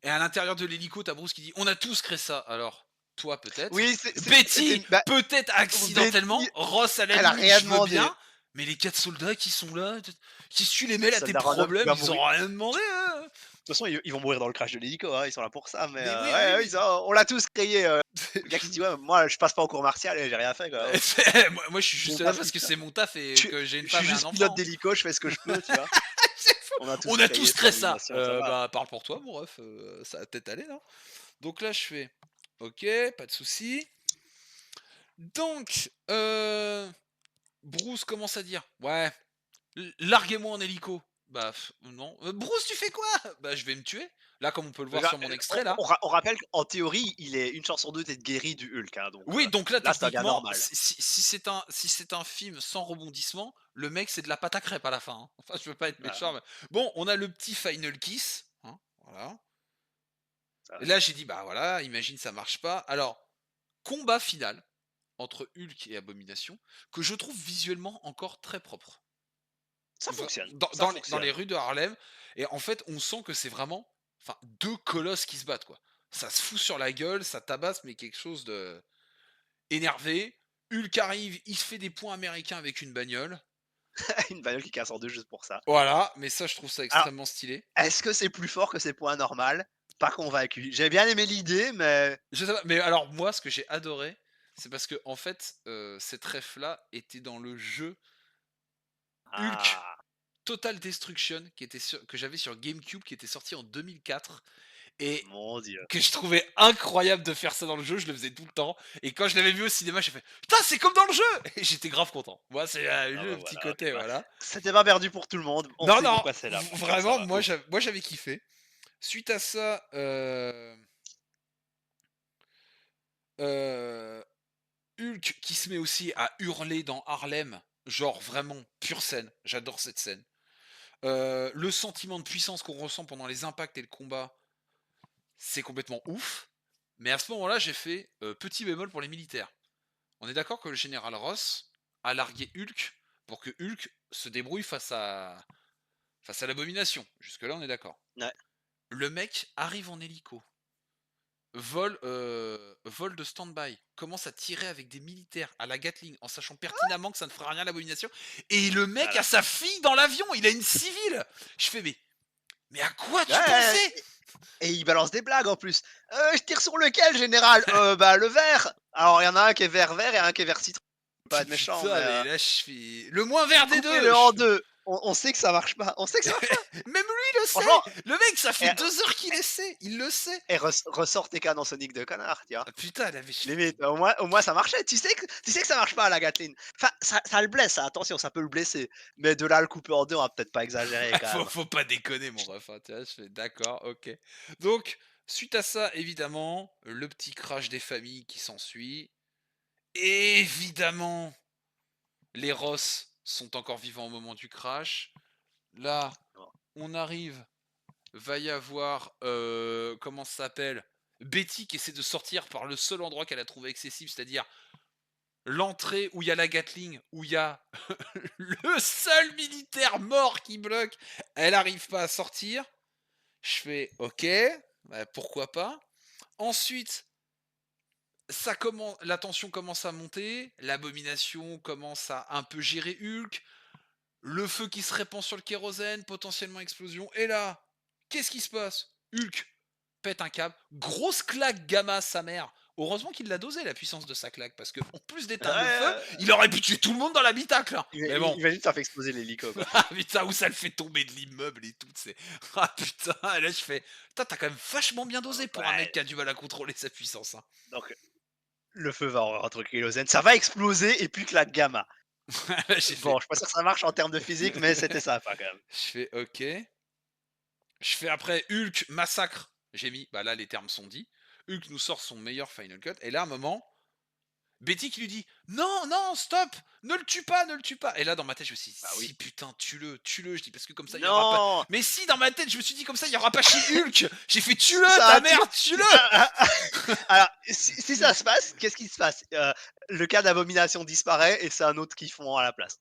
et à l'intérieur de l'hélico, tu Bruce qui dit: «On a tous créé ça». Alors, toi peut-être, Oui, c'était Betty bah, peut-être Betty, accidentellement, Ross à la elle a limite rien je veux demandé. bien, mais les 4 soldats qui sont là, si tu les mêles à tes Soldat random qui problèmes, va ils mourir. ont rien demandé, hein. De toute façon, ils vont mourir dans le crash de l'hélico, hein, ils sont là pour ça, mais Mais oui, oui, ouais, ouais, oui. on l'a tous créé, le gars qui dit: «Ouais, moi, je passe pas en cours martial et j'ai rien fait, quoi». Moi je suis Mon juste là taf, parce c'est que ça. c'est mon taf et Je que j'ai une je suis femme et un juste pilote enfant. d'hélico, je fais ce que je peux, tu vois? C'est fou. On a tous On a créé tous cette créé ça. abomination, ça va. Bah, parle pour toi mon ref, ça va peut-être aller, non? Donc là je fais: «OK, pas de souci». Donc, Bruce commence à dire: «Ouais, larguez-moi en hélico». Bah, non. «Bruce, tu fais quoi?» «Bah, je vais me tuer». Là, comme on peut le voir Déjà, sur mon extrait là. on rappelle qu'en théorie, il est une chance sur 2 d'être guéri du Hulk, hein, donc Oui, donc là, là, c'est un gars techniquement, normal. si c'est un film sans rebondissement, le mec, c'est de la pâte à crêpes à la fin, hein. Enfin, je veux pas être Voilà, méchant, mais bon, on a le petit final kiss, hein, voilà. ça Et là, j'ai dit: «Bah, voilà, imagine ça marche pas». Alors, combat final entre Hulk et Abomination, que je trouve visuellement encore très propre. ça fonctionne, Dans les rues de Harlem et en fait, on sent que c'est vraiment, enfin, 2 colosses qui se battent, quoi. Ça se fout sur la gueule, ça tabasse, mais quelque chose de énervé. Hulk arrive, il se fait des points américains avec une bagnole. Une bagnole qui casse en 2 juste pour ça. Voilà, mais ça, je trouve ça Alors, extrêmement stylé. est-ce que c'est plus fort que ses points normales? Pas convaincu. J'ai bien aimé l'idée, mais Je sais pas, mais alors moi, ce que j'ai adoré, C'est parce que en fait, cette ref là était dans le jeu Hulk Ah, Total Destruction que j'avais sur GameCube, qui était sorti en 2004 et mon Dieu. que je trouvais incroyable de faire ça dans le jeu, je le faisais tout le temps. Et quand je l'avais vu au cinéma, j'ai fait putain, c'est comme dans le jeu. Et j'étais grave content. Moi, c'est Ah bah le petit voilà, OK, côté, bah, voilà. c'était pas perdu pour tout le monde. On Non, sait non, pourquoi c'est là maintenant, ça vraiment, va. Ouf. moi j'avais kiffé. Suite à ça, euh, Hulk qui se met aussi à hurler dans Harlem, genre vraiment pure scène. J'adore cette scène. Le sentiment de puissance qu'on ressent pendant les impacts et le combat, c'est complètement ouf. Mais à ce moment-là, j'ai fait petit bémol pour les militaires. On est d'accord que le général Ross a largué Hulk pour que Hulk se débrouille face à l'abomination. Jusque-là, on est d'accord. Ouais. Le mec arrive en hélico, vol de stand-by, commence à tirer avec des militaires à la Gatling en sachant pertinemment que ça ne fera rien à l'abomination. Et le mec a Voilà. sa fille dans l'avion, il a une civile. Je fais mais à quoi tu Ouais, pensais? et il balance des blagues en plus. Je tire sur lequel, général? Bah, le vert. Alors, il y en a un qui est vert vert et un qui est vert citron. Pas être méchant, Putain, mais mais là je fais le moins vert des deux. coupez-le en deux. On sait que ça marche pas. On sait que ça marche pas. Même lui le Franchement, sait. Le mec, ça fait et, 2 heures qu'il essaie, il le sait. ressort tes canons Sonic de connard, tu vois. Ah, putain, là, mais Limite, au moins ça marchait. Tu sais que ça marche pas à la Gatling. Enfin, ça le blesse, hein, attention, ça peut le blesser. Mais de là à le couper en deux, on va peut-être pas exagérer quand même. faut pas déconner, mon ref. Hein, tu vois, je fais d'accord, ok. Donc, suite à ça, évidemment, le petit crash des familles qui s'ensuit. Évidemment, les Ross sont encore vivants au moment du crash. Là, on arrive, va y avoir, comment ça s'appelle, Betty qui essaie de sortir par le seul endroit qu'elle a trouvé accessible, c'est-à-dire l'entrée où il y a la Gatling, où il y a le seul militaire mort qui bloque. Elle arrive pas à sortir. Je fais ok, bah, pourquoi pas. Ensuite, la tension commence à monter, l'abomination commence à un peu gérer Hulk, le feu qui se répand sur le kérosène, potentiellement explosion. Et là, qu'est-ce qui se passe? Hulk pète un câble, grosse claque gamma sa mère. Heureusement qu'il l'a dosé la puissance de sa claque, parce que en plus d'éteindre le feu, Ouais, il aurait pu tuer tout le monde dans l'habitacle. Hein. Mais bon, imagine, ça fait exploser l'hélico, quoi. ah putain, où ça le fait tomber de l'immeuble et tout, c'est. Ah putain, et là je fais. Putain, t'as quand même vachement bien dosé pour un mec Ouais, qui a du mal à contrôler sa puissance. Hein. donc le feu va rentrer au kérosène, ça va exploser et puis que la gamma. J'ai Bon, fait. je suis pas sûr que ça marche en termes de physique, mais c'était sympa quand même. Je fais ok. Je fais après Hulk massacre. J'ai mis, bah là les termes sont dits. Hulk nous sort son meilleur Final Cut. Et là, à un moment, Betty qui lui dit non, non, stop, ne le tue pas, ne le tue pas. Et là, dans ma tête, je me suis dit Bah si oui. putain, tue-le, tue-le. Je dis parce que comme ça, il y aura pas. Non! Mais si, dans ma tête, je me suis dit comme ça, il y aura pas chez Hulk. J'ai fait tue-le, Ça ta a tué. mère, tue-le. Alors, si ça se passe, qu'est-ce qui se passe? Le cas d'Abomination disparaît et c'est un autre qui font à la place.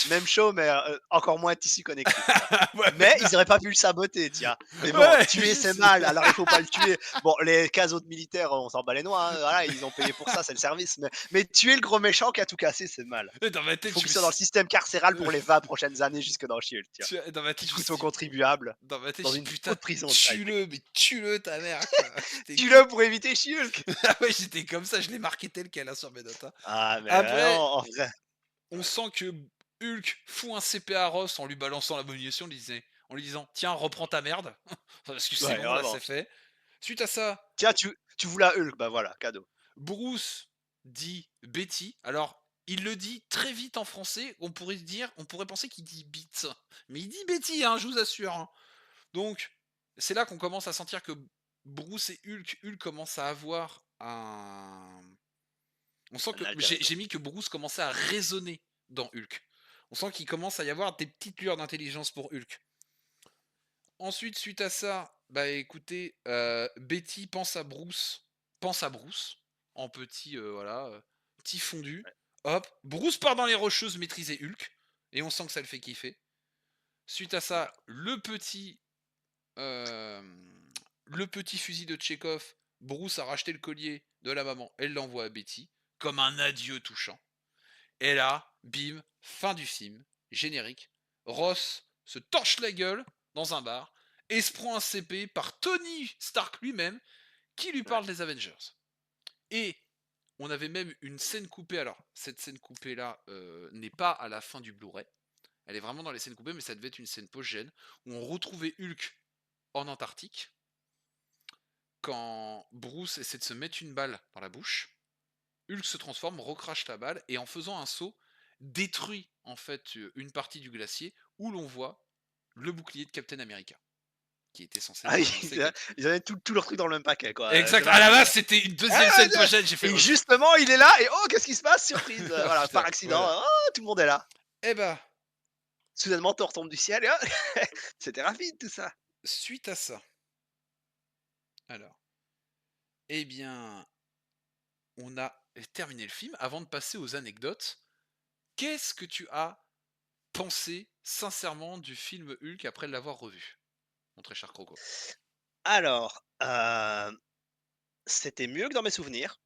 Même show, mais encore moins tissu connectif, tu vois? Ouais, Mais ils auraient pas pu le saboter, tu vois? Mais bon, ouais, tuer c'est juste. mal, alors il faut pas le tuer. Bon, les casos de militaires, on s'en bat les noix, hein, voilà, ils ont payé pour ça, c'est le service. Mais tuer le gros méchant qui a tout cassé, c'est mal. Dans ma Il tête, faut je qu'il me soit dans le suis. système carcéral pour les 20 prochaines années jusque dans Shield, tu vois? Dans ma tête, Qui je me coûte suis aux dit. contribuables Dans ma tête, dans je dis une putain, haute prison high-tech. tue-le, mais tue-le, ta mère, quoi. J'étais Tue-le pour éviter She-Hulk! ah ouais, j'étais comme ça, je l'ai marqué tel quel hein, sur mes notes. Hein. Ah, mais Après, vraiment, en vrai. on sent que Hulk fout un CP à Ross en lui balançant l'abomination, en lui disant tiens, reprends ta merde. Parce que c'est Ouais, bon, là, vraiment. c'est fait. Suite à ça, Tiens, tu voulais la Hulk, bah voilà, cadeau. Bruce dit Betty. Alors, il le dit très vite en français. On pourrait penser qu'il dit Beat. Mais il dit Betty, hein, je vous assure. Hein. Donc, c'est là qu'on commence à sentir que Bruce et Hulk commencent à avoir un. On sent Un que alter ego. j'ai mis que Bruce commençait à raisonner dans Hulk. On sent qu'il commence à y avoir des petites lueurs d'intelligence pour Hulk. Ensuite, suite à ça, bah écoutez, Betty pense à Bruce, en petit, voilà, petit fondu. Ouais, Hop, Bruce part dans les rocheuses maîtriser Hulk, et on sent que ça le fait kiffer. Suite à voilà. ça, le petit fusil de Tchekhov, Bruce a racheté le collier de la maman, elle l'envoie à Betty, comme un adieu touchant. Et là, bim, fin du film, générique. Ross se torche la gueule dans un bar et se prend un CP par Tony Stark lui-même qui lui Ouais. parle des Avengers. Et On avait même une scène coupée. Alors, cette scène coupée-là, n'est pas à la fin du Blu-ray. Elle est vraiment dans les scènes coupées, mais ça devait être une scène post-gène où on retrouvait Hulk en Antarctique quand Bruce essaie de se mettre une balle dans la bouche. Hulk se transforme, recrache la balle et en faisant un saut, détruit en fait une partie du glacier où l'on voit le bouclier de Captain America, qui était censé Ah, nous annoncer que ils avaient tout leur truc dans le même paquet, quoi, c'est exact, à la parti, base quoi. c'était une Ah deuxième scène ouais, post-gène, j'ai fait: et «Oh justement, il est là et oh, qu'est-ce qui se passe? Surprise, oh voilà, par putain, accident, voilà». tout le monde est là. Eh bah, Soudainement, Thor tombe du ciel et oh, c'était rapide tout ça. suite à ça, alors, eh bien, on a terminé le film. Avant de passer aux anecdotes, qu'est-ce que tu as pensé sincèrement du film Hulk après l'avoir revu, mon très cher Croco? Alors, c'était mieux que dans mes souvenirs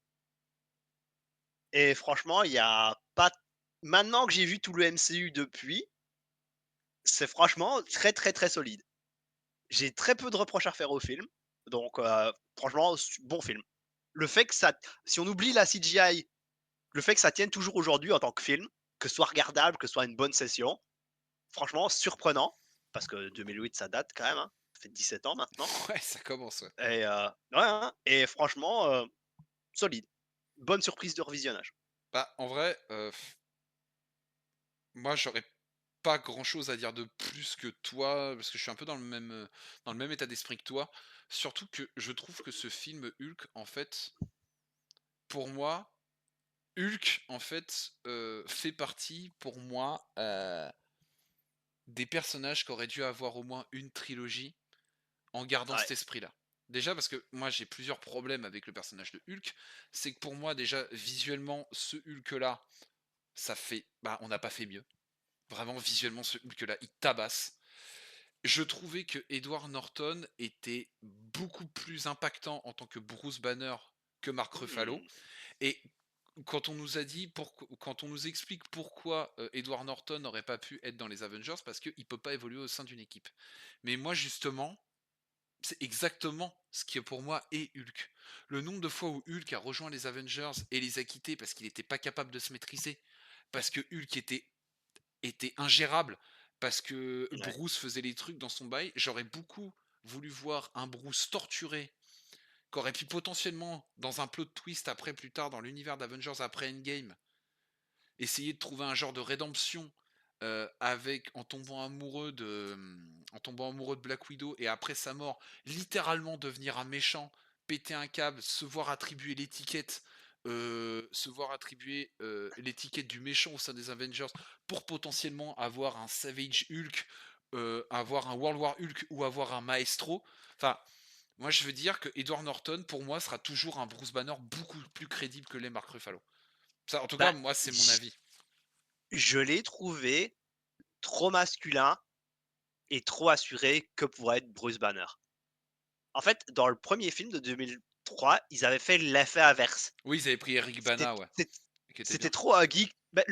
et franchement, il y a pas maintenant que j'ai vu tout le MCU depuis, c'est franchement très, très, très solide. J'ai très peu de reproches à faire au film, donc franchement, bon film. Le fait que ça si on oublie la CGI, le fait que ça tienne toujours aujourd'hui en tant que film, que ce soit regardable, que ce soit une bonne session, franchement surprenant, parce que 2008 ça date quand même, hein, ça fait 17 ans maintenant Ouais, ça commence, ouais. et ouais, hein et franchement, solide. Bonne surprise de revisionnage. Bah, en vrai, moi j'aurais pas grand chose à dire de plus que toi, parce que je suis un peu dans le même état d'esprit que toi. Surtout que je trouve que ce film Hulk, en fait, pour moi, Hulk, en fait, fait partie pour moi, des personnages qui auraient dû avoir au moins une trilogie en gardant Ouais, cet esprit-là. Déjà parce que moi j'ai plusieurs problèmes avec le personnage de Hulk, c'est que pour moi déjà visuellement ce Hulk-là, ça fait bah, on n'a pas fait mieux. Vraiment visuellement ce Hulk-là, il tabasse. Je trouvais que Edward Norton était beaucoup plus impactant en tant que Bruce Banner que Mark Ruffalo. mmh, Et quand on nous explique pourquoi Edward Norton n'aurait pas pu être dans les Avengers, parce qu'il ne peut pas évoluer au sein d'une équipe. Mais moi justement, c'est exactement ce qui pour moi est Hulk. Le nombre de fois où Hulk a rejoint les Avengers et les a quittés parce qu'il n'était pas capable de se maîtriser, parce que Hulk était ingérable, parce que ouais. Bruce faisait les trucs dans son bail, j'aurais beaucoup voulu voir un Bruce torturé, qu'aurait pu potentiellement, dans un plot twist après plus tard dans l'univers d'Avengers après Endgame, essayer de trouver un genre de rédemption avec en tombant amoureux de Black Widow et après sa mort, littéralement devenir un méchant, péter un câble, se voir attribuer l'étiquette du méchant au sein des Avengers pour potentiellement avoir un Savage Hulk, avoir un World War Hulk ou avoir un Maestro. Enfin, moi je veux dire que Edward Norton pour moi sera toujours un Bruce Banner beaucoup plus crédible que les Mark Ruffalo. Ça, en tout cas, Bah, moi c'est mon j avis. je l'ai trouvé trop masculin et trop assuré que pourrait être Bruce Banner. En fait, dans le premier film de 2003, ils avaient fait l'effet inverse. Oui, ils avaient pris Eric C'était Bana, ouais, c'ét qui était c'était bien. trop, geek. Bah,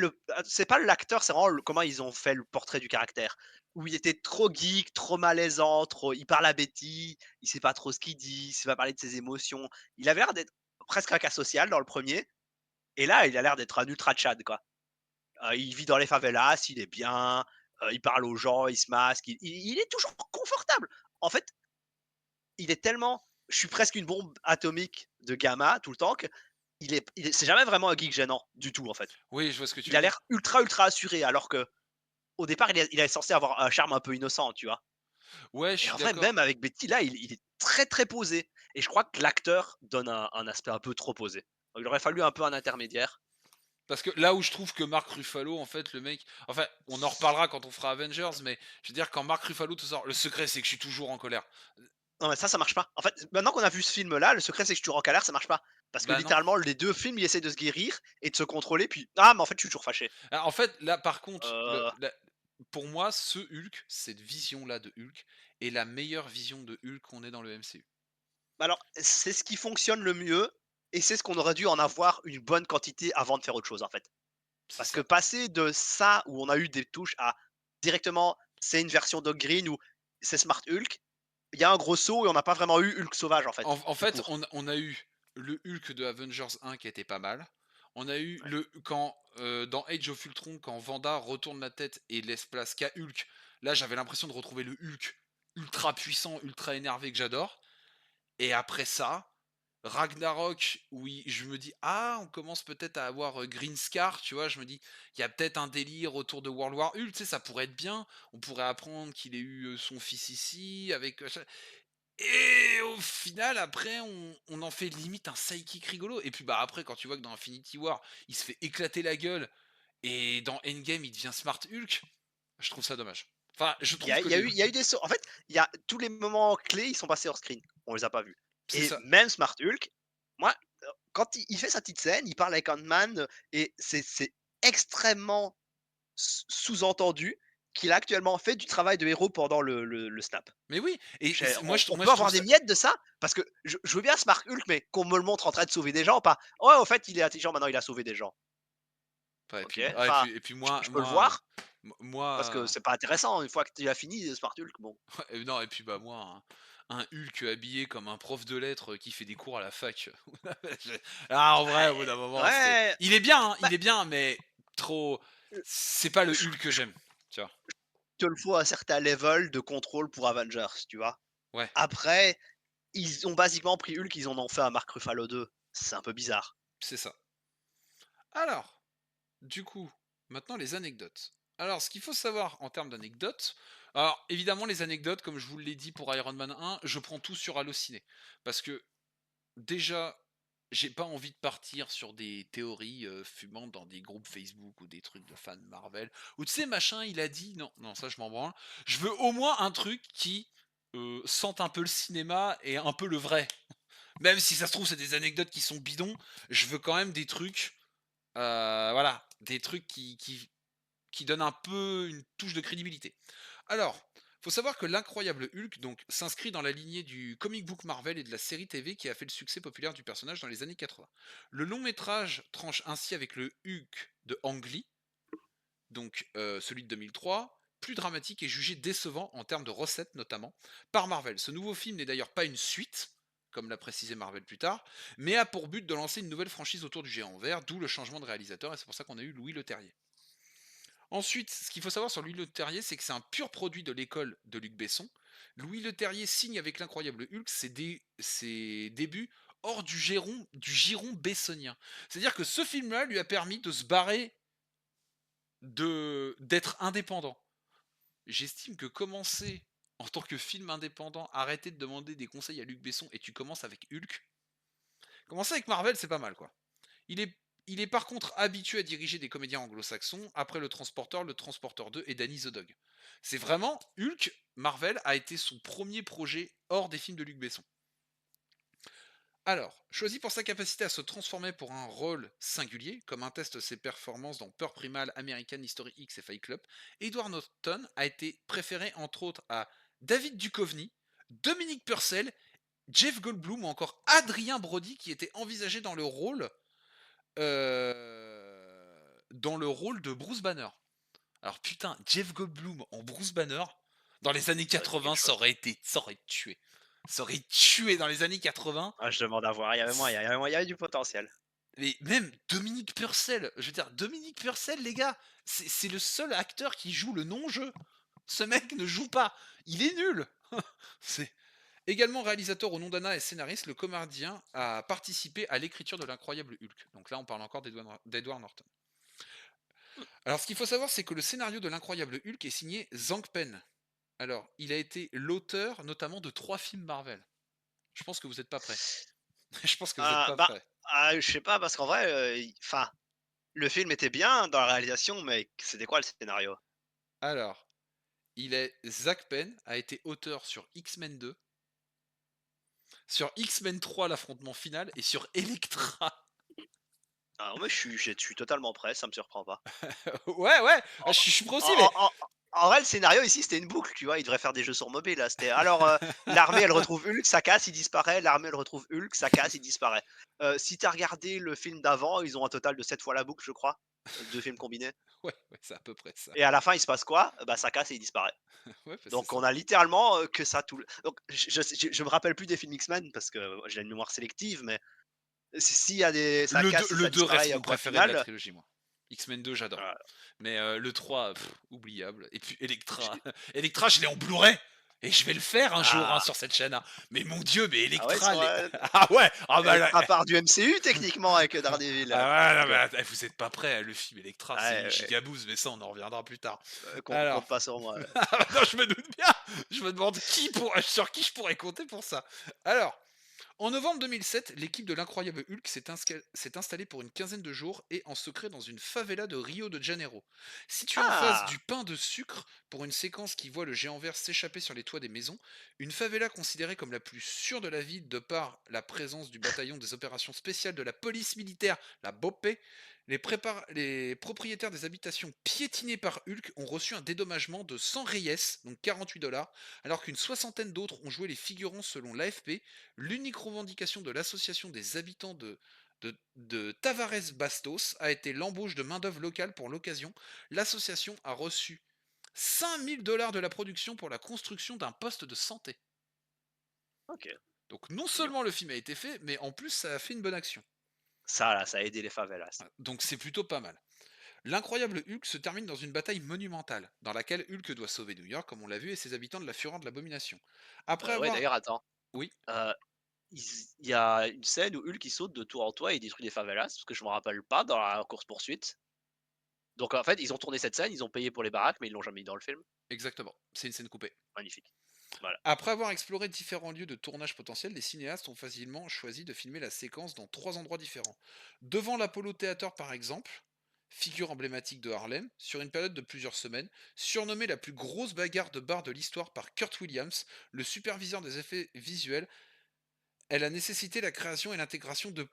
c'est pas l'acteur, c'est vraiment le comment ils ont fait le portrait du caractère. Où il était trop geek, trop malaisant, trop il parle à Betty, il sait pas trop ce qu'il dit, il sait pas parler de ses émotions. Il avait l'air d'être presque un cas social dans le premier, et là, il a l'air d'être un ultra tchad, quoi. Il vit dans les favelas, il est bien, il parle aux gens, il se masque, il est toujours confortable. En fait, il est tellement je suis presque une bombe atomique de gamma tout le temps que c'est jamais vraiment un geek gênant du tout, en fait. Oui, je vois ce que tu Il veux a dire. l'air ultra, ultra assuré alors que au départ, il est censé avoir un charme un peu innocent, tu vois? Ouais, je Et suis en vrai, d'accord. même avec Betty, là, il est très, très posé et je crois que l'acteur donne un aspect un peu trop posé. Donc il aurait fallu un peu un intermédiaire. Parce que là où je trouve que Mark Ruffalo, en fait, le mec. Enfin, on en reparlera quand on fera Avengers, mais je veux dire, quand Mark Ruffalo te sort. Le secret, c'est que je suis toujours en colère. Non, mais ça marche pas. En fait, maintenant qu'on a vu ce film-là, le secret, c'est que je suis en colère, ça marche pas. Parce que Bah non. littéralement, les 2 films, ils essaient de se guérir et de se contrôler, puis: «Ah, mais en fait, je suis toujours fâché». Ah, en fait, là, par contre, Heu, pour moi, ce Hulk, cette vision-là de Hulk, est la meilleure vision de Hulk qu'on ait dans le MCU. alors, c'est ce qui fonctionne le mieux et c'est ce qu'on aurait dû en avoir une bonne quantité avant de faire autre chose, en fait. C'est Parce que ça. passer de ça, où on a eu des touches, à directement, c'est une version Doc Green ou c'est Smart Hulk, il y a un gros saut et on n'a pas vraiment eu Hulk sauvage, en fait, En tout fait, court. on a eu le Hulk de Avengers 1 qui était pas mal. On a eu le quand, dans Age of Ultron, quand Wanda retourne la tête et laisse place qu'à Hulk, là, j'avais l'impression de retrouver le Hulk ultra puissant, ultra énervé que j'adore. Et après ça, Ragnarok, oui, je me dis: «Ah, on commence peut-être à avoir, Green Scar», tu vois? Je me dis: «Il y a peut-être un délire autour de World War Hulk, tu sais, ça pourrait être bien. On pourrait apprendre qu'il ait eu, son fils ici avec, et au final, après, on en fait limite un sidekick rigolo. Et puis, bah, après, quand tu vois que dans Infinity War, il se fait éclater la gueule et dans Endgame, il devient Smart Hulk, je trouve ça dommage. Enfin, je trouve que les Il y a eu des sauts. En fait, il y a tous les moments clés, ils sont passés hors screen. On les a pas vus. c'est Et ça. même Smart Hulk, moi, quand il fait sa petite scène, il parle avec Ant-Man et c'est extrêmement sous-entendu qu'il a actuellement fait du travail de héros pendant le snap. Mais oui, et c'est On moi peut je trouve avoir ça des miettes de ça parce que je veux bien Smart Hulk, mais qu'on me le montre en train de sauver des gens, pas ouais, au fait, il est intelligent maintenant, il a sauvé des gens. enfin, Ok, et enfin, puis moi je peux le voir parce que moi, c'est pas intéressant. Une fois que tu as fini Smart Hulk, bon. non, et puis, bah, moi, un Hulk habillé comme un prof de lettres, qui fait des cours à la fac. Je en vrai, au bout d'un moment, c'était Ouais, il est bien, hein, bah, il est bien, mais trop c'est pas le Hulk que je j'aime, tu vois? te le faut à un certain level de contrôle pour Avengers, tu vois. Ouais, Après, ils ont basiquement pris Hulk, ils en ont fait un Mark Ruffalo 2. C'est un peu bizarre. c'est ça. Alors, du coup, maintenant les anecdotes. Alors, ce qu'il faut savoir en termes d'anecdotes, alors évidemment les anecdotes, comme je vous l'ai dit pour Iron Man 1, je prends tout sur Allociné. Parce que déjà, j'ai pas envie de partir sur des théories, fumantes dans des groupes Facebook ou des trucs de fans Marvel, ou tu sais machin il a dit, non, non ça je m'en branle. Je veux au moins un truc qui, sente un peu le cinéma et un peu le vrai. Même si ça se trouve c'est des anecdotes qui sont bidons, je veux quand même des trucs, voilà, des trucs qui donnent un peu une touche de crédibilité. Alors, faut savoir que l'incroyable Hulk donc s'inscrit dans la lignée du comic book Marvel et de la série TV qui a fait le succès populaire du personnage dans les années 80. Le long métrage tranche ainsi avec le Hulk de Ang Lee, donc celui de 2003, plus dramatique et jugé décevant en termes de recettes notamment par Marvel. Ce nouveau film n'est d'ailleurs pas une suite, comme l'a précisé Marvel plus tard, mais a pour but de lancer une nouvelle franchise autour du géant vert, d'où le changement de réalisateur, et c'est pour ça qu'on a eu Louis Leterrier. Ensuite, ce qu'il faut savoir sur Louis Leterrier, c'est que c'est un pur produit de l'école de Luc Besson. Louis Leterrier signe avec l'incroyable Hulk ses débuts hors du giron bessonien. C'est-à-dire que ce film-là lui a permis de se barrer d'être indépendant. J'estime que commencer en tant que film indépendant, arrêter de demander des conseils à Luc Besson et tu commences avec Hulk. Commencer avec Marvel, c'est pas mal quoi. Il est, il est par contre habitué à diriger des comédiens anglo-saxons, après le Transporteur 2 et Danny the Dog. C'est vraiment Hulk, Marvel a été son premier projet hors des films de Luc Besson. Alors, choisi pour sa capacité à se transformer pour un rôle singulier, comme attestent ses performances dans Peur Primal, American History X et Fight Club, Edward Norton a été préféré entre autres à David Duchovny, Dominique Purcell, Jeff Goldblum ou encore Adrien Brody qui était envisagé dans le rôle de Bruce Banner. Alors putain, Jeff Goldblum en Bruce Banner, dans les années Ça aurait été 80, quelque chose. ça aurait tué. Ça aurait tué dans les années 80. Ah, je demande à voir. Il y avait moyen, il y avait du potentiel. Mais même Dominique Purcell, je veux dire, Dominique Purcell, les gars, c'est le seul acteur qui joue le non-jeu. Ce mec ne joue pas, il est nul. C'est également réalisateur au nom d'Anna et scénariste, le comédien a participé à l'écriture de l'incroyable Hulk. Donc là, on parle encore d'Edward Norton. Alors, ce qu'il faut savoir, c'est que le scénario de l'incroyable Hulk est signé Hank Penn. Alors, il a été l'auteur notamment de 3 films Marvel. Je pense que vous n'êtes pas prêts. Je pense que vous n'êtes Ah, pas bah, prêts. je sais pas parce qu'en vrai, enfin, le film était bien dans la réalisation, mais c'était quoi le scénario? Alors, Zach Penn a été auteur sur X-Men 2, sur X-Men 3, l'affrontement final, et sur Elektra. Alors moi, je suis totalement prêt, ça me surprend pas. Ouais, ouais, En je suis prêt aussi, en mais en en vrai, le scénario ici, c'était une boucle, tu vois? Ils devraient faire des jeux sur mobile, là. C'était alors, l'armée, elle retrouve Hulk, ça casse, il disparaît. L'armée, elle retrouve Hulk, ça casse, il disparaît. Si tu as regardé le film d'avant, ils ont un total de 7 fois la boucle, je crois, 2 films combinés ouais, ouais, c'est à peu près ça. et à la fin, il se passe quoi? Bah, ça casse et il disparaît. Ouais, bah, c'est Donc ça. on a littéralement, que ça tout le donc je me rappelle plus des films X-Men parce que j'ai une mémoire sélective, mais S'il y a des ça Le 2 casse et le ça 2 reste disparaît au mon point préféré de la final, trilogie, moi. X-Men 2, j'adore. voilà, Mais le 3, oubliable. Et puis Electra. j'ai Electra, je l'ai en Blu-ray et je vais le faire un jour, hein, ah! sur cette chaîne, hein. Mais mon Dieu, mais Ah ouais, Electra, sur, les ah ouais! Ah bah là Electra part du MCU techniquement avec Daredevil. ah ouais, non, mais Rigole. vous êtes pas prêts, hein, le film Electra, c'est une Ouais, ouais, gigaboost, mais ça, on en reviendra plus tard. compte Alors, pas sur moi. non, je me doute bien! Je me demande sur qui je pourrais compter pour ça. Alors, en novembre 2007, l'équipe de l'incroyable Hulk s'est installée pour une quinzaine de jours et en secret dans une favela de Rio de Janeiro. Située en face Ah! du pain de sucre, pour une séquence qui voit le géant vert s'échapper sur les toits des maisons, une favela considérée comme la plus sûre de la ville de par la présence du bataillon des opérations spéciales de la police militaire, la BOPE, les propriétaires des habitations piétinées par Hulk ont reçu un dédommagement de 100 reyes, donc 48 $, alors qu'une soixantaine d'autres ont joué les figurants selon l'AFP. L'unique revendication de l'association des habitants de Tavares Bastos a été l'embauche de main-d'œuvre locale pour l'occasion. L'association a reçu 5 000 $ de la production pour la construction d'un poste de santé. OK, Donc non mignon. seulement le film a été fait, mais en plus ça a fait une bonne action. Ça là, ça a aidé les favelas. Donc c'est plutôt pas mal. L'incroyable Hulk se termine dans une bataille monumentale, dans laquelle Hulk doit sauver New York, comme on l'a vu, et ses habitants de la fureur de l'abomination. Après Ouais, avoir... d'ailleurs, attends, Oui, heu, il y a une scène où Hulk, il saute de toit en toit et il détruit les favelas, parce que je me rappelle pas dans la course-poursuite. Donc en fait, ils ont tourné cette scène, ils ont payé pour les baraques, mais ils l'ont jamais mis dans le film. exactement, c'est une scène coupée. Magnifique. Voilà. Après avoir exploré différents lieux de tournage potentiels, les cinéastes ont facilement choisi de filmer la séquence dans 3 endroits différents. Devant l'Apollo Theater par exemple, figure emblématique de Harlem, sur une période de plusieurs semaines, surnommée la plus grosse bagarre de bar de l'histoire par Kurt Williams, le superviseur des effets visuels, elle a nécessité la création et l'intégration de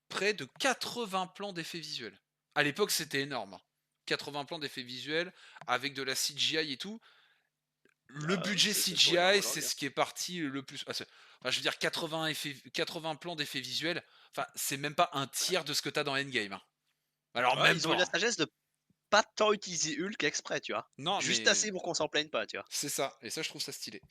près de 80 plans d'effets visuels. À l'époque, c'était énorme, hein. 80 plans d'effets visuels avec de la CGI et tout. Le budget C'est pour une CGI, c'est horloge. ce qui est parti le plus. Enfin, je veux dire, 80 plans d'effets visuels, enfin, c'est même pas un tiers de ce que t'as dans Endgame, hein. Alors, Ouais, même ils ont pas, eu la hein. sagesse de pas tant utiliser Hulk exprès, tu vois? Non, Juste mais assez pour qu'on s'en plaigne pas, tu vois? c'est ça, et ça, je trouve ça stylé.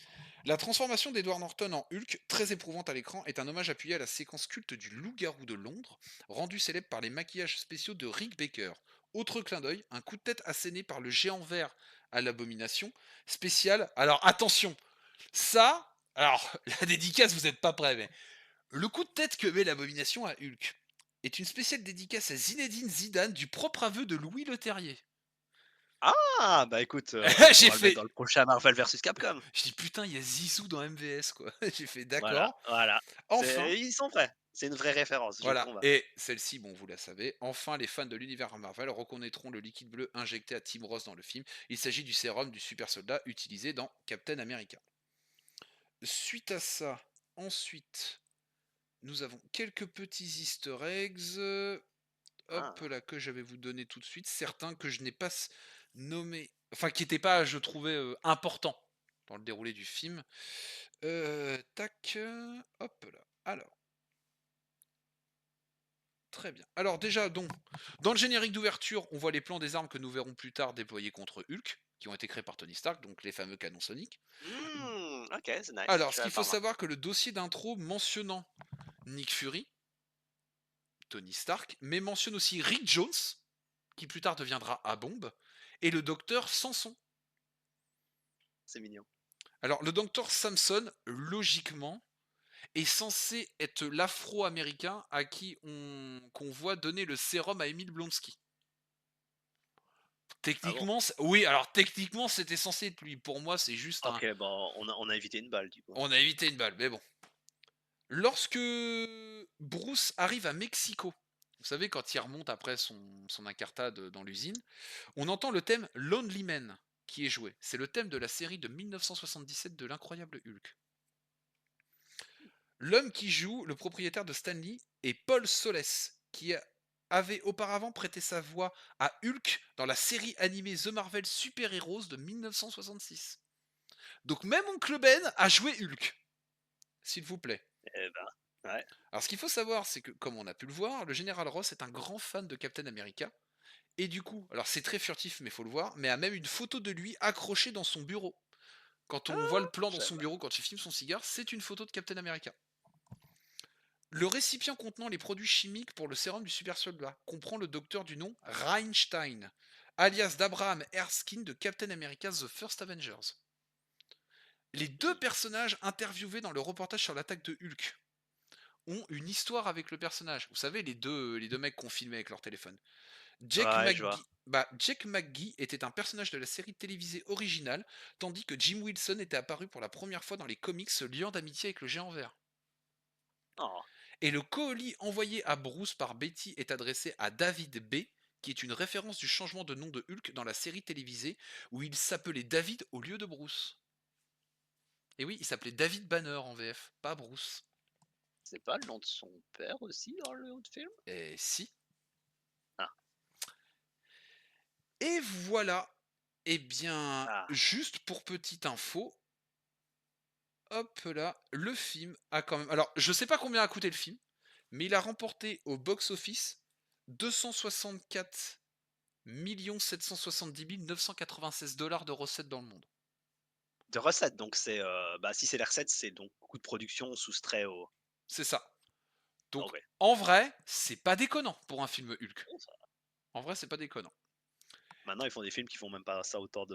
La transformation d'Edward Norton en Hulk, très éprouvante à l'écran, est un hommage appuyé à la séquence culte du Loup-garou de Londres, rendu célèbre par les maquillages spéciaux de Rick Baker. Autre clin d'œil, un coup de tête asséné par le géant vert à l'abomination, spécial. Alors attention, ça, alors la dédicace, vous n'êtes pas prêts, mais le coup de tête que met l'abomination à Hulk est une spéciale dédicace à Zinedine Zidane du propre aveu de Louis Leterrier. Ah! Bah, écoute, on J'ai va le mettre fait, dans le prochain Marvel versus Capcom. je dis putain, il y a Zizou dans MVS quoi. J'ai fait Voilà, d'accord. voilà. Enfin, C'est ils sont prêts. C'est une vraie référence, je voilà. convainc. Et celle-ci, bon, vous la savez. Enfin, les fans de l'univers Marvel reconnaîtront le liquide bleu injecté à Tim Ross dans le film. Il s'agit du sérum du super soldat utilisé dans Captain America. Suite à ça, ensuite, nous avons quelques petits easter eggs. Hop Ah, là, que je vais vous donner tout de suite. Certains que je n'ai pas nommés. Enfin, qui n'étaient pas, je trouvais, importants dans le déroulé du film. Tac. Hop là. Alors, très bien. Alors déjà, donc, dans le générique d'ouverture, on voit les plans des armes que nous verrons plus tard déployés contre Hulk, qui ont été créés par Tony Stark, donc les fameux canons soniques. OK, c'est nice, Alors, je ce qu'il savais faut pas moi. savoir que le dossier d'intro mentionnant Nick Fury, Tony Stark, mais mentionne aussi Rick Jones, qui plus tard deviendra A-Bomb, et le docteur Samson. C'est mignon. Alors, le docteur Samson, logiquement, est censé être l'afro-américain à qui qu'on voit donner le sérum à Emile Blonsky. Ah bon? Techniquement, oui, alors techniquement, c'était censé être lui. Pour moi, c'est juste un. OK, bon, on a évité une balle, du coup. On a évité une balle, mais bon. Lorsque Bruce arrive à Mexico, vous savez, quand il remonte après son incartade dans l'usine, on entend le thème Lonely Man qui est joué. C'est le thème de la série de 1977 de l'incroyable Hulk. L'homme qui joue le propriétaire de Stanley est Paul Soles, qui avait auparavant prêté sa voix à Hulk dans la série animée The Marvel Super Heroes de 1966. Donc même Oncle Ben a joué Hulk, s'il vous plaît. Eh ben, ouais. Alors ce qu'il faut savoir, c'est que, comme on a pu le voir, le général Ross est un grand fan de Captain America. Et du coup, alors c'est très furtif, mais faut le voir, mais a même une photo de lui accrochée dans son bureau. Quand on voit le Ah! plan Je dans savais son pas. bureau, quand il filme son cigare, c'est une photo de Captain America. Le récipient contenant les produits chimiques pour le sérum du super soldat comprend le docteur du nom Reinstein, alias d'Abraham Erskine de Captain America The First Avengers. Les deux Mmh. personnages interviewés dans le reportage sur l'attaque de Hulk ont une histoire avec le personnage. Vous savez, les deux mecs qu'on filmait avec leur téléphone. Ouais, je vois. Jack McGee était un personnage de la série télévisée originale, tandis que Jim Wilson était apparu pour la première fois dans les comics se liant d'amitié avec le géant vert. Oh, Et le colis envoyé à Bruce par Betty est adressé à David B, qui est une référence du changement de nom de Hulk dans la série télévisée, où il s'appelait David au lieu de Bruce. Et oui, il s'appelait David Banner en VF, pas Bruce. c'est pas le nom de son père aussi dans le film? Et si. Ah, Et voilà. Eh bien, ah, juste pour petite info, hop là, le film a quand même. Alors, je sais pas combien a coûté le film, mais il a remporté au box-office 264 770 996 dollars de recettes dans le monde. de recettes, donc c'est, bah, si c'est les recettes, c'est donc coût de production soustrait au C'est ça. Donc, OK. en vrai, c'est pas déconnant pour un film Hulk. Bon ça En vrai, c'est pas déconnant. maintenant ils font des films qui font même pas ça autant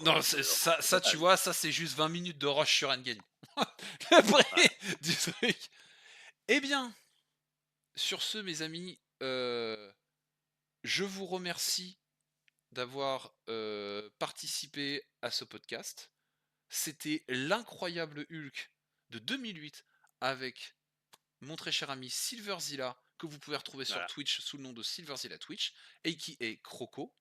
Non, de ça, tu pourcentage. vois, ça, c'est juste 20 minutes de rush sur Endgame. Le Ouais, prix du truc. Eh bien, sur ce, mes amis, je vous remercie d'avoir participé à ce podcast. C'était l'incroyable Hulk de 2008 avec mon très cher ami Silverzilla, que vous pouvez retrouver sur voilà, Twitch sous le nom de Silverzilla Twitch, et qui est Croco.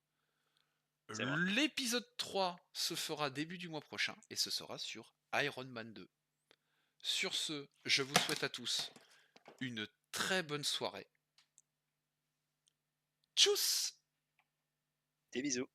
c'est moi. L'épisode 3 se fera début du mois prochain et ce sera sur Iron Man 2. Sur ce, je vous souhaite à tous une très bonne soirée. Tchuss! Des bisous.